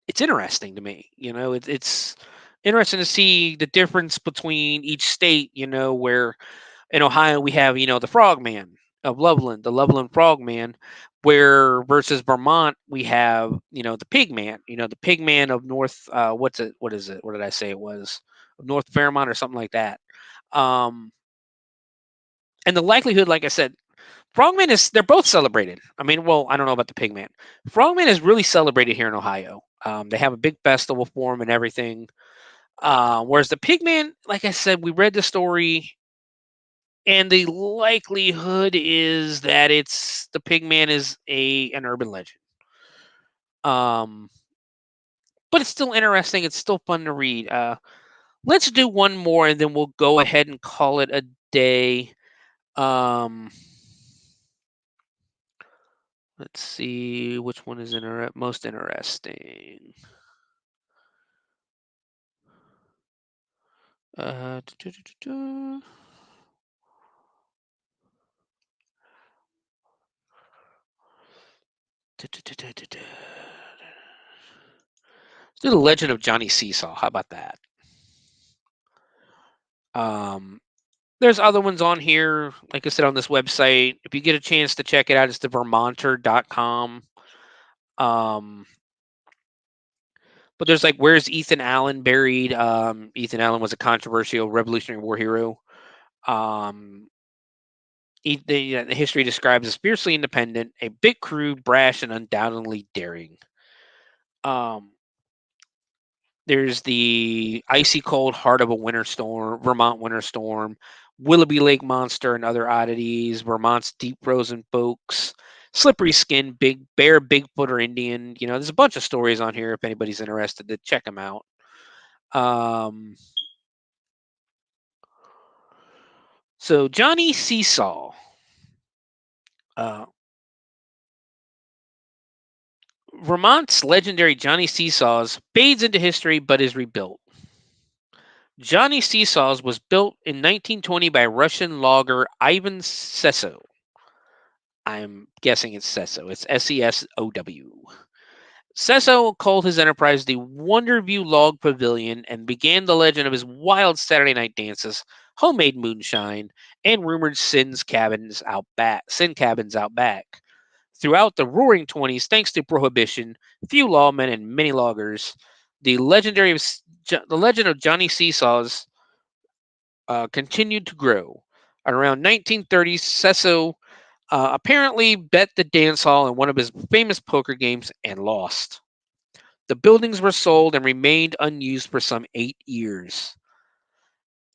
it's interesting to me. It's interesting to see the difference between each state. Where in Ohio we have the Frogman of Loveland, the Loveland Frogman, where versus Vermont we have the Pigman, the Pigman of North. What is it? What did I say it was? North Vermont or something like that. And the likelihood, like I said, Frogman they're both celebrated. I mean, well, I don't know about the Pigman. Frogman is really celebrated here in Ohio. They have a big festival for him and everything. Whereas the Pigman, like I said, we read the story, and the likelihood is that the Pigman is an urban legend. But it's still interesting. It's still fun to read. Let's do one more, and then we'll go ahead and call it a day. Let's see which one is most interesting. Let's do the Legend of Johnny Seesaw. How about that? There's other ones on here, like I said, on this website. If you get a chance to check it out, it's the Vermonter.com. But there's like, where's Ethan Allen buried? Ethan Allen was a controversial Revolutionary War hero. The history describes as fiercely independent, a bit crude, brash, and undoubtedly daring. There's the icy cold heart of a Vermont winter storm, Willoughby Lake Monster and other oddities, Vermont's deep frozen folks, slippery skin, big bear, Bigfoot, or Indian. There's a bunch of stories on here if anybody's interested to check them out. So Johnny Seesaw. Vermont's legendary Johnny Seesaws fades into history but is rebuilt. Johnny Seesaws was built in 1920 by Russian logger Ivan Sesso. I'm guessing it's Sesso. It's Sesow. Sesso called his enterprise the Wonderview Log Pavilion and began the legend of his wild Saturday night dances, homemade moonshine, and rumored sin cabins out back. Throughout the Roaring '20s, thanks to Prohibition, few lawmen, and many loggers, the legend of Johnny Seesaws continued to grow. Around 1930s, Sesso apparently bet the dance hall in one of his famous poker games and lost. The buildings were sold and remained unused for some 8 years.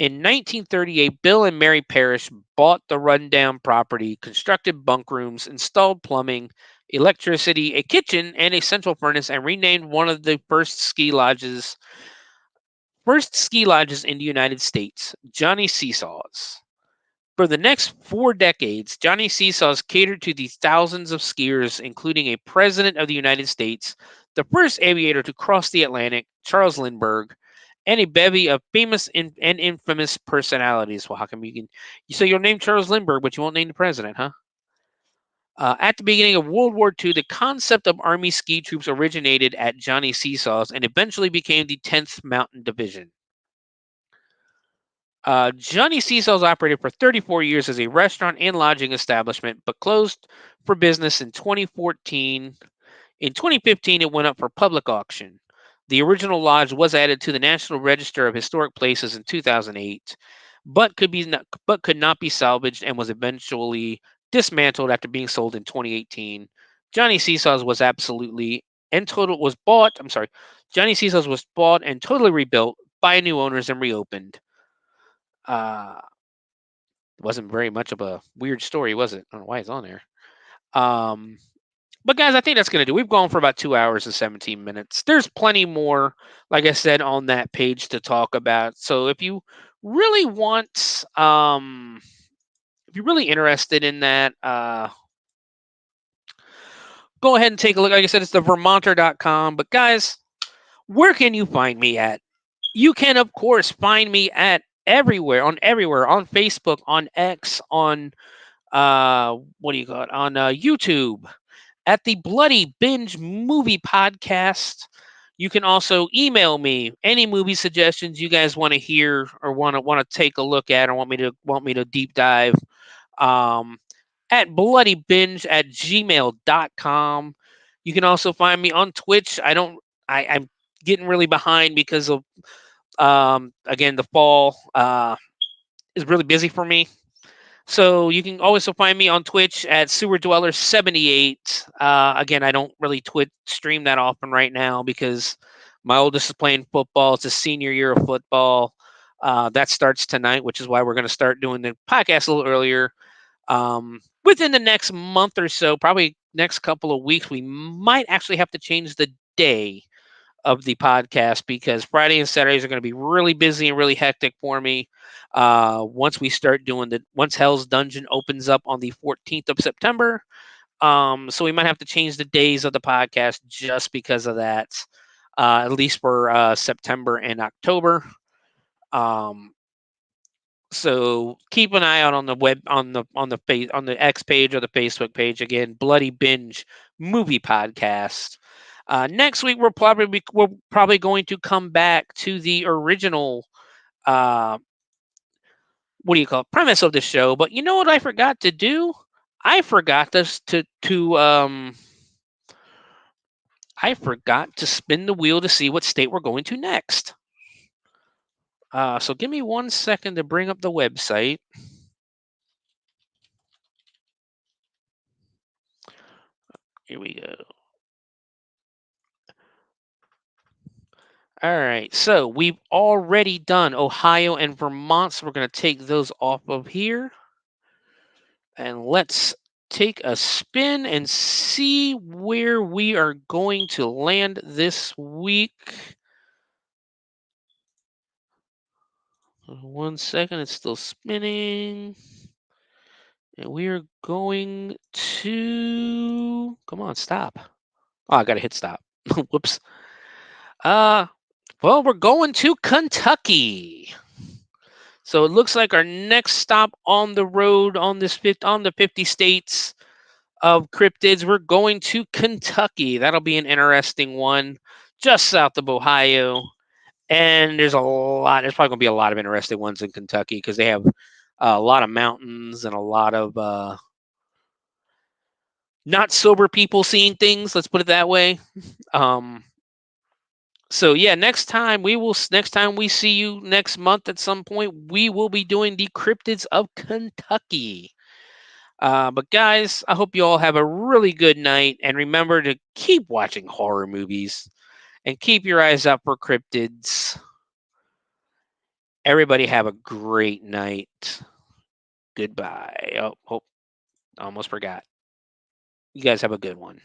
In 1938, Bill and Mary Parrish bought the rundown property, constructed bunk rooms, installed plumbing, electricity, a kitchen, and a central furnace, and renamed one of the first ski lodges in the United States, Johnny Seesaws. For the next 4 decades, Johnny Seesaws catered to the thousands of skiers, including a president of the United States, the first aviator to cross the Atlantic, Charles Lindbergh, and a bevy of famous and infamous personalities. Well, how come so you'll name Charles Lindbergh, but you won't name the president, huh? At the beginning of World War II, the concept of Army ski troops originated at Johnny Seesaws and eventually became the 10th Mountain Division. Johnny Seesaws operated for 34 years as a restaurant and lodging establishment, but closed for business in 2014. In 2015, it went up for public auction. The original lodge was added to the National Register of Historic Places in 2008, but could not be salvaged and was eventually dismantled after being sold in 2018. Johnny Seesaws was Johnny Seesaws was bought and totally rebuilt by new owners and reopened. It wasn't very much of a weird story, was it? I don't know why it's on there. But guys, I think that's going to do. We've gone for about 2 hours and 17 minutes. There's plenty more, like I said, on that page to talk about. So if you really want, if you're really interested in that, go ahead and take a look. Like I said, it's the Vermonter.com. But guys, where can you find me at? You can, of course, find me at everywhere, on Facebook, on X, on on YouTube, at the Bloody Binge Movie Podcast. You can also email me any movie suggestions you guys want to hear or want to take a look at or want me to deep dive. At bloodybinge@gmail.com. You can also find me on Twitch. I'm getting really behind because of again, the fall is really busy for me. So you can also find me on Twitch at SewerDweller78. Again, I don't really stream that often right now because my oldest is playing football. It's a senior year of football. That starts tonight, which is why we're going to start doing the podcast a little earlier. Within the next month or so, probably next couple of weeks, we might actually have to change the day of the podcast because Friday and Saturdays are going to be really busy and really hectic for me. Once we start once Hell's Dungeon opens up on the 14th of September. So we might have to change the days of the podcast just because of that, at least for September and October. So keep an eye out on the web, on the X page or the Facebook page. Again, Bloody Binge Movie Podcast. Next week we're probably going to come back to the original premise of the show. But you know what I forgot to do? I forgot to spin the wheel to see what state we're going to next. So give me 1 second to bring up the website. Here we go. All right, so we've already done Ohio and Vermont, so we're going to take those off of here. And let's take a spin and see where we are going to land this week. 1 second, it's still spinning. And we are going to... Come on, stop. Oh, I got to hit stop. Whoops. Well, we're going to Kentucky. So it looks like our next stop on the road on the 50 states of cryptids, we're going to Kentucky. That'll be an interesting one, just south of Ohio. And there's probably going to be a lot of interesting ones in Kentucky because they have a lot of mountains and a lot of not sober people seeing things. Let's put it that way. So yeah, next time we see you next month at some point, we will be doing the Cryptids of Kentucky. But guys, I hope you all have a really good night, and remember to keep watching horror movies and keep your eyes up for cryptids. Everybody have a great night. Goodbye. Oh, I almost forgot. You guys have a good one.